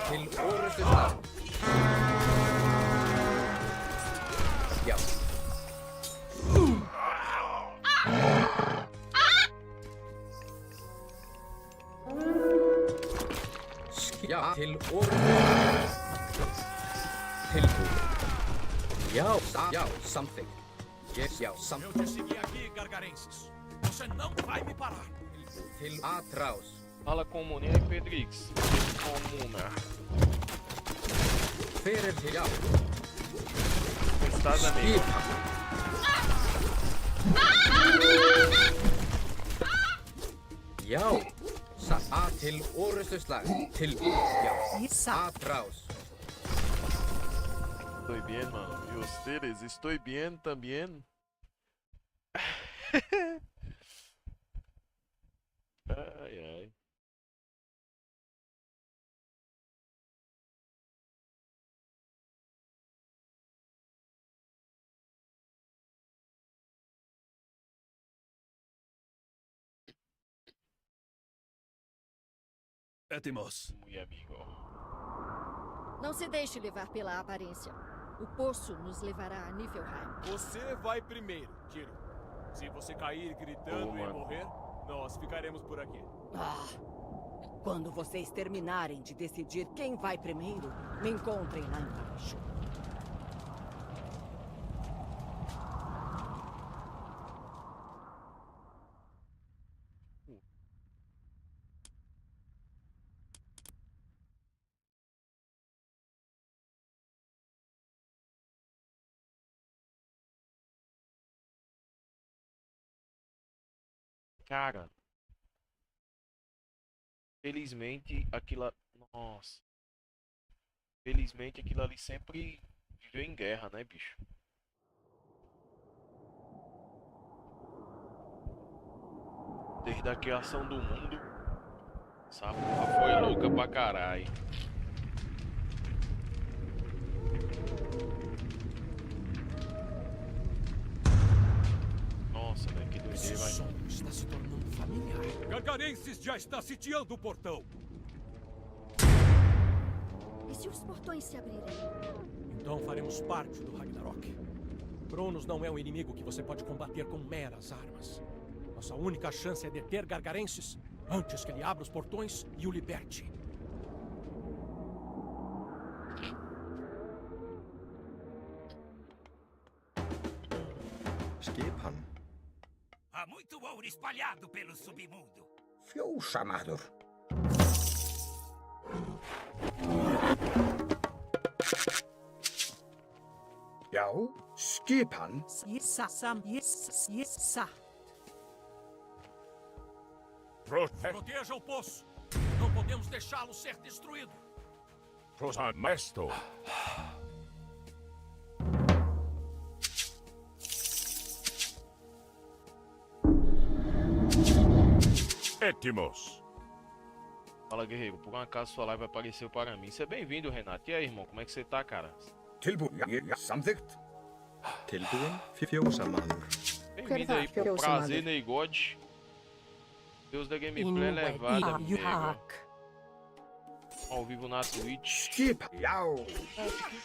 Til orrustuslag. Já. Já, til orrustuslag. Tilbúin. Já, samþykkt. Já, samþykkt. Eu te segui aqui, Gargarenses. Você não vai me parar. Til atrás. Fala comune aí, Pedrix. Comuna. Hver til já. Estás amigo. Já. Satt til orrustuslag. Tilbúin. Já. Atrás. Estoy bien, mano. ¿Y ustedes? Estoy bien también. Ai, ai. Etimos. Muy amigo. Não se deixe levar pela aparência. O poço nos levará a Niflheim. Você vai primeiro, Kiro. Se você cair gritando e morrer, nós ficaremos por aqui. Quando vocês terminarem de decidir quem vai primeiro, me encontrem lá embaixo. Cara, felizmente aquilo... Nossa. Felizmente aquilo ali sempre viveu em guerra, né, bicho? Desde a criação do mundo, essa porra foi louca pra caralho. Nossa, velho, que doideira, vai. Som está se tornando familiar. Gargarenses já está sitiando o portão. E se os portões se abrirem? Então faremos parte do Ragnarok. Cronos não é um inimigo que você pode combater com meras armas. Nossa única chance é deter Gargarensis antes que ele abra os portões e o liberte. Skipan. Há muito ouro espalhado pelo submundo. Fjósamaður. Já, skipan. Proteja o poço. Não podemos deixá-lo ser destruído. Mesto. Étimos. Fala, guerreiro. Por um acaso sua live apareceu para mim. Seja bem-vindo, Renato. E aí, irmão? Como é que você tá, cara? Samþykkt. Tilbúin, fjósamaður. Bem-vindo aí pro Prazer Neigode. Deus da gameplay é levada, mega. Ao vivo na Twitch.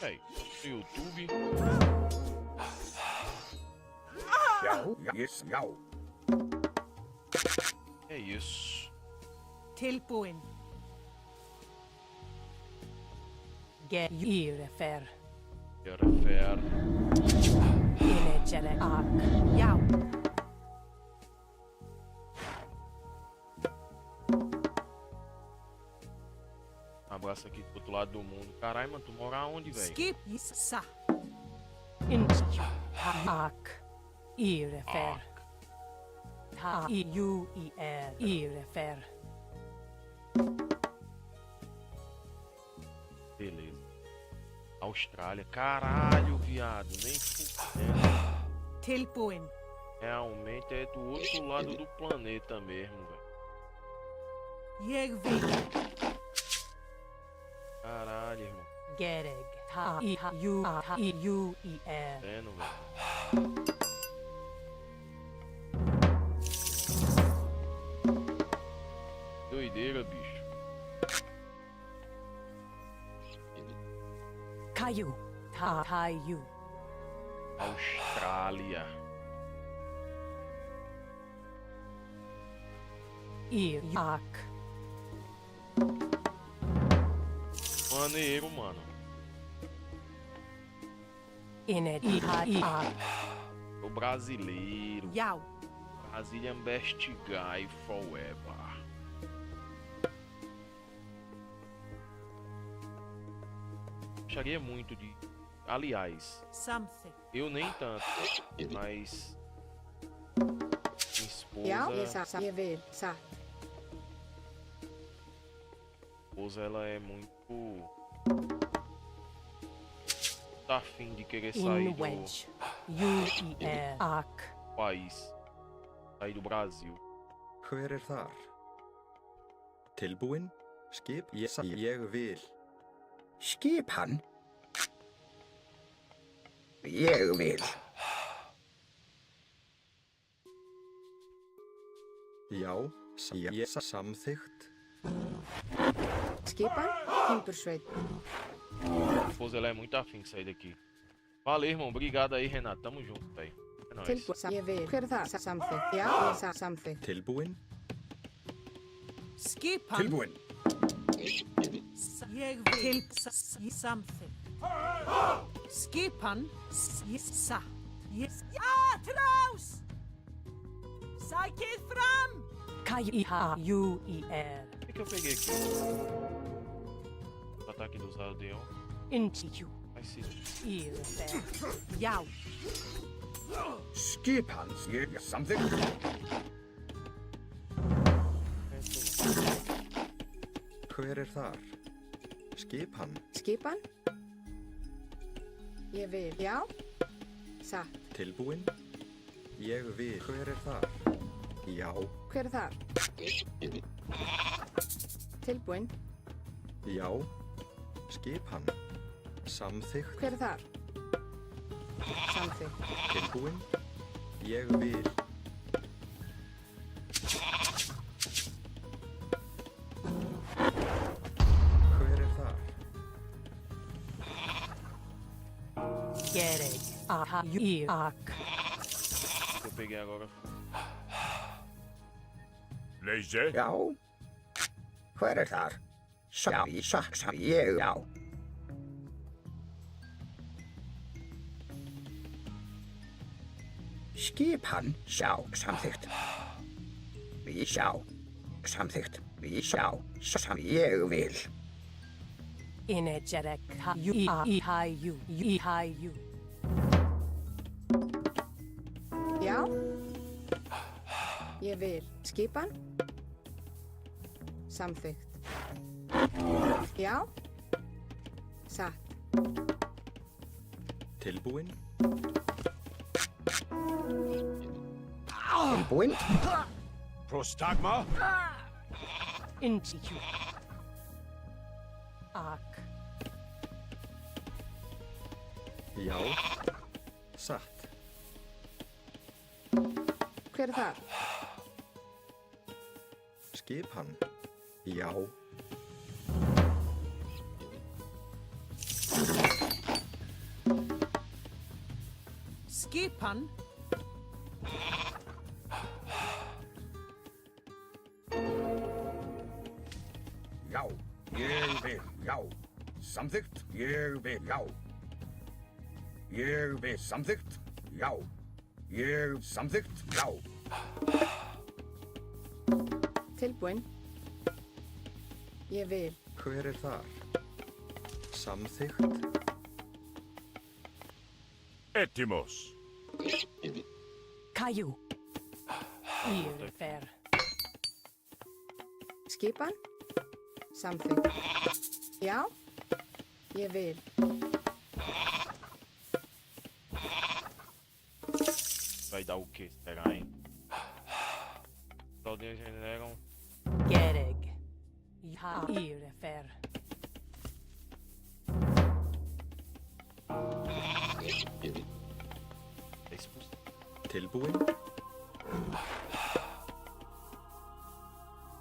Aí, no YouTube. É isso. Tilbúin. Geirfer. Geirfer. Inegere ak. Jau. Abraço aqui do outro lado do mundo. Caralho, mano, tu mora aonde, velho? Skip sa. Inch. Ak. Irfer. Ta. I-U-I-R. Irfer. Beleza. Austrália. Caralho, viado. Nem fudendo. Tilbúin. Realmente é do outro lado do planeta mesmo, velho. Jeg vil. Caralho, irmão. Gereg. Ta-I-U-I-R. Vendo, velho. Doideira, bicho. Caiu. Ta-Caiu. Austrália. Irak. Maneiro, mano. O brasileiro. Jau. Brazilian best guy forever. Gostaria muito de... Aliás, eu nem tanto, mas... Minha esposa, ela é muito... Tá afim de querer sair do país. Sair do Brasil. Hver þar? Tilbúin? Skip? Ég vil. Skipan. Ég vil. Já, ég samþykkt. Skipan, Timbursveit. Minha esposa, ela é muito afim de sair daqui. Valeu, irmão. Obrigado aí, Renato. Tamo junto, velho. É nóis. Hver það? Samþykkt. Já, ég samþykkt. Tilbúin? Skipan. Tilbúin. Jeg vil samþykkt. Skipan. Sa. Atrás! Sækið fram! K-I-H-U-I-R. O que eu peguei aqui? O ataque dos aldeões. Intiu. Vai ser. Irfer. Jau. Skipan. Ég samþykkt. Hver þar? Skipan. Skipan. Ég vil. Já. Satt. Tilbúin? Ég vil. Hver þar? Já. Hver þar? Tilbúin. Já. Skipan. Samþykkt. Hver þar? Samþykkt. Tilbúin? Ég vil. Hver þar? Gereg. A-H-U-I-R. Eu peguei agora. Leise? Já. Hver þar? Ég, já. Skipan, sjá, samþykkt. Við sjá, samþykkt. Við sjá, ég vil. Energetic you. Já. Ég vil. Skipan. Samþykkt. Já. Satt. Tilbúin. Tilbúin. Prostagma? Institute. Ak. Já. Satt. Hver þar? Skipan. Já. Skipan. Já, ég vil, já. Samþykkt, ég vil, já. Ég vil, samþykkt, já. Ég, samþykkt, já. Tilbúin. Ég vil. Hver þar? Samþykkt. Etimos. Kaju. Írfer. Skipan. Samþykkt. Já. Ég vil. Vai dar o quê? Será, hein? Só Deus generam. Gereg. Írfer. Tilbúin.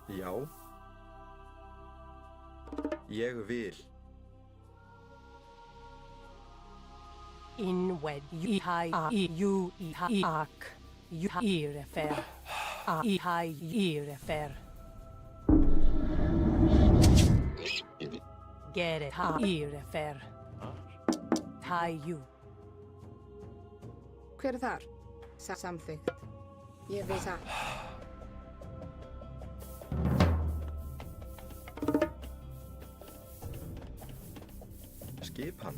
Já. Ég vil. Inwed. Ak. Írfer. Írfer. Gereg. Írfer. Taju. Hver þar? Samþykkt. Ég vil satt. Skipan.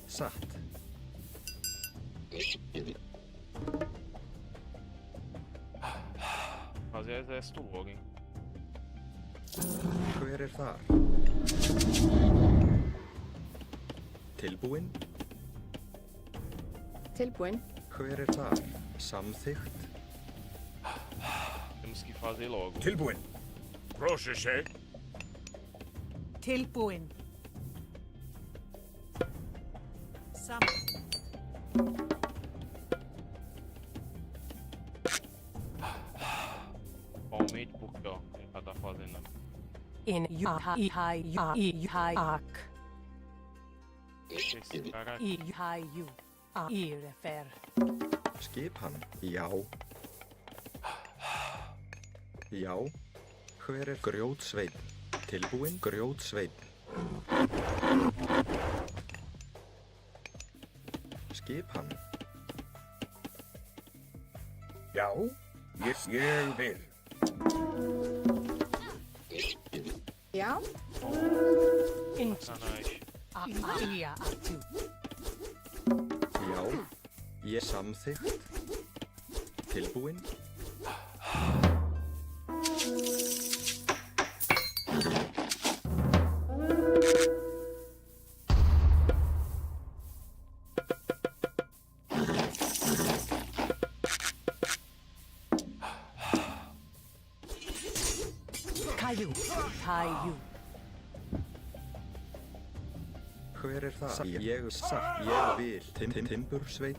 Satt. Fazer exército logo, hein? Hver þar? Tilbúin. Tilbúin. Hver þar? Samþykkt. Temos que fazer logo. Tilbúin. Processei. Tilbúin. Sam. Principalmente porque, ó, ele já tá fazendo. Ak. Esse cara aqui. Írfer. Skipan. Já. Já. Hver grjótsveinn? Tilbúin grjótsveinn. Skipan. Já, ég vil. Já. Já. Ég samþykkt. Tilbúin. Kaju. Hver það? Ég satt. Ég vil. Timbursveinn.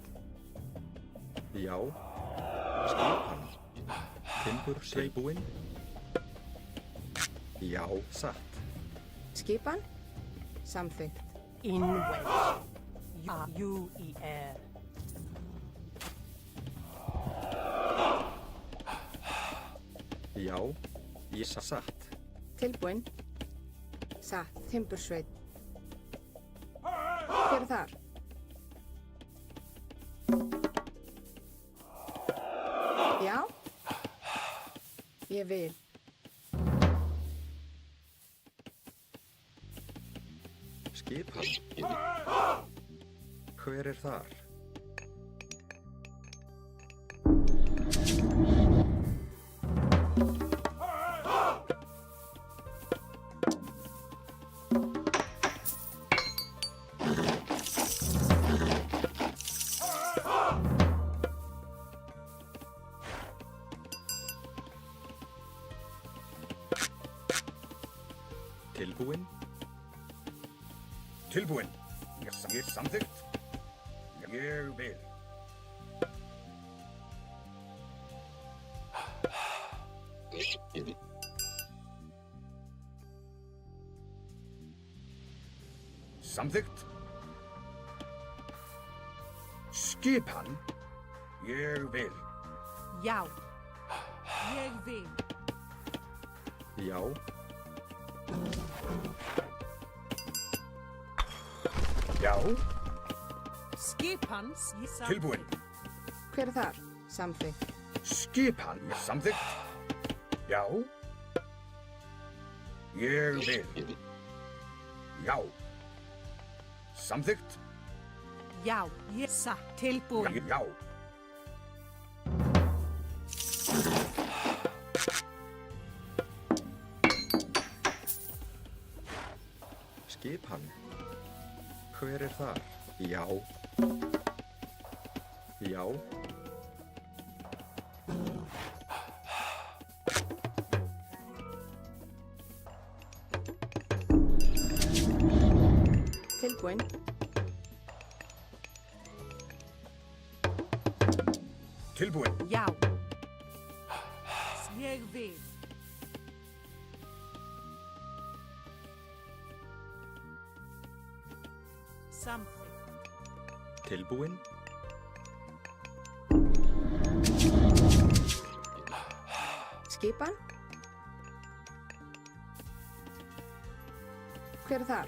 Já. Skipan. Timbursveinn. Já. Satt. Skipan. Samþykkt. Inwed. UER. Já. Satt. Tilbúinn. Satt. Timbursveit. Hver er þar? Já? Ég vil. Skipan. Hver er þar? Tilbúinn. Tilbúinn. Ég samþykkt. Ég vil. Samþykkt. Skipan. Ég vil. Já. Ég vil. Já. Já. Skipan. Tilbúinn. Hver er þar? Samþykkt. Skipan. Samþykkt. Já. Ég vil. Já. Samþykkt. Já. Ég satt. Tilbúinn. Já. Skipan. Hver er þar? Já. Já. Tilbúinn. Tilbúinn. Já. Ég vil. Samþykkt. Tilbúinn. Skipan. Hver er þar?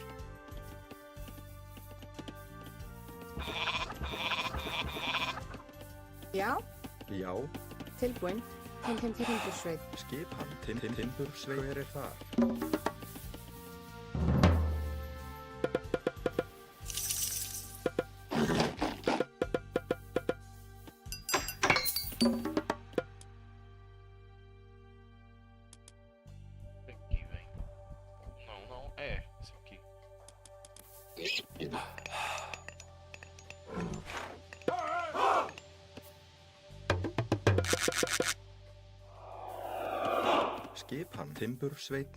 Já. Já. Tilbúinn. Timbursveit. Skipan. Timbursveit. Hver er þar? Aqui, velho. Não, não. É, esse aqui. Skipan. Timbursveit.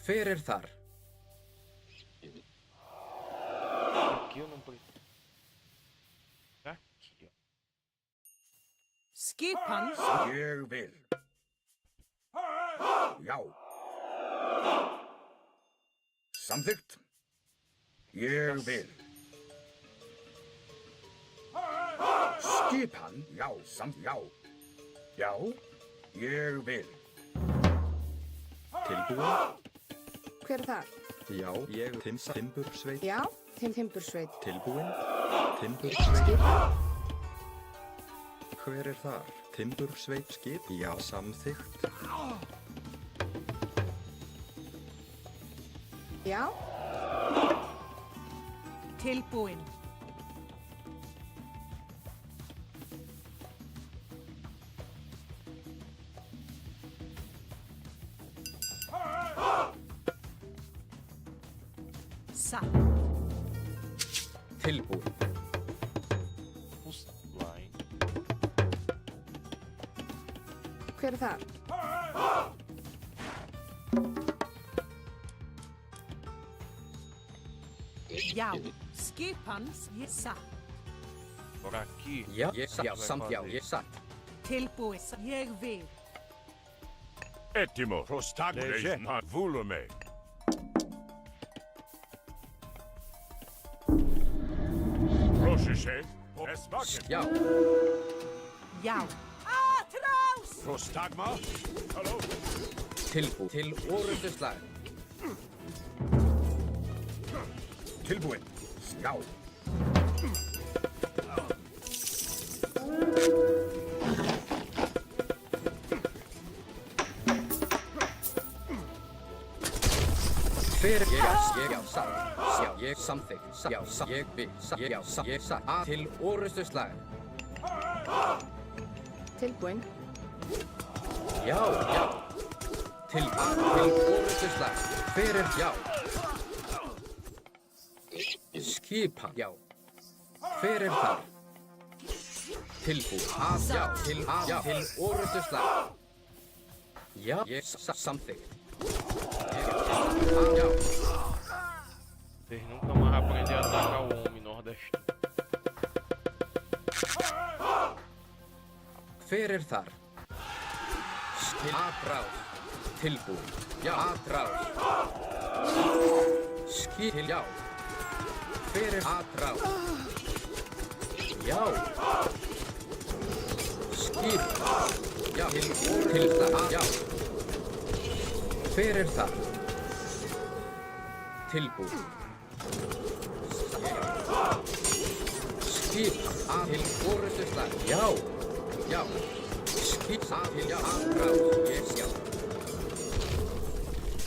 Hver er þar? Aqui eu não preciso. Aqui, ó. Skipan. Ég vil. Já. Samþykkt. Ég vil. Skipan. Já. Já. Já. Ég vil. Tilbúinn. Hver er þar? Já. Ég. Timbursveit. Já. Timbursveit. Tilbúinn. Timbursveit. Skipan. Hver er þar? Timbursveit. Skip. Já. Samþykkt. Já. Tilbúinn. Satt. Tilbúinn. Hver er þar? Já. Skipan. Ég satt. Por aqui. Já, samt já, ég satt. Tilbúinn. Ég vil. Etimo. Prostagmes na volume. Prošeše. Já. Já. Atrás! Prostagma? Halló? Tilbúið til orrustuslag. Tilbúin. Já. Fyrir ég satt. Já, ég samþykkt. Já, ég vil. Já, ég satt. Til orrustuslag. Tilbúin. Já. Til orrustuslag. Fyrir já. Skipan. Já. Fyrir þar. Tilbúið. Já. Til orrustuslag. Já, ég samþykkt. Já. Vocês nunca mais vão aprender a atacar o homem nordestino. Fyrir þar. Atrás. Tilbúið. Já. Atrás. Skil. Já. Fyrir atrás. Já. Skil. Já. Til það. Já. Fyrir þar. Tilbúið. Skil. Til orrustuslag. Já. Skil. Til atrás. Ég sjá.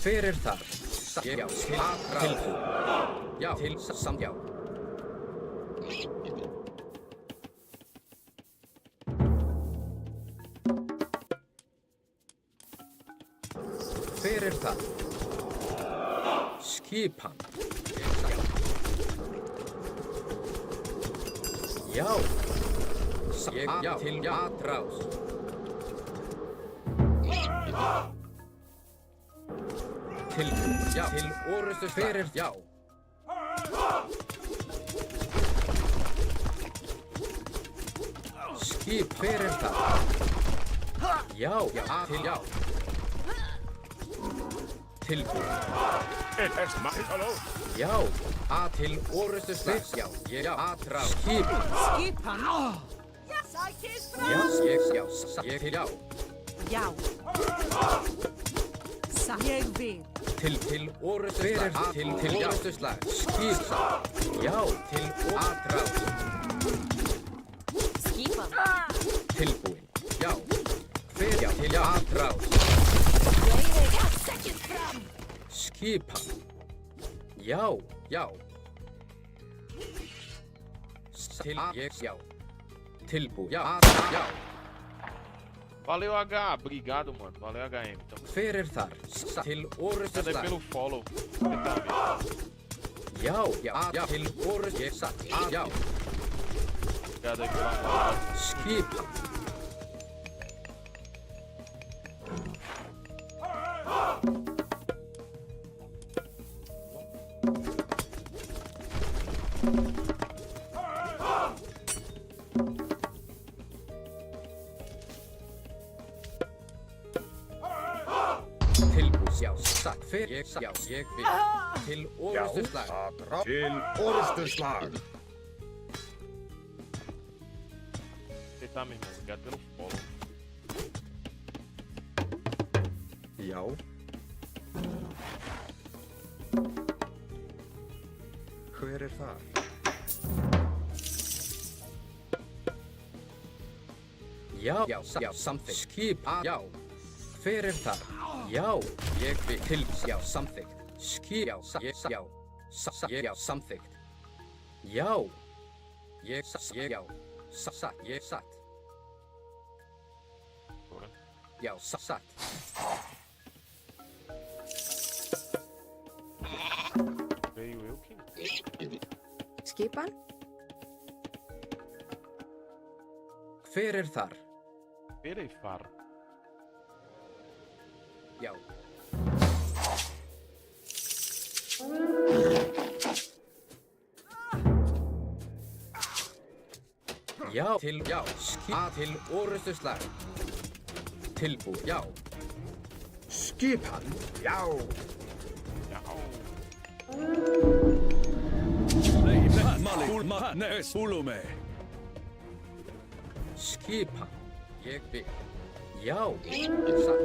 Fyrir þar. Já. Tilbúið. Já. Til já. Fyrir það. Skipan. Já. Já. Til atrás. Tilbúið. Já. Til orrustu fyrir já. Skip fyrir það. Já. Til já. Tilbúið. Já. Til orrustu slag. Já. Atrás. Skipan. Sækið frá. Já. Ég til já. Já. Ég vil. Til orrustu fyrir til orrustu slag. Skip. Já. Til atrás. Skipan. Tilbúin. Já. Fyrir já. Til atrás. Sækið fram. Skipan. Já. Til ég já. Tilbúið. Já. Valeu, H. Obrigado, mano. Valeu, HM. Fyrir þar. Til orrustu Cadê slag. pelo follow? Já. Til orrustu ég satt. Já. Obrigado aí pela moral. Skipan. Tilbúið. Já. Satt. Fyrir ég satt. Já. Ég vil. Til orrustu slag. Til orrustuslag. Tá, meu irmão. Obrigado pelo follow. Já. Hver þar? Já. Samþykkt. Skip. Já. Fyrir þar. Já. Ég vil. Til. Já. Samþykkt. Skip. Já. Já. Samþykkt. Já. Ég já. Ég satt. Já. Satt. Veio eu que... Skipan. Fyrir þar. Fyrir þar. Já. Já. Til já. Til orrustu slag. Tilbúið. Já. Skipan. Já. Malik. Nes. Ulume. Skipan. Ég vil. Já, satt.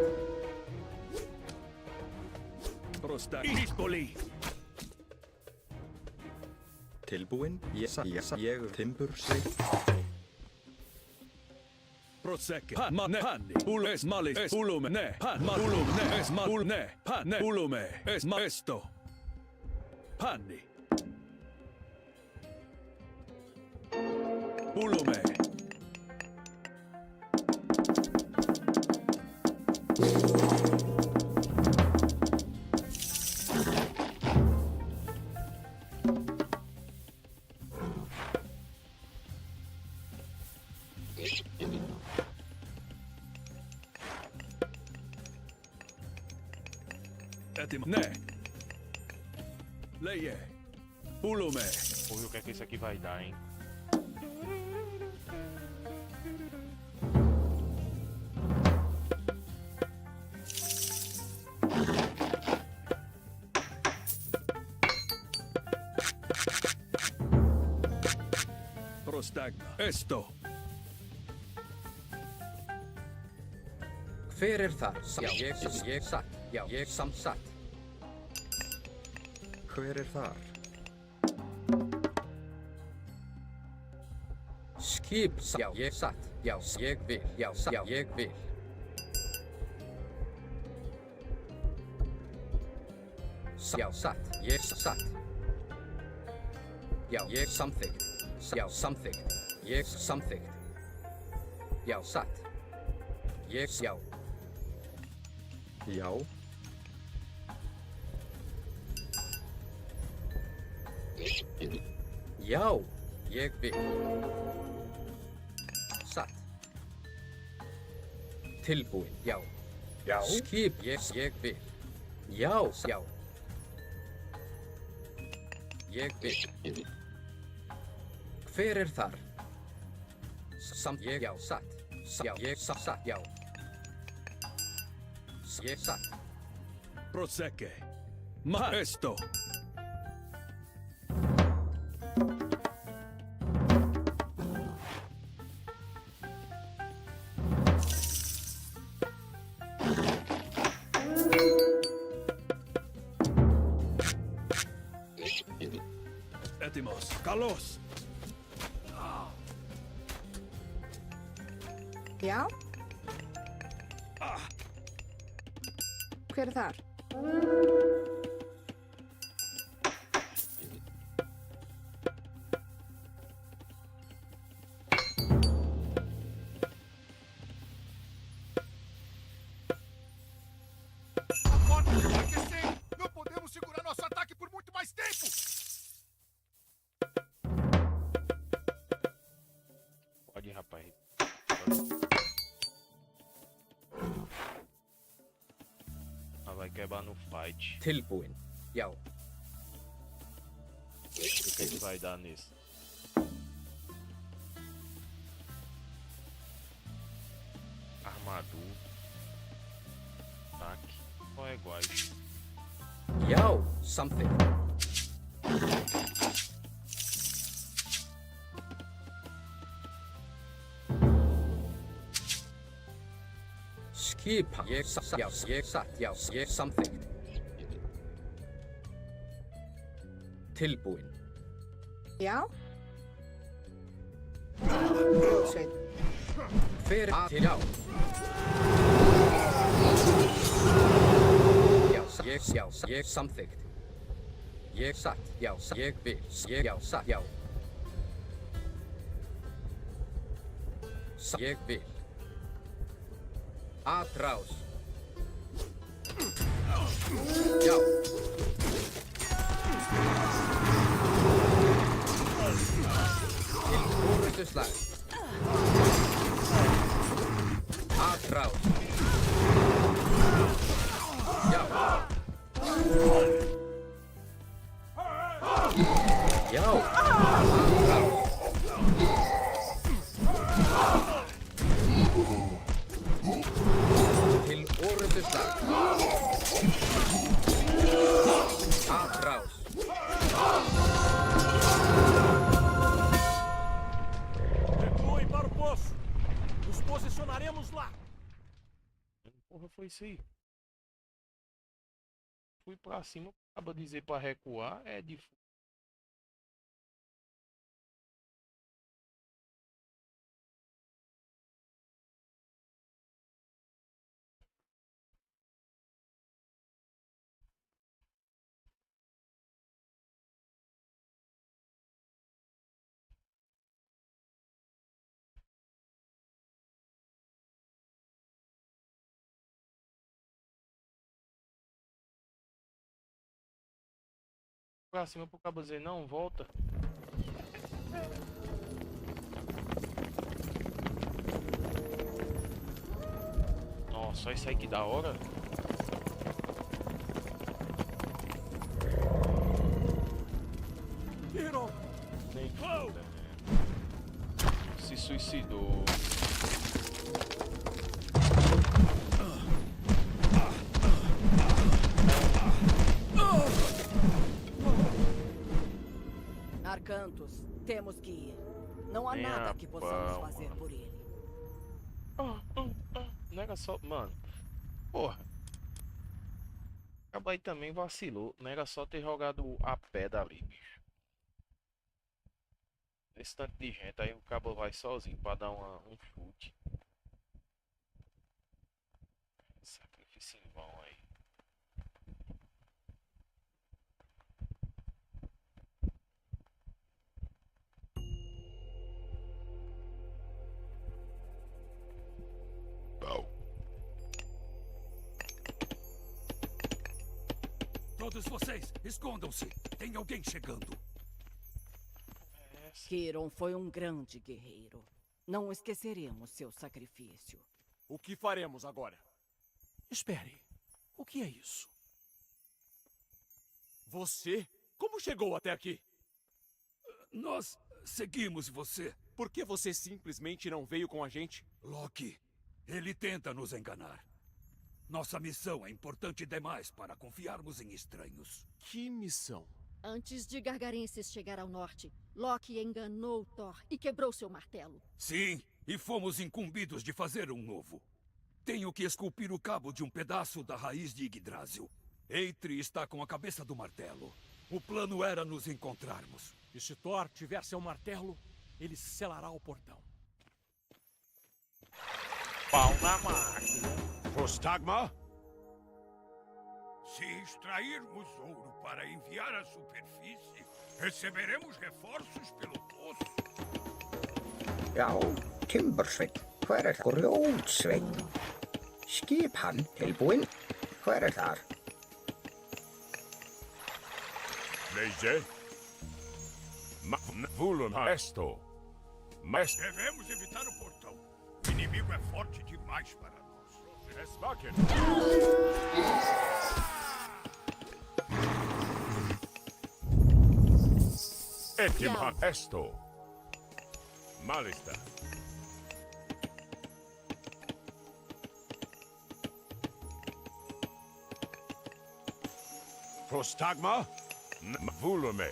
Prostak. Dispoli. Tilbúin? Ég timbur sig. Prosecke. Hanni. Ules malis. Es ulume. Ne. Ulume. Es ul. Ne. Ne. Ulume. Es esto. Hanni. Ulume. Ne. Leie. Ulume. Porra, o que é que isso aqui vai dar, hein? Prostagma. Esto. Hver þar? Já, ég satt. Já, ég samsatt. Hver þar? Skip. Já, ég satt. Já, ég vil. Já, ég vil. Já, satt. Ég satt. Já, ég samþykkt. Já, samþykkt. Ég samþykkt. Já, satt. Ég já. Já. Já, ég vil. Satt. Tilbúin, já. Já. Skip, ég vil. Já, já. Ég vil. Hver þar? Ég, já, satt. Já, ég satt, já. Ég satt. Prosecke. Esto. Etimos. Kalos. Já. Hver þar? Não podemos segurar nosso ataque por muito mais tempo! Pode ir, rapaz. Vai quebrar no fight. Tilbúin, já. O que que vai dar nisso? Armadura. Ataque. Só é iguais. Já, something. Skipa. Ég satt, já, ég samþykkt. Tilbúin. Já. Hljóðsveit. Hver til, já. Já, ég samþykkt. Ég satt, já, ég vil, já, satt, já. Ég vil. Atrás. Já. Til orrustuslag. Atrás. Já. Já. Atrás. Til orrustuslag. Atrás. Recuem para o poço. porra foi isso aí? Fui pra cima, acaba de dizer pra recuar, é de... Pra cima pro cabo dizer, não, volta. Nossa, isso aí que da hora. Hiro! Nem foda, né? Se suicidou. Arcantos, temos que ir. Não há Nem nada a que possamos pau, fazer mano. por ele. Nega só, mano. Porra. Acaba aí também vacilou. Nega só ter jogado a pedra ali, bicho. Esse tanto de gente aí o cabo vai sozinho pra dar um chute. Sacrifício em vão aí. Todos vocês, escondam-se. Tem alguém chegando. Kiron foi um grande guerreiro. Não esqueceremos seu sacrifício. O que faremos agora? Espere. O que é isso? Você? Como chegou até aqui? Nós seguimos você. Por que você simplesmente não veio com a gente? Loki, ele tenta nos enganar. Nossa missão é importante demais para confiarmos em estranhos. Que missão? Antes de Gargarenses chegar ao norte, Loki enganou Thor e quebrou seu martelo. Sim, e fomos incumbidos de fazer um novo. Tenho que esculpir o cabo de um pedaço da raiz de Yggdrasil. Eitri está com a cabeça do martelo. O plano era nos encontrarmos. E se Thor tiver seu martelo, ele selará o portão. Pau na máquina. Prostagma? Se extrairmos ouro para enviar à superfície, receberemos reforços pelo poço. Já, Timbersveinn, hver grjótsveinn? Skip hann tilbúinn, hver þar? Leige? Vulum esto. Mas Devemos evitar o portão. O inimigo é forte demais para nós. Esmaken. Etim esto. Malista. Prostagma? Volume.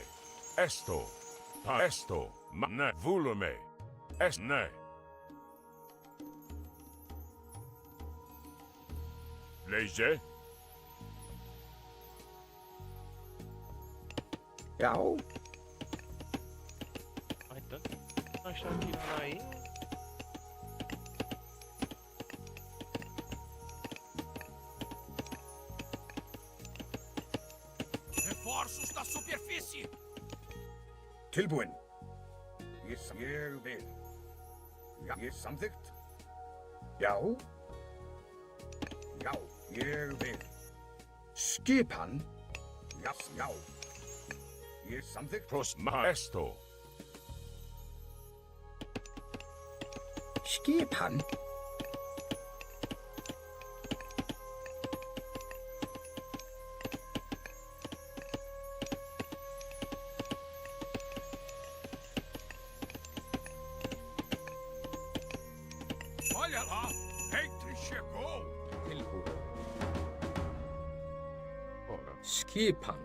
Esto. Esto. Ne. Volume. Est. Ne. Leige? Já, Ai, tanto que nós estamos tirando aí. Reforços da superfície! Tilbúinn. Ég vil. Já, ég samþykkt. já, Já, ég vil. skip hann? Já, já. Ég samþykkt. Prostma esto. Skip hann? Olha lá, Eitri chegou. Skipan.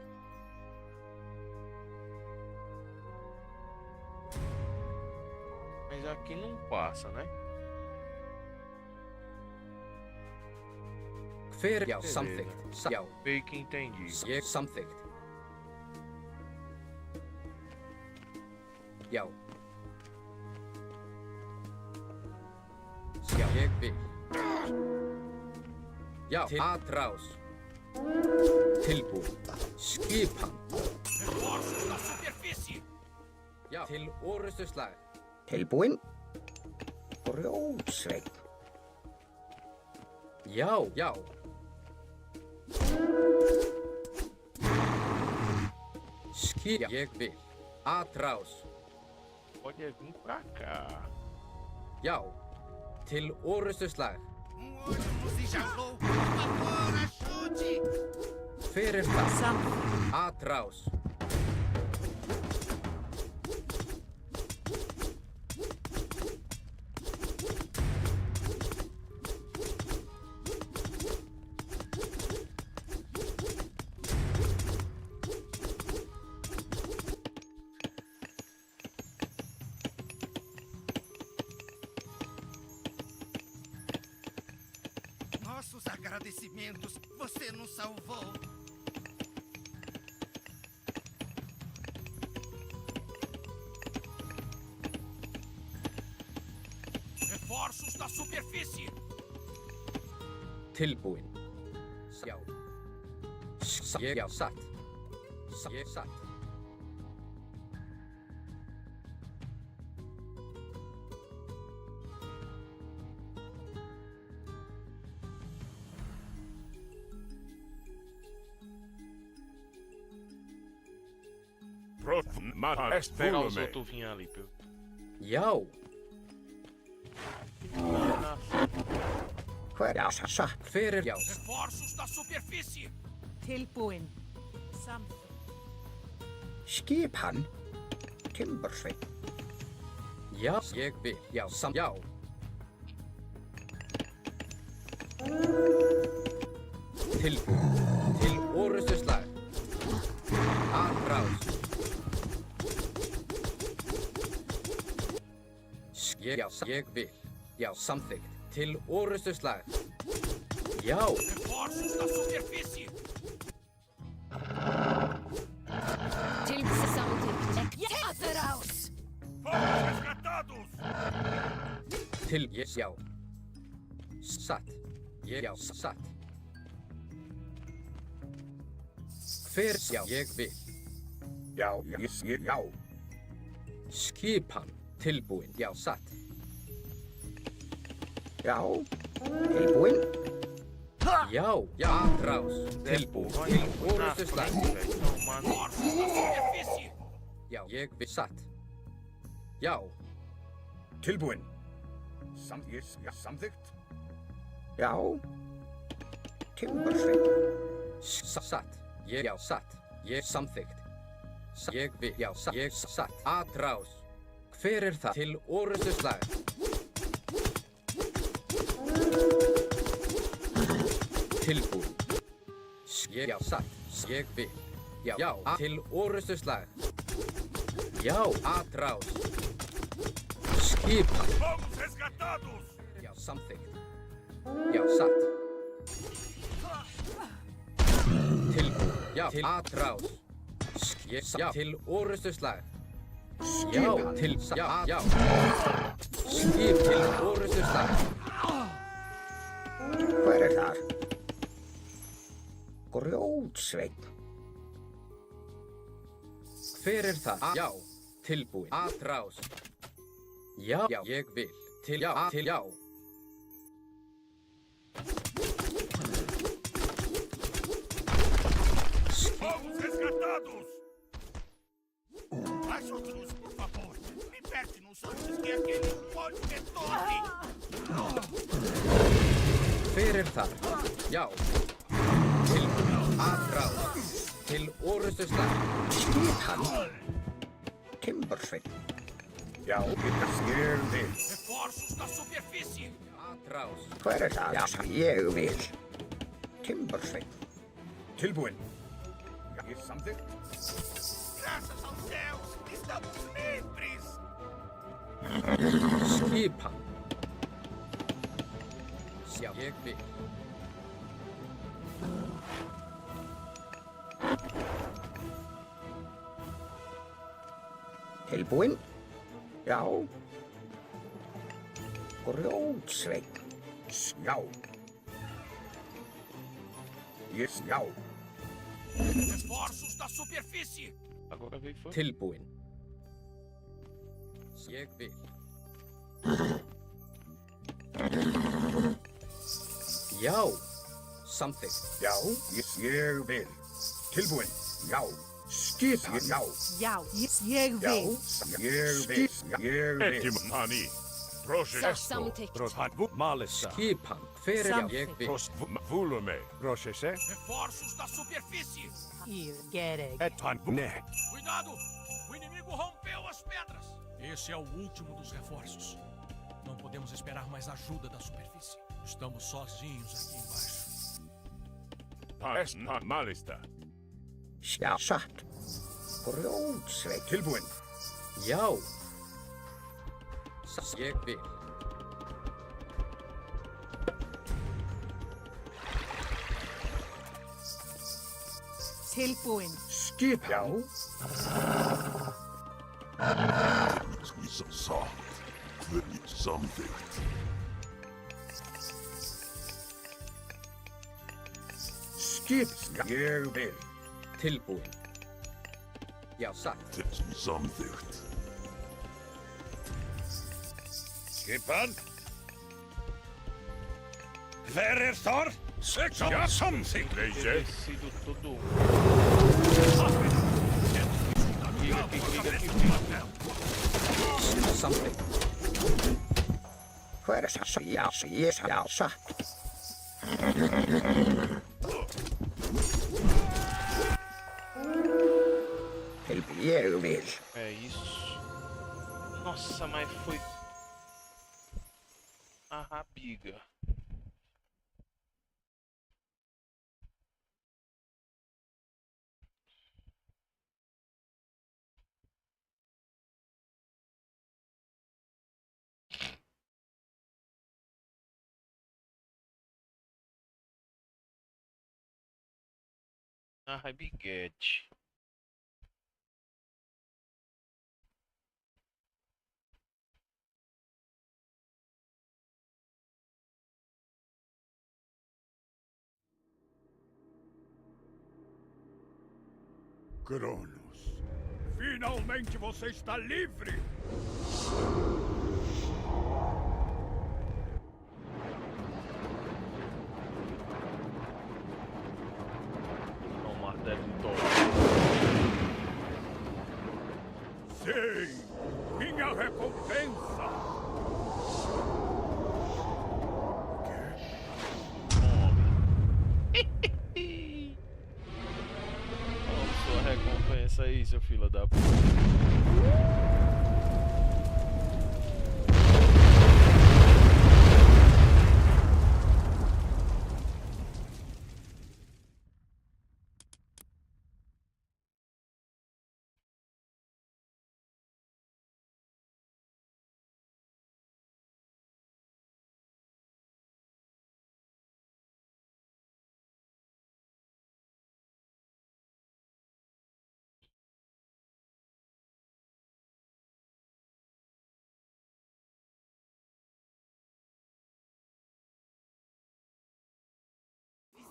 Mas aqui não passa, né? Hver, já, Beleza. samþykkt. Já. Meio que entendi. Ég samþykkt. Já. Já, ég vil. Já, til atrás. Tilbúin. Skipan. Reforços na superfície! Já, til orustuslag. Tilbúin. Grjótsveinn. Já, já. Já, ég vil. Atrás. Pode vir pra cá. Já. Til orustuslag. Você já usou? Por favor, ajude! Hver er það? Atrás. Nossos agradecimentos. Você nos salvou. Reforços da superfície! Tilbúin. Já. Ég, já, satt. Ég, satt. Pegar os outros vinhos ali, pô. Já. Hver er satt? Hver er já? Reforços da superfície! Tilbúin. Skipan. Timbersveinn. Já, ég vil. Já, já. Tilbúin. Til orustuslag. Atrás. Já, ég vil. Já, samþykkt. Til orustuslag. Já. Reforços da superfície! Samþykkt. Atrás. Fomos resgatados! Til ég, já. Satt. Ég, já, satt. Hver, já, ég vil. Já, já. Skipan. Tilbúin. Já, satt. Já. Tilbúin. Já, já, atrás. Tilbúin. Til orustuslag. Reforços da superfície! Já, ég vil. Satt. Já. Tilbúin. Samþykkt? Já. Timbersveinn. Satt. Ég, já, satt. Ég samþykkt. Ég vil. Já, satt. Ég satt. Atrás. Hver er það? Til orustuslag. Tilbúin. Ég, já, satt. Ég vil. Já, já, til orustuslag. Já, atrás. Skipan. Fomos resgatados! Já, samþykkt. Já, satt. Tilbúin. Já, til atrás. Já, til orustuslag. Já, til, já, já. Skip til orustuslag. Hver er þar? Grjótsveinn. Hver er það? Já, tilbúin. Atrás. Já, já, ég vil. Til, já, til, já. Fomos resgatados! Ajude-nos, por favor! Liberte-nos antes que aquele pode retorne! Hver er það? Já. Tilbúin. Atrás. Til orustuslag. Skipan. Timbersveinn. Já, ég vil. Reforços da superfície! Atrás. Hver er það? Já, ég vil. Timbersveinn. Tilbúin. Ég samþykkt? Graças aos céus! Estamos livres! Skipan. Já, ég vil. Tilbúin? Já. Grjótsveit. Já. Já. Reforços da superfície! Agora veio foi. Tilbúin. Ég vil. Já. Samþykkt. Já. Ég vil. Tilbúin? Já. Skipan? Já. Já, ég vil. Ég vil. Ég vil. Etimani. Processo. Samþykkt. Skipan. Hver er ég vil. Volume. Processo. Reforços da superfície! Né. Cuidado! O inimigo rompeu as pedras! Esse é o último dos reforços. Não podemos esperar mais ajuda da superfície. Estamos sozinhos aqui embaixo. Malista. Já. Satt. Grjótsveit. Tilbúin? Já. Ég vil. Tilbúin. Skipan? Samþykkt. Skip? Ég vil. Tilbúin. Já, satt. Samþykkt. Skipan? Hver er þar? Já, samþykkt. Leise. Sido todo. Samþykkt. Hver er það? Já, satt. Eu vil. É isso. Nossa, mas foi a rabiga. A rabiguete. Cronos. Finalmente você está livre! Não, martelo de Thor. Sim! Minha recompensa! Sua recompensa aí, seu filho da puta.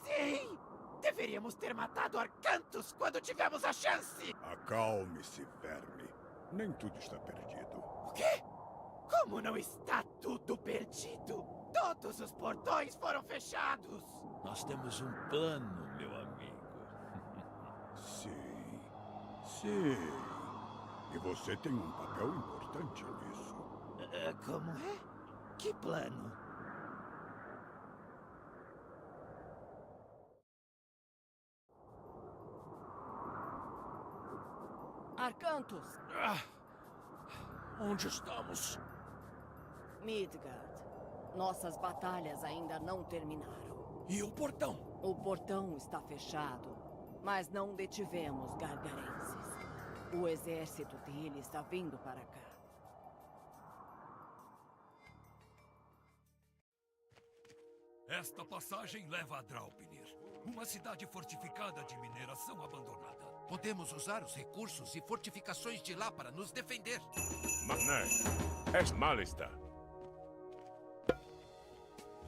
Sim! Deveríamos ter matado Arcantus quando tivemos a chance! Acalme-se, verme. Nem tudo está perdido. O quê? Como não está tudo perdido? Todos os portões foram fechados! Nós temos um plano, meu amigo. Sim. Sim. E você tem um papel importante nisso. Como é? Que plano? Arcantus! Onde estamos? Midgard. Nossas batalhas ainda não terminaram. E o portão? O portão está fechado, mas não detivemos Gargarenses. O exército dele está vindo para cá. Esta passagem leva a Draupnir, uma cidade fortificada de mineração abandonada. Podemos usar os recursos e fortificações de lá para nos defender. Né. Es malista.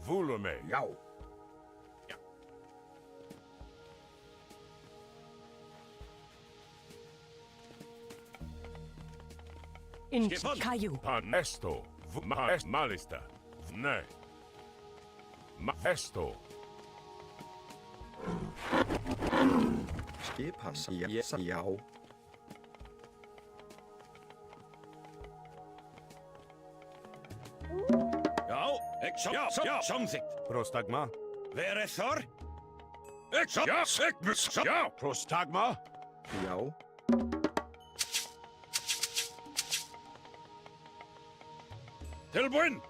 Volume. Jau. Panesto. Es malista. Ne. Maesto. Skipan. Já. Ja, samþykkt. Prostagma. Verið þar? Ja. Prostagma. Já. Tilbúin.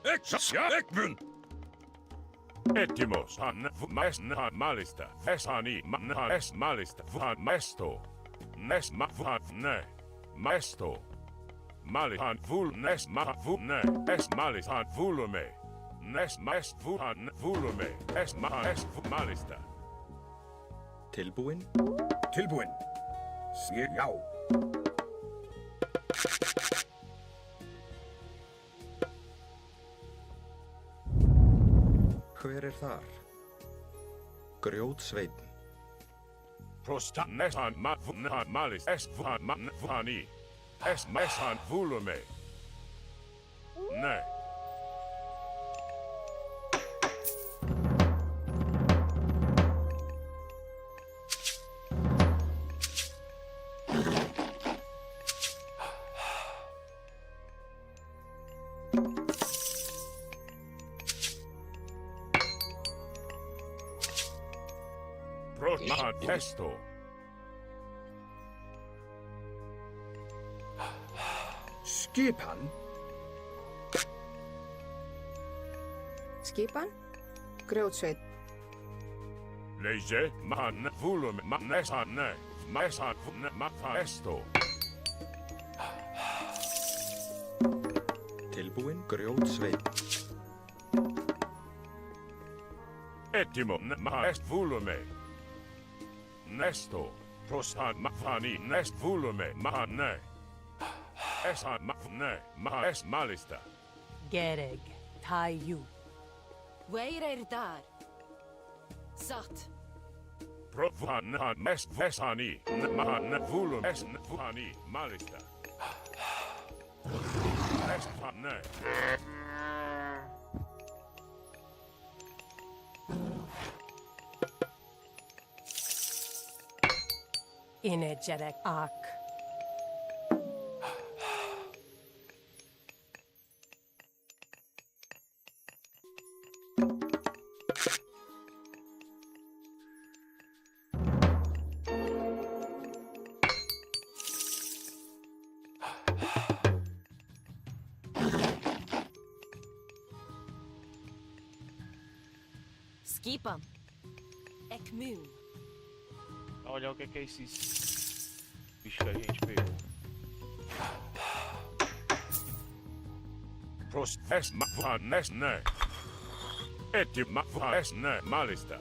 Ekmun. Etimos. Han malista. Vesani. Es malista. Van mesto. Nes ma van ne. Maesto. Malihan vul nes ma vul ne. Es malihan volume. Nes mest vuhan volume. Es ma es malista. Tilbúin. Tilbúin. Já. Hver þar? Grjótsveinn. Prostan nesan malis es vuhan vuhani. Es mesan volume. Ne. Manifesto. Skipan. Skipan? Grjótsveinn. Leise man volume manesan ne. Mesan manifesto. Tilbúin. Grjótsveinn. Etimo maest volume. Nesto. Prosan mafani nest volume mahane. Esan mafne maes malista. Gereg, Tayu. Weirer dar. Sat. Provan mes vesani. Mahane volume es vuhani malista. Esfane. Energetic arc. Skipam. Ekmun. Olha o que é esses bichos que a gente pegou. Prost es mafanes ne. Eti mafanes ne malista.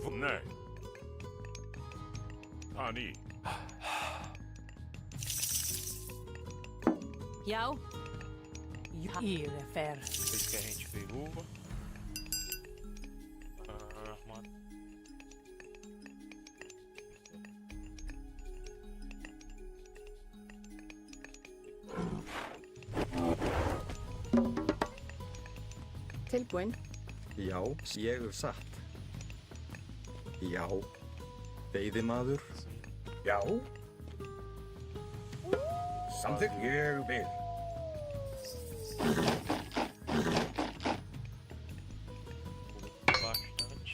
Fune. Ani. Jou? Irefer. Esse que a gente pegou. Tilbúin. Já, ég satt. Já. Veiðimaður. Já. Samþykkt. Ég vil. Bastante.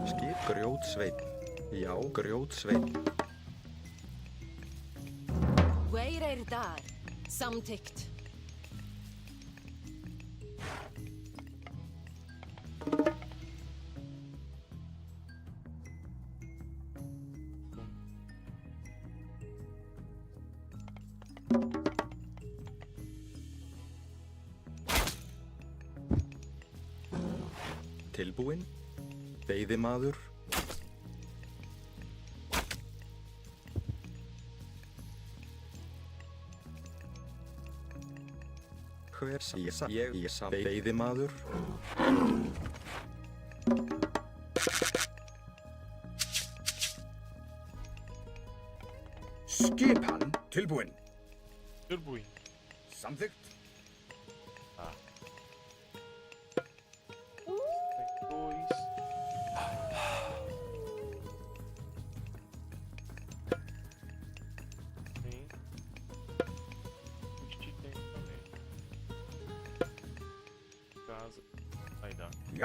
Skip grjótsveinn. Já, grjótsveinn. Weirer dar. Samtykt. Tilbúinn. Veiðimaður. Hver sa veiðimaður. Skipan tilbúinn. Tilbúinn. Samþykkt.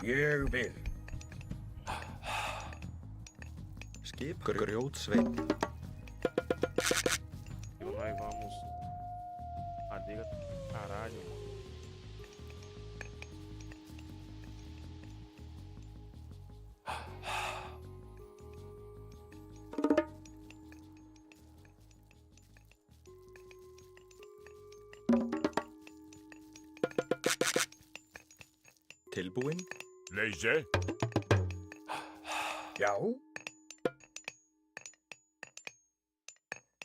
Ég vil. Skip grjótsveinn. Então nós vamos. Madeira do caralho, mano. Tilbúinn. Leise. Já.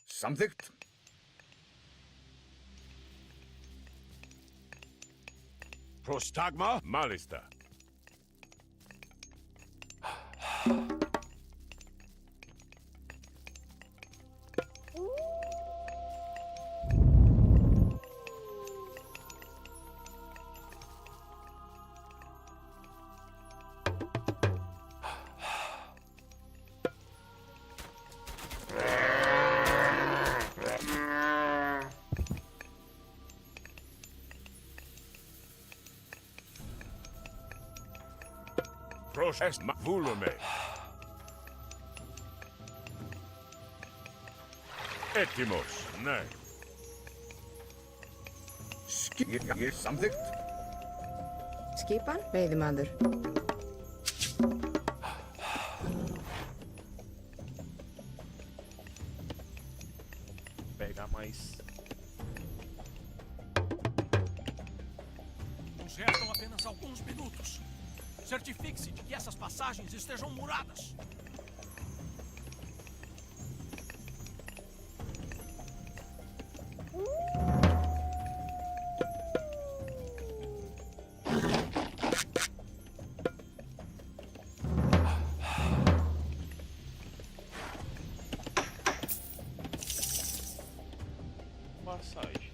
Samþykkt. Prostagma. Malista. Process volume. Etimos, ne. Samþykkt. Skipan, veiðimaður. Pegar mais. Nos restam apenas alguns minutos. Certifique-se de que essas passagens estejam muradas. Passagem.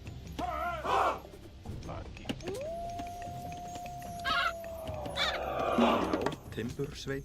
Aqui. Timbursveinn.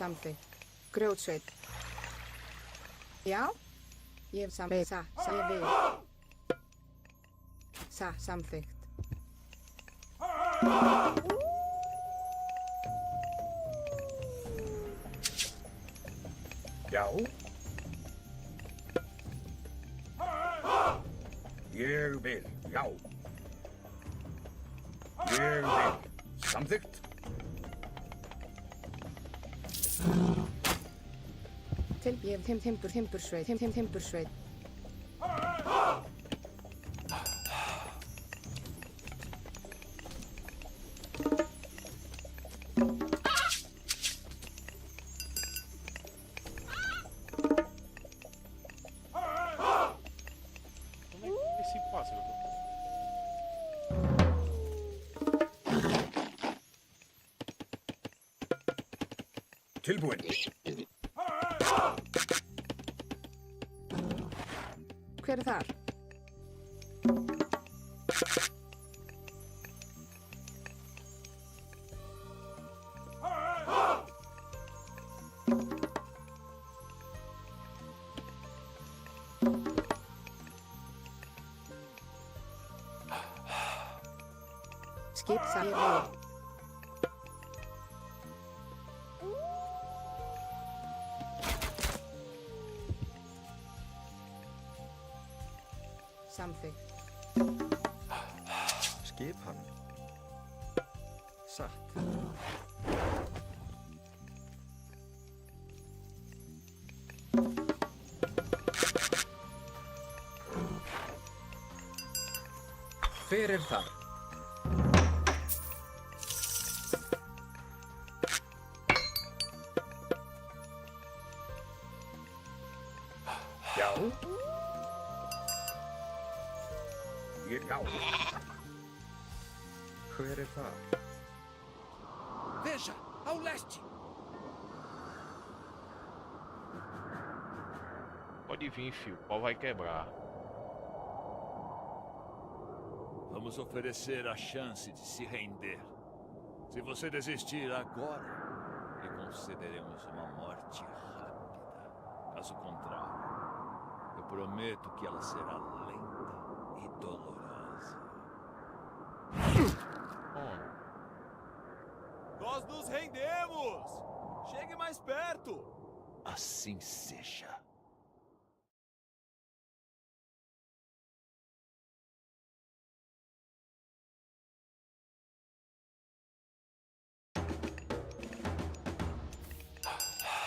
Samþykkt. Grjótsveinn. Já. Ég hef samþykkt. Ég vil. Samþykkt. Já. Ég vil. Já. Ég vil. Samþykkt. Ég hef timbursveinn. Timbursveinn. Como é que esse pássaro? Tilbúinn. Hver er þar? Skip ég vil. Samþykkt. Skipan. Satt. Hver er þar? Já. Já. Hver er það? Veja, ao leste. Pode vir, filho. O pau vai quebrar. Vamos oferecer a chance de se render. Se você desistir agora, lhe concederemos uma morte rápida. Caso contrário, eu prometo que ela será lenta e dolorosa. Nós nos rendemos! Chegue mais perto! Assim seja.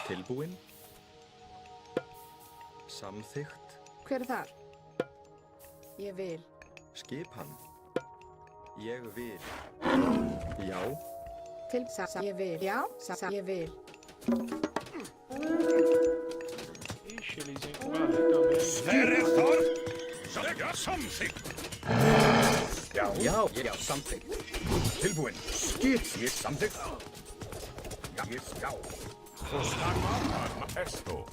Tilbúin. Samþykkt. Hver er þar? Ég vil. Skipan. Ég vil. Já. Ég vil. Já, ég vil. Ixi, eles vêm com barriga também. Sverrestor! Samþykkt! Já, samþykkt. Tilbúin. Skip. Ég samþykkt. Já. Esto.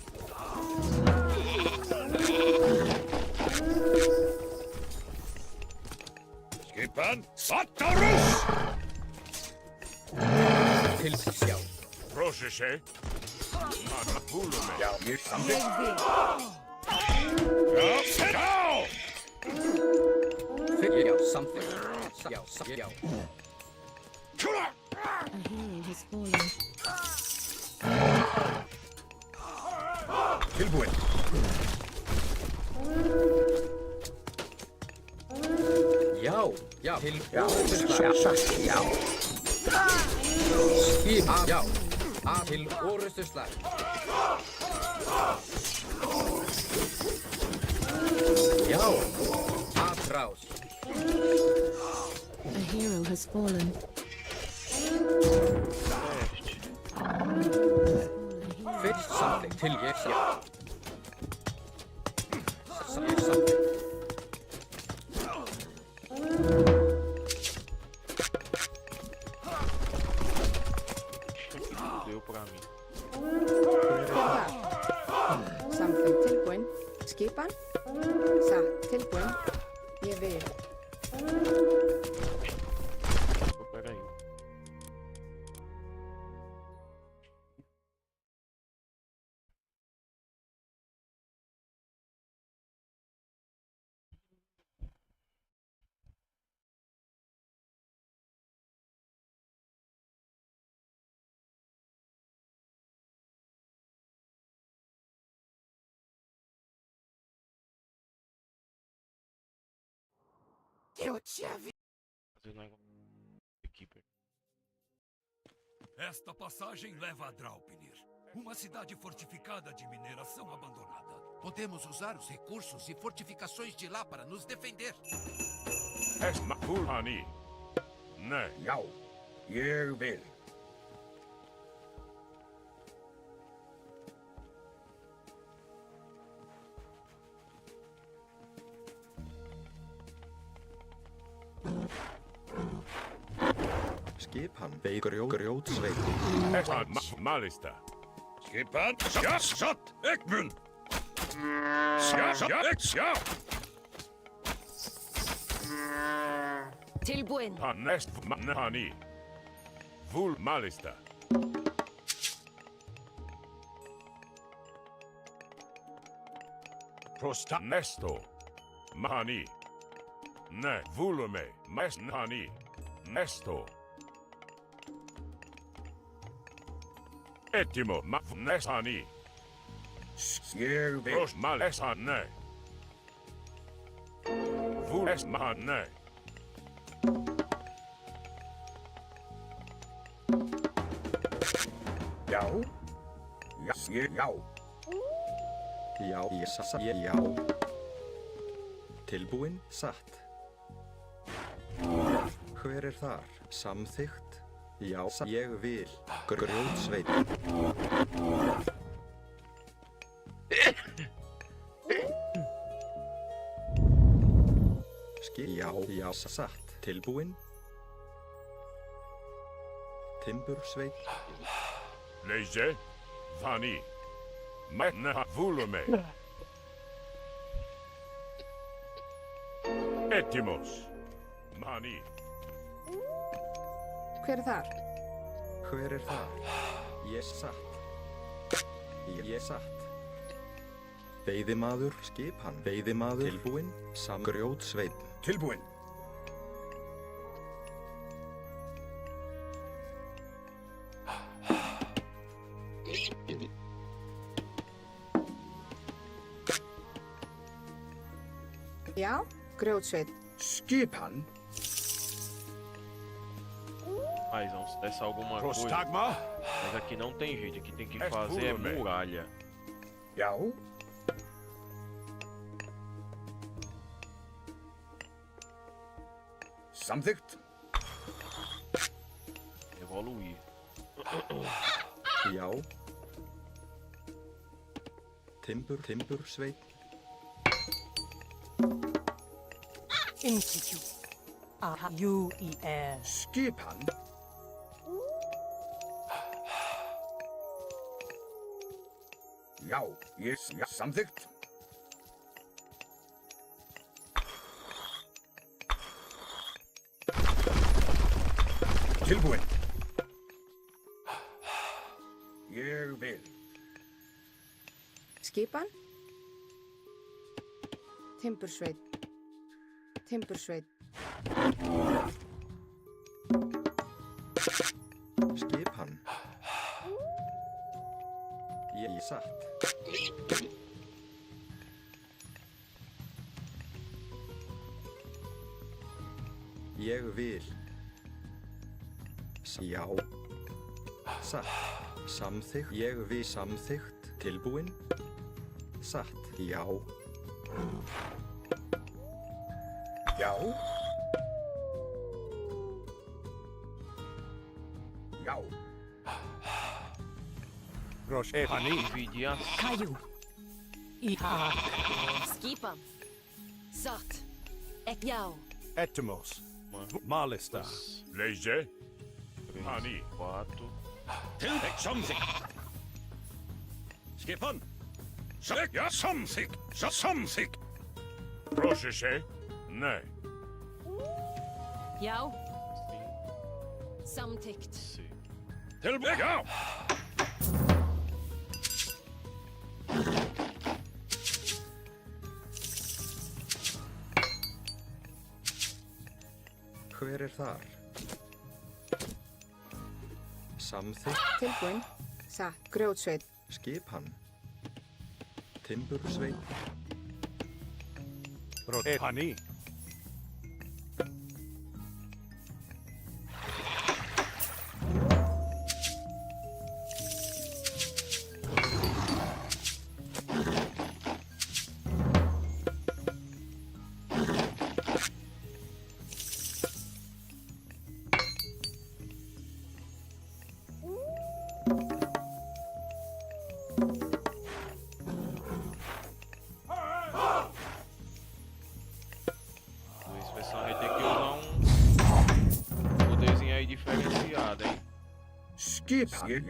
Skipan. Satarus! Já. Proszę się. Volume. Já, ég samþykkt. Já, samþykkt. Já. Tilbúin. Já. Til Já. skip. Já. Til orrustuslag. Já. Atrás. A hero has fallen. Fyrst samþykkt. Til ég sjá. Samþykkt. Deu pra mim. Samþykkt. Tilbúin. Skipan. Satt. Tilbúin. Ég vil. Peraí. Eu te aviso. Esta passagem leva a Draupnir, uma cidade fortificada de mineração abandonada. Podemos usar os recursos e fortificações de lá para nos defender. Esma Fulhani. Nej. Já, ég vil. Skipan. Grjótsveiti. Malista. Skipan. Satt. Ekmun. Ja. Tilbúin. Nest Hani. Vul Malista. Prosta Nesto. Mahani. Ne. Volume. Mesnani. Nesto. Etimo. Nesani. Skjövil. Pros malesane. Vules mahane. Já. Já. Já, já. Tilbúin, satt. Hver er þar? Samþykkt? Já, ég vil. Grjótsveit. Já, já, satt. Tilbúin? Timbursveit. Leise. Vani. Metna volume. Etimos. Mani. Hver er þar? Hver er þar? Ég satt. Ég satt. Veiðimaður, skipan. Veiðimaður, tilbúin. Grjótsveit. Tilbúin. Já, grjótsveit. Skipan. Mas vamos testar alguma coisa. Prostagma. Mas aqui não tem jeito, aqui tem que fazer é muralha. Já. Samþykkt. Evoluir. Já. Timbursveit. Institute. UER. Skipan. Já, já, samþykkt. Tilbúin. Ég vil. Skipan. Timbursveit. Timbursveit. Skipan. Ég satt. Ég vil. Já. Satt. Samþykkt. Ég vil. Samþykkt. Tilbúin. Satt. Já. Já. Já. Pani. Caiu. Skipan. Satt. Ekjau. Etimos. Malista. Leise. Pani. 4. Tilbek somsik. Skipan. Ja, somsik. Somsik. Prosheshe. Ne. Já. Samtykt. Tilbek. Ja. Hver er þar? Samþykkt. Tilbúin. Satt. Grjótsveit. Skipan. Timbursveit. Pani.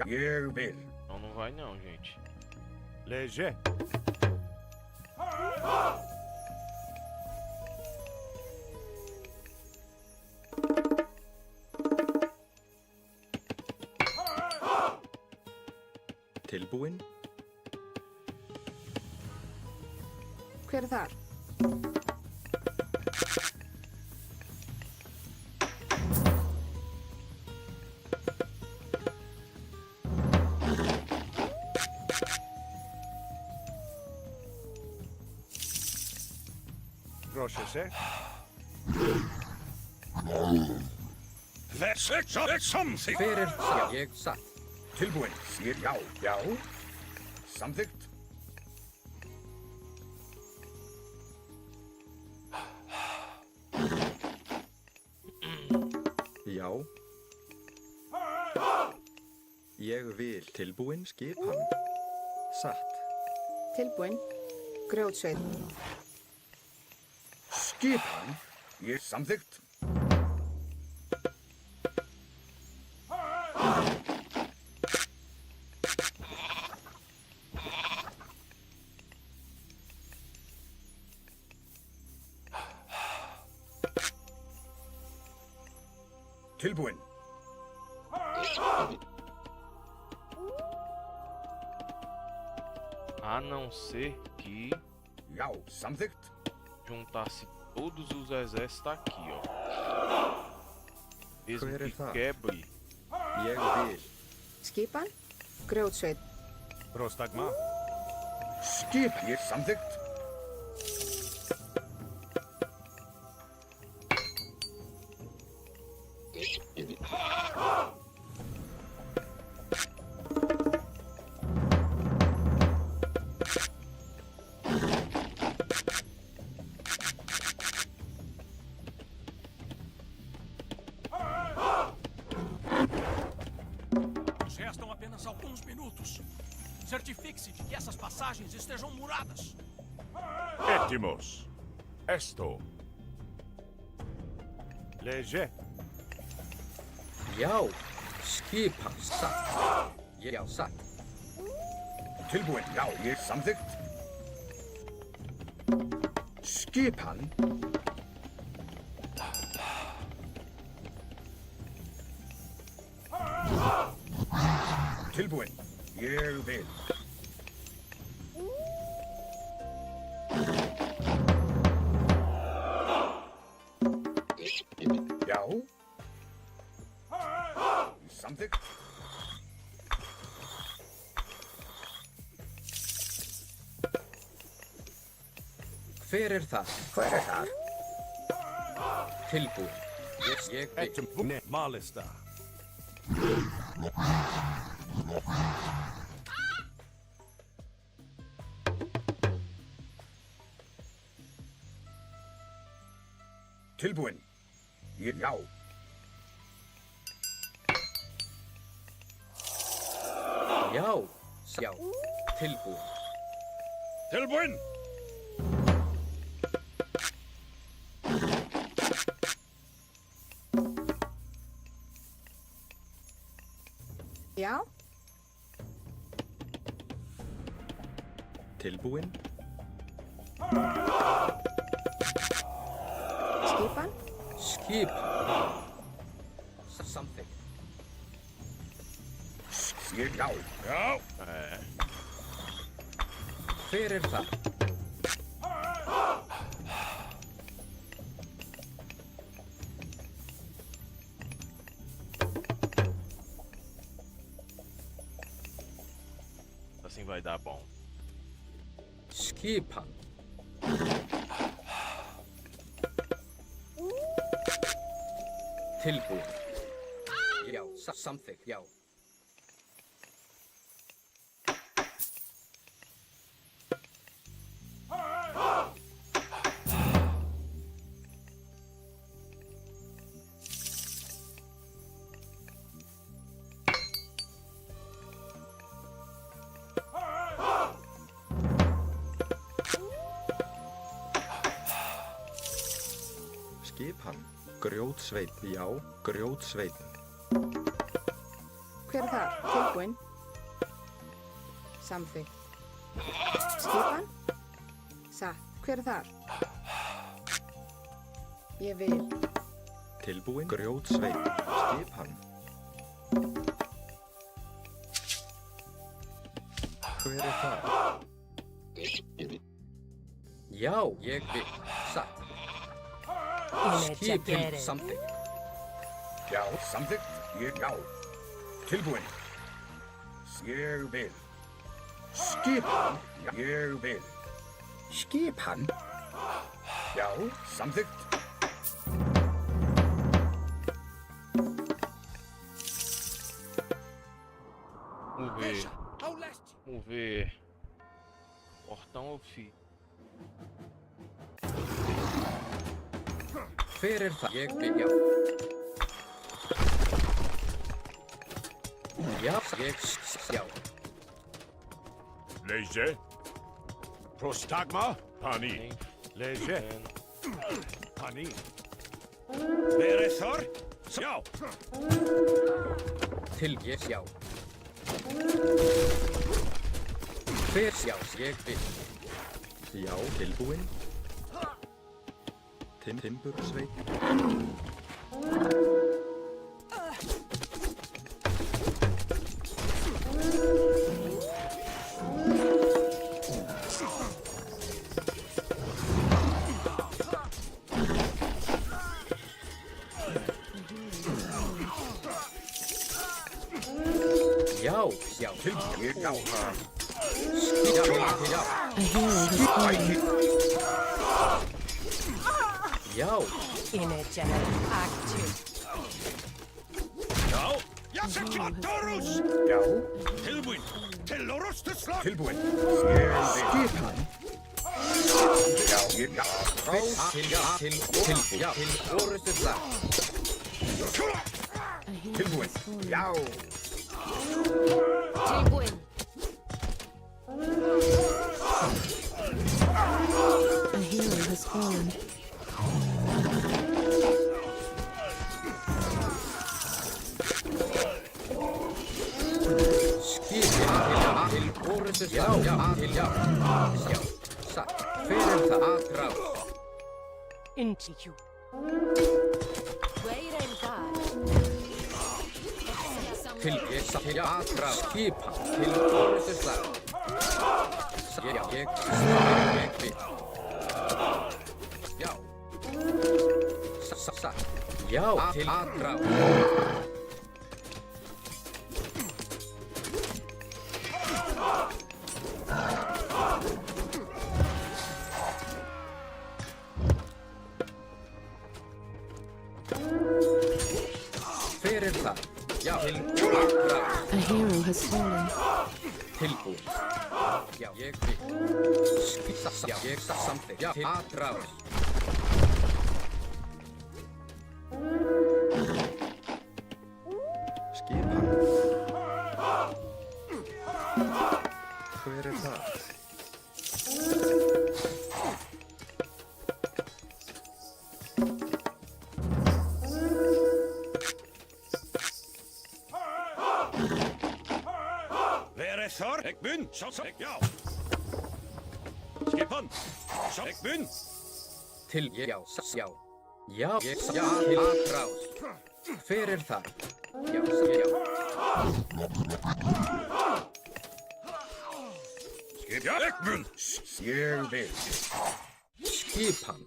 Eu vil. Não, não vai não, gente. Leger. Tilbúin. Hver er þar? Proszę się. That's something. Hver er það? Ég satt. Tilbúin. Já, já. Samþykkt. Já. Ég vil. Tilbúin. Skipan. Satt. Tilbúin. Grjótsveinn. Skipan. Ég samþykkt. Tilbúin. A não ser que Já, samþykkt. juntasse todos os exércitos aqui, ó. Mesmo Hver er que það? quebre. Ég vil. Skipan. Grjótsveinn. Prostagma. Skip. Ég samþykkt. Nos restam apenas alguns minutos. Certifique-se de que essas passagens estejam muradas. Étimos. Esto. Leje. Já. Skipan. Satt. Já, satt. Tilbúin. Já, ég samþykkt. Skipan. Tilbúin. Ég vil. Já. Samþykkt. Hver er það? Hver er þar? Tilbúin. Ég vil. Ne, Malista. Tilbúin. Já. Já. Já. Tilbúin. Tilbúin. Já. Tilbúin. Skipan. Skipan. Samþykkt. Já. Já. Hver er það? Assim vai dar bom. Skipan. Tilbúin. Já, samþykkt, já. Skipan. Grjótsveinn. Já, grjótsveinn. Hver er þar? Tilbúin. Samþykkt. Skipan. Satt. Hver er þar? Ég vil. Tilbúin. Grjótsveinn. Skipan. Hver er það? Já, ég vil. Satt. Skip til samþykkt. Já, samþykkt. Já. Tilbúin. Ég vil. Skipan. Ég vil. Skipan. Já, samþykkt. Vamos ver. Portão ou fio? Hver það? Ég vil, já. Já, já. Leger. Prostagma. Pani. Leger. Pani. Verethor. Já. Til ég, já. Hver já, ég vil. Já, tilbúin. Timbursveit. Já, já, tilbúin. Já. Já. Energetic active. Já. Ja, Torus. Já. Tilbúin. Til orrustu slag. Tilbúin. Skipan. Já. Til orrustu slag. Tilbúin. Já. Tilbúin. A hero has fallen. Til orrustu slag. Já. Satt. Hver það? Atrás. Intiku. Til ég satt til atrás. Skipan. Til orrustu slag. Já, ég vil. Já. Satt. Já, til atrás. Hver það? Já, til atrás. A hero has fallen. Tilbúin. Já, ég vil. Já, ég samþykkt. Já, til atrás. Skipan. Hver það? Verethor. Ekbun. Já. Skipan. Ekbun. Til ég, já. Já, ég til atrás. Hver það? Já. Skip. Ekbun. Ég vil. Skipan.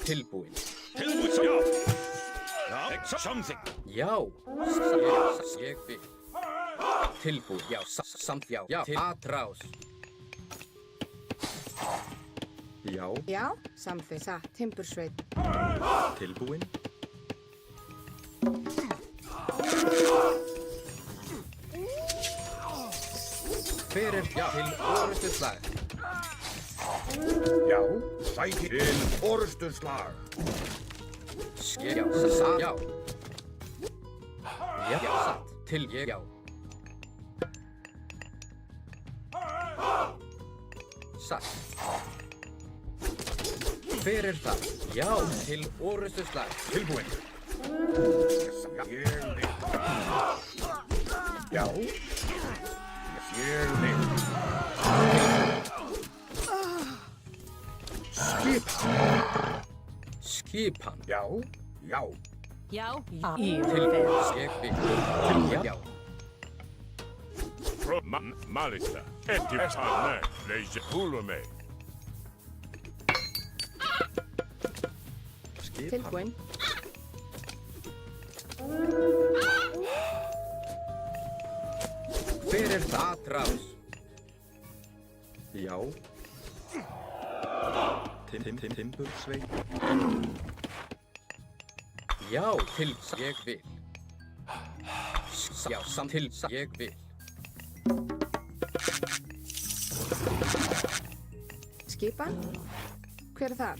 Tilbúin. Tilbúin, já. Já, samþykkt. Já. Ég vil. Tilbúin, já. Samt, já. Já, til atrás. Já. Já, samþykkt. Satt. Timbursveit. Tilbúin. Hver já, til orrustu slag. Já, sæti til orrustu slag. Já, já. Já, satt. Til ég, já. Satt. Hver það? Já, til orrustu slag. Tilbúin. Ég vil. Já. Ég vil. Skipan. Já. Já. Til ég vil. Já. Malista. Eti. Esane. Leger. Pulume. Tilbúin. Hver er það? Atrás. Já. Timbursveit. Já, til ég vil. Já, til ég vil. Skipan? Hver er þar?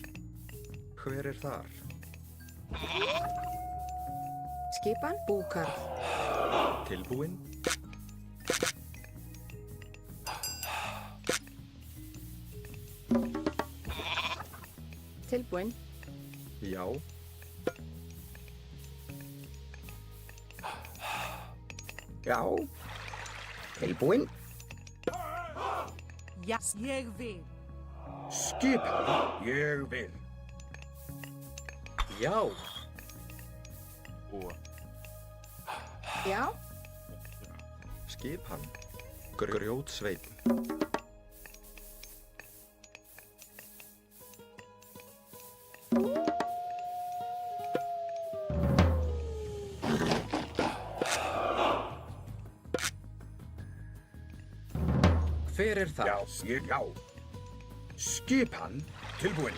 Hver er þar? Skipan? Búkarð. Tilbúin. Tilbúin. Já. Já. Tilbúin. Ja, ég vil. Skipan. Ég vil. Já. Boa. Já. Skipan. Grjótsveit. Hver er það? Já. Skipan. Tilbúin.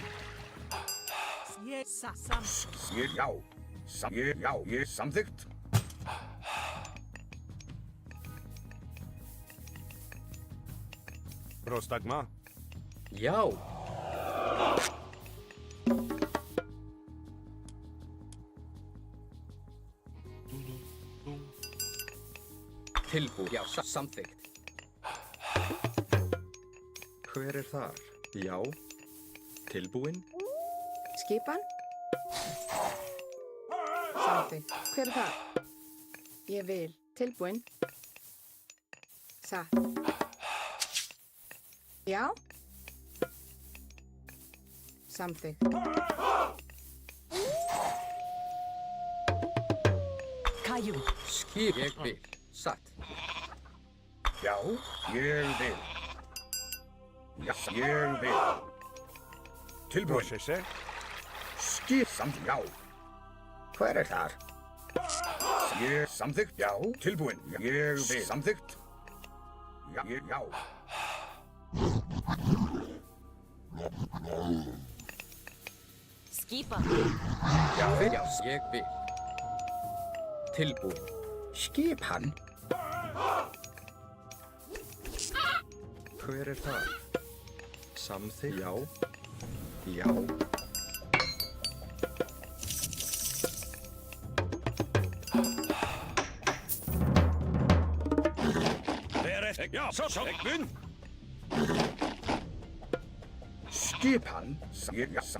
Ég samþykkt. Ég samþykkt. Prostagma. Já. Tilbúin. Já, samþykkt. Hver er þar? Já. Tilbúin. Skipan? Samþykkt. Hver er þar? Ég vil. Tilbúin. Satt. Já. Samþykkt. Kaju. Skip. Ég vil. Satt. Já. Ég vil. Ja, ég vil. Tilbúin. Skip samþykkt. Já. Hver er þar? Ég samþykkt. Já. Tilbúin. Ég vil. Samþykkt. Já. Já. Skipan. Já, ég vil. Tilbúin. Skipan. Hver er þar? Samþykkt. Já. Já. Já, svo. Skipan.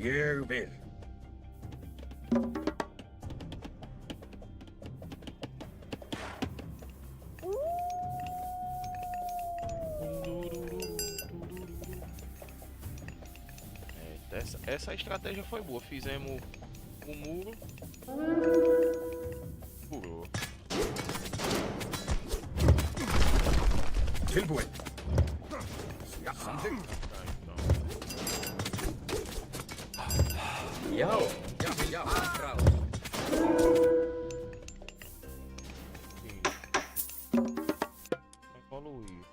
Ég vil. Essa estratégia foi boa. Fizemos o muro. Furou. Tilbúin. Ja, samþykkt. Já. Já, atrás. Evoluir.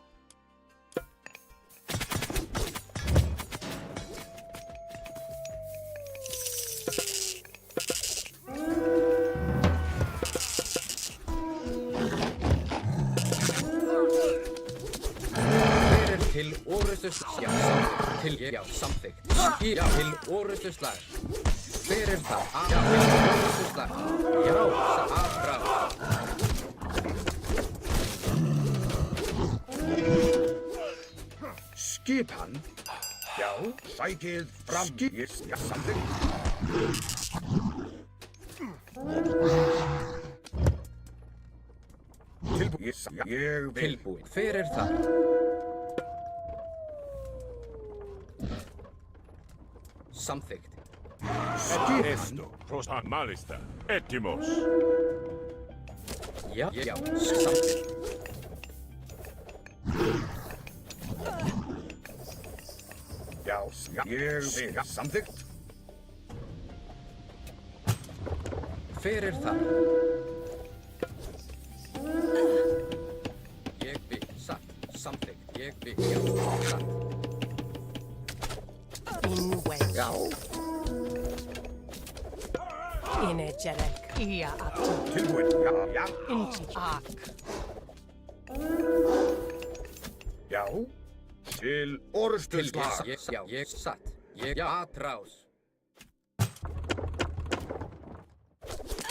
Til orrustuslag. Já, samþykkt. Já, til orrustuslag. Hver er það? Já, til orrustuslag. Já, atrás. Skipan. Já. Sækið fram. Já, samþykkt. Tilbúin. Ég vil. Tilbúin. Hver er það? Samþykkt. Esto. Prosta malista. Etimos. Já, samþykkt. Já, ég vil. Samþykkt. Hver er þar? Ég vil, satt, samþykkt. Ég vil, já, satt. Inwell. Já. Inegerek. Ia aptu. Tilbúin. Já, já. Inchak. Já. Til orrustuslag. Ég satt. Ég atrás.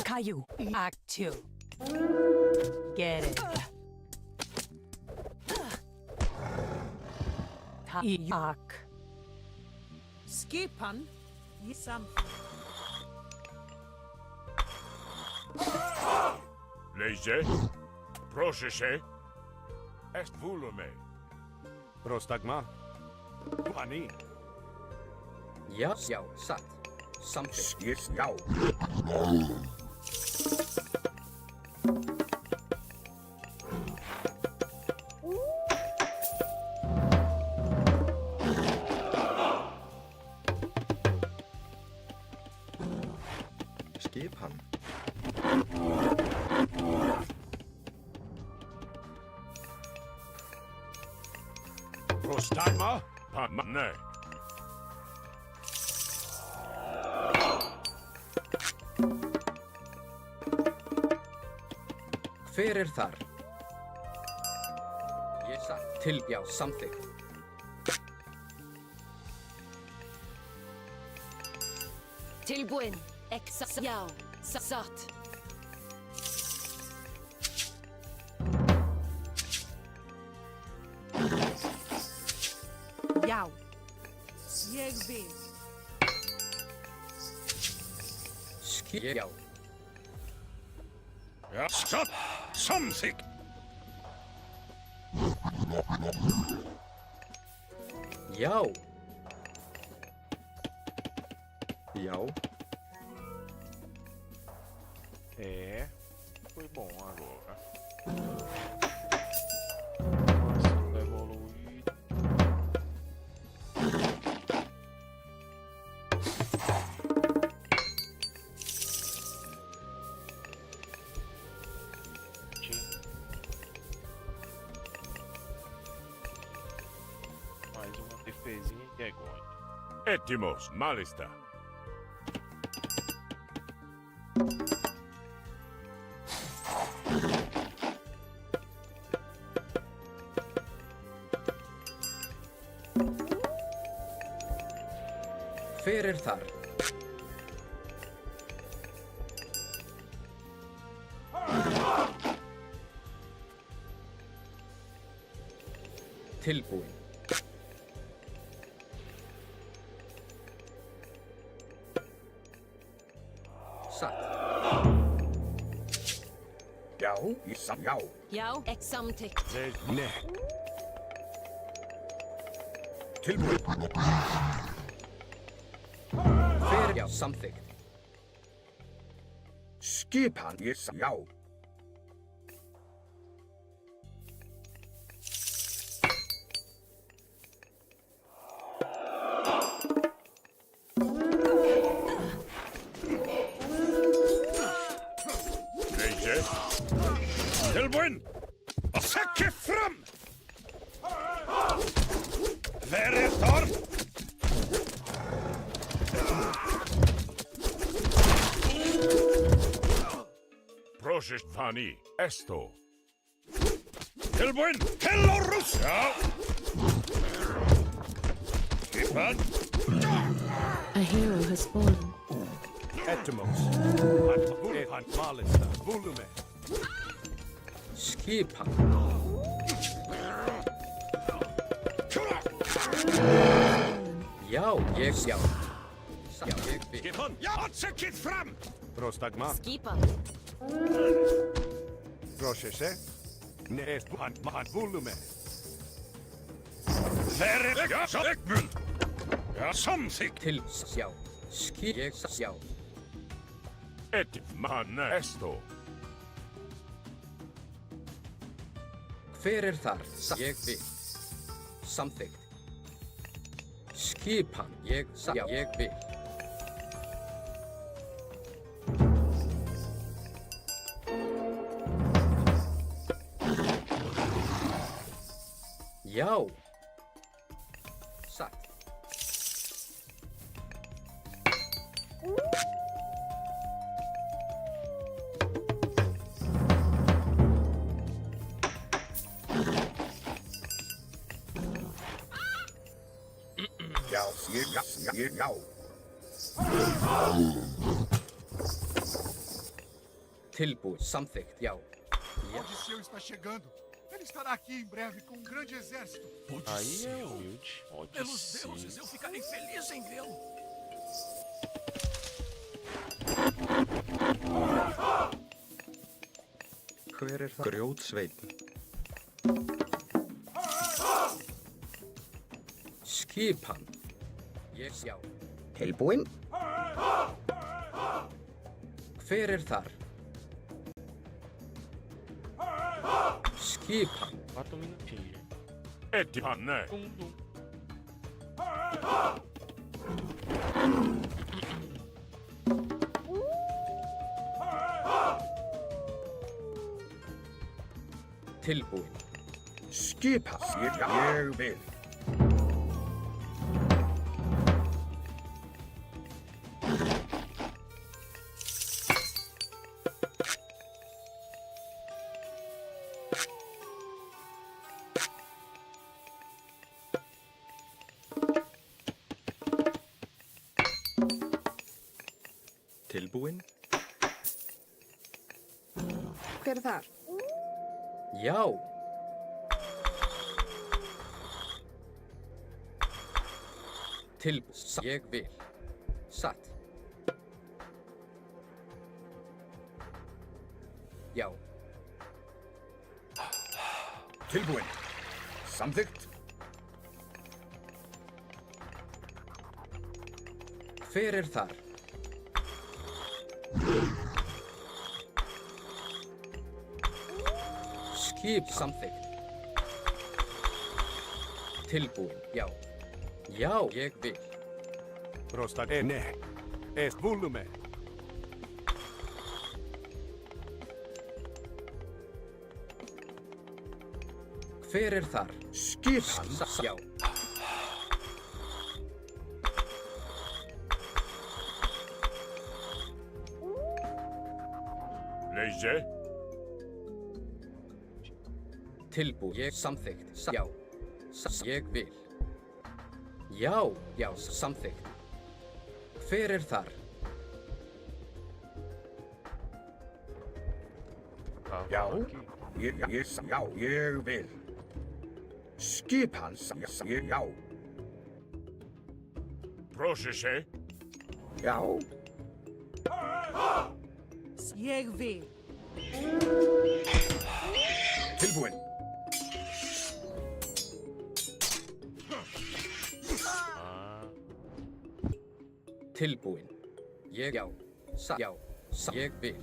Caillou. Act 2. Get it. Kayak. Skipan. Yisam. Leže. Proszę się. Est volume. Prostagma. Pani. Ja, satt. Samþykkt. Yes, já. Skip hann. Prostagma. Nej. Hver er þar? Ég satt. Til, já, samþykkt. Tilbúin. Já, satt. Já. Ég vil. Já. Ja, stopp! Samþykkt! Já. Já. É, foi bom agora. Nossa, tá evoluído. Mais uma defesinha e é gol. Etimos, malista. Hver er þar? Tilbúin. Satt. Já, já. Já, samþykkt. Nei. Tilbúin. Hver, já, samþykkt. Skipan, já. Leje. Tilbúin! Og sække frem! Hver er þar? Proszę pani. Esto. Tilbúin! Til og rúst! Já. Skipan. A hero has fallen. Etimos. Han malista. Volume. Skipan. Já, ég sjá. Ég vil. Skipan. Ja, sækkið frem! Prostagma. Skipan. Proszę się. Nej, han volume. Hver er ja, Ekmund? Ja, samþykkt. Til, sjá. Ég sjá. Man esto. Hver er þar? Ég vil. Samþykkt. Skipan. Ég vil. Já. Satt. Já, já. Tilbúið, samþykkt, já. Odisseu está chegando. Ele estará aqui em breve com um grande exército. Aí é humilde. Pelos Odisseu. deuses, eu ficarei feliz em vê-lo. Hver er það? Grjótsveinn. Skipan. Ég sjá. Tilbúinn. Hver er þar? Skipan. 4 minutinhos. Ettipanne. Tilbúin. Skipa. Ég vil. Tilbúinn. Hver er þar? Já. Ég vil. Satt. Já. Tilbúinn. Samþykkt. Hver er þar? Skip samþykkt. Tilbúin, já. Já, ég vil. Prostagene. Est volume. Hver er þar? Skipan. Já. Leise. Tilbúin, ég samþykkt. Já. Ég vil. Já, já, samþykkt. Hver er þar? Já. Ég vil. Skipan. Já. Processe. Já. Ég vil. Tilbúinn. Tilbúin. Ég, já. Já. Ég vil.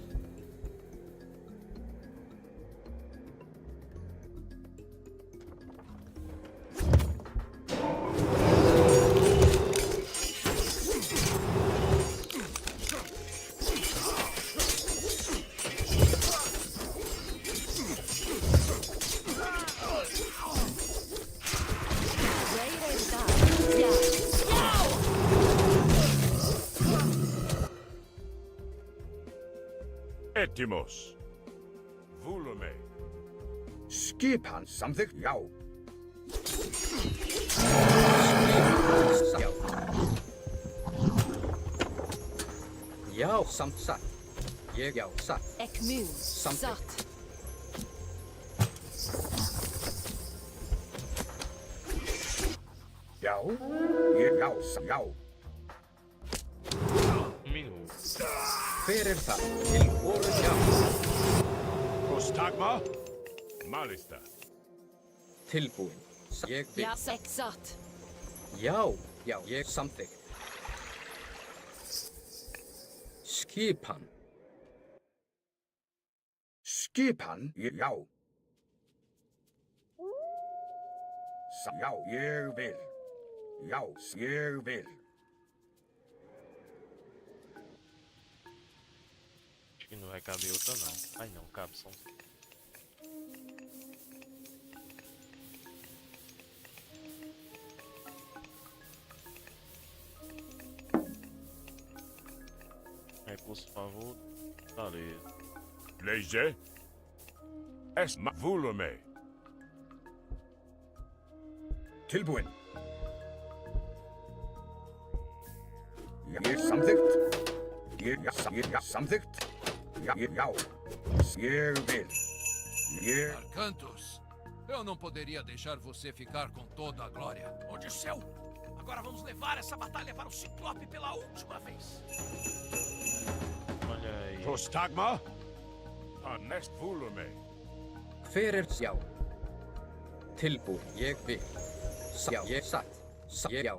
Ettimos. Volume. Skipan. Samþykkt. Já. Já. Já, satt. Ég, já, satt. Ekmun. Satt. Já. Já. Hver er það? Til voru, já. Prostagma. Malista. Tilbúin. Ég vil. Ja, satt. Já, já, ég samþykkt. Skipan. Skipan. Já. Já, ég vil. Já, ég vil. Acho que não vai caber outra não. Ai não, cabe só um. fosse favor. Beleza. Leger. Esma volume. Tilbúin. Ég samþykkt. Ég samþykkt. Já. Ég vil. Arcantus, eu não poderia deixar você ficar com toda a glória. Odisseu, agora vamos levar essa batalha para o Ciclope pela última vez. Olha aí. Prostagma. Nest volume. Hver sjá? Tilbúin, ég vil. Já, ég satt. Já.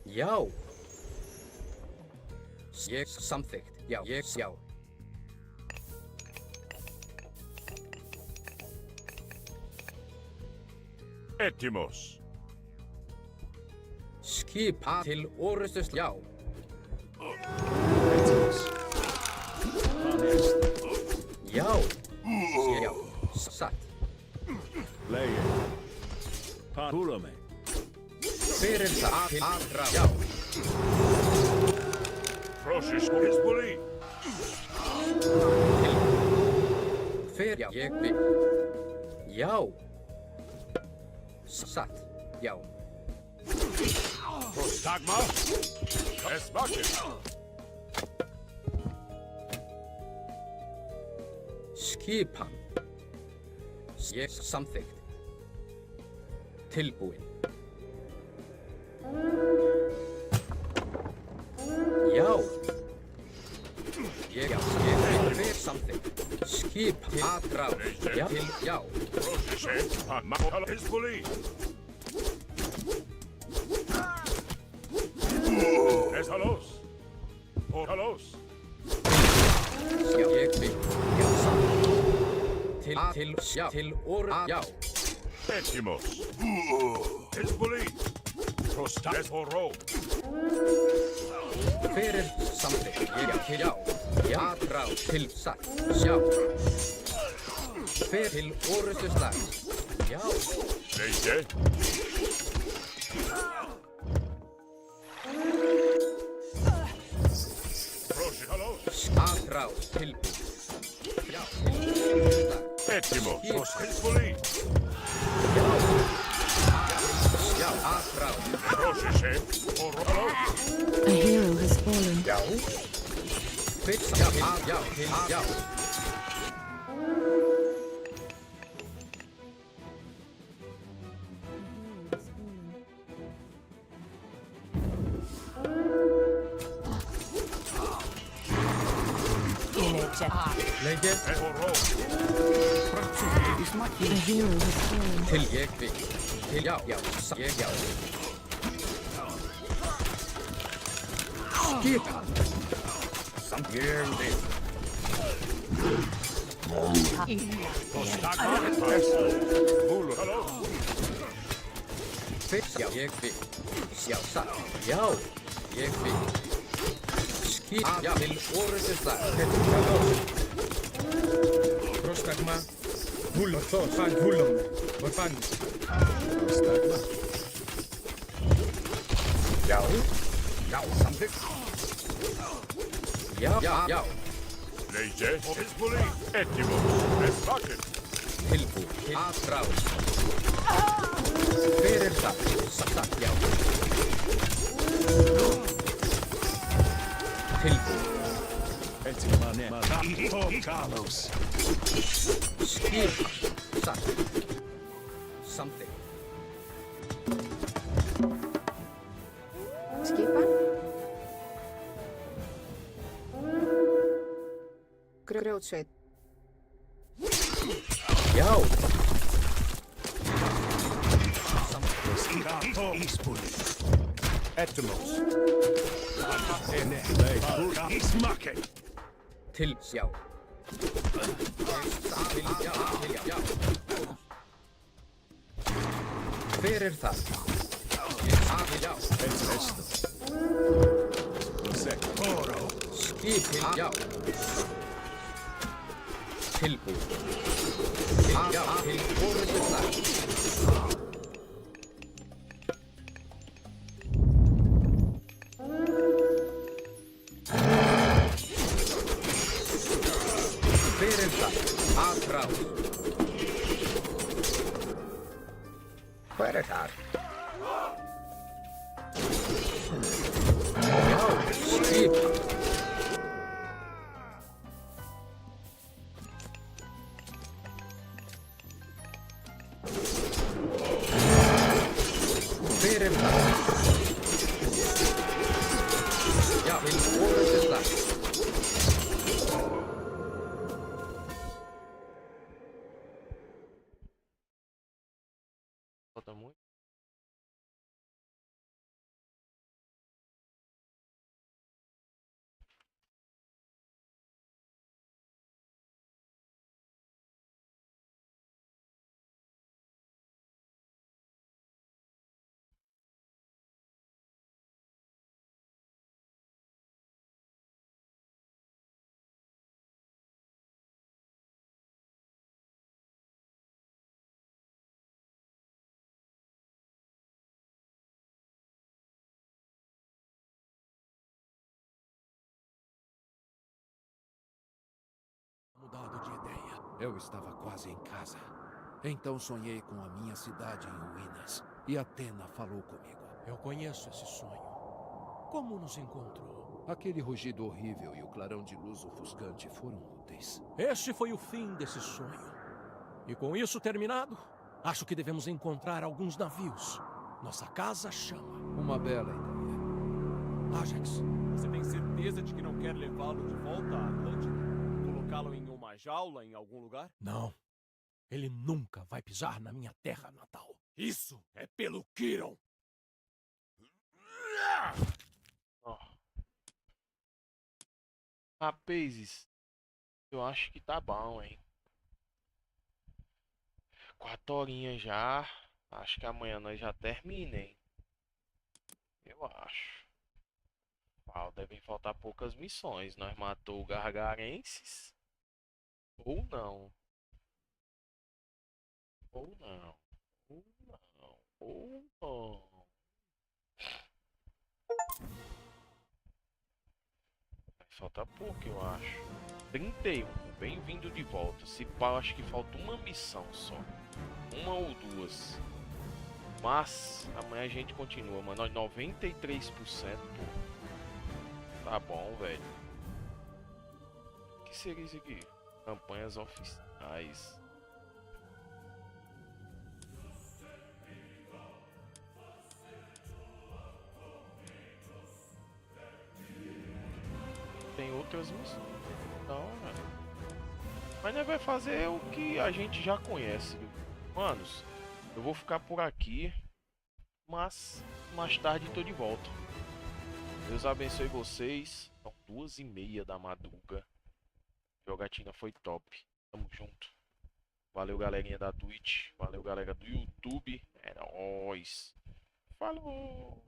Já. Ég samþykkt. Já, ég sjá. Etimos. Skipa til orustus. Já. Já. Já. Satt. Leie. Volume. Hver það til aðra? Já. Prosis Hezbollah. Hver já, ég vil. Já. Satt. Já. Prostagma. Esmakin. Skipan. Ég samþykkt. Tilbúin. Já. Ég hver samþykkt. Skip aðrá. Já. Til já. Prosis Hezbollah. Esalos. Halos. Já, ég vil. Já, samþykkt. Til orð. Já. Etimos. Hezbollah. Prostas Horo. Hver samþykkt? Ég til já. Aðrá til satt. Já. Hver til orðustuslag. Já. Leige. Prosis Halos. Aðrá tilbúin. Já. Etimos. Hezbollah. Já, aðrá. Prosis Horo. A hero has fallen. Já. Hver samþykkt? Já. Já. Leige. A hero has fallen. Til ég vil. Til já. Já. Ég já. Skipa. Samt ég vil. Fyrst já. Ég vil. Já. Satt. Já. Ég vil. Skipa. Já. Til orðustuslag. Prostagma. Volume. Volume. Volume. Prostagma. Já. Já. Samþykkt. Já. Leige. Hezbollah. Etimos. Esmakin. Tilbúin. Aðrá. Hver það? Satt. Já. Tilbúin. Carlos. Skipa. Satt. Samþykkt. Skipan. Grjótsveit. Já. Etimos. Ismaken. Til já. Til já. Hver það? Til já. Skip til já. Tilbúin. Já. Til orðustuslag. Hver þar? Hver það? Já, tilbúin. Falta muito. Mudado de ideia. Eu estava quase em casa. Então sonhei com a minha cidade em ruínas. E Athena falou comigo. Eu conheço esse sonho. Como nos encontrou? Aquele rugido horrível e o clarão de luz ofuscante foram úteis. Este foi o fim desse sonho. E com isso terminado, acho que devemos encontrar alguns navios. Nossa casa chama. Uma bela ideia. Ajax, você tem certeza de que não quer levá-lo de volta à Atlântida? Colocá-lo em uma jaula em algum lugar? Não. Ele nunca vai pisar na minha terra natal. Isso é pelo Kiron! Rapazes, eu acho que tá bom, hein? 4 horinhas já. Acho que amanhã nós já termina, hein? Eu acho. Devem faltar poucas missões. Nós matou o Gargarenses. Ou não. Ou não. Ou não. Ou não. Falta pouco, eu acho. 31. Bem-vindo de volta. Se pá, eu acho que falta uma missão só. Uma ou duas. Mas amanhã a gente continua, mano. 93%, pô. Tá bom, velho. O que seria isso aqui? Campanhas oficiais. Tem outras missões. Então, mas nós vai fazer o que a gente já conhece. Manos, eu vou ficar por aqui. Mas mais tarde tô de volta. Deus abençoe vocês. São 2h30 da madruga. A jogatina foi top. Tamo junto. Valeu, galerinha da Twitch. Valeu, galera do YouTube. É nóis. Falou!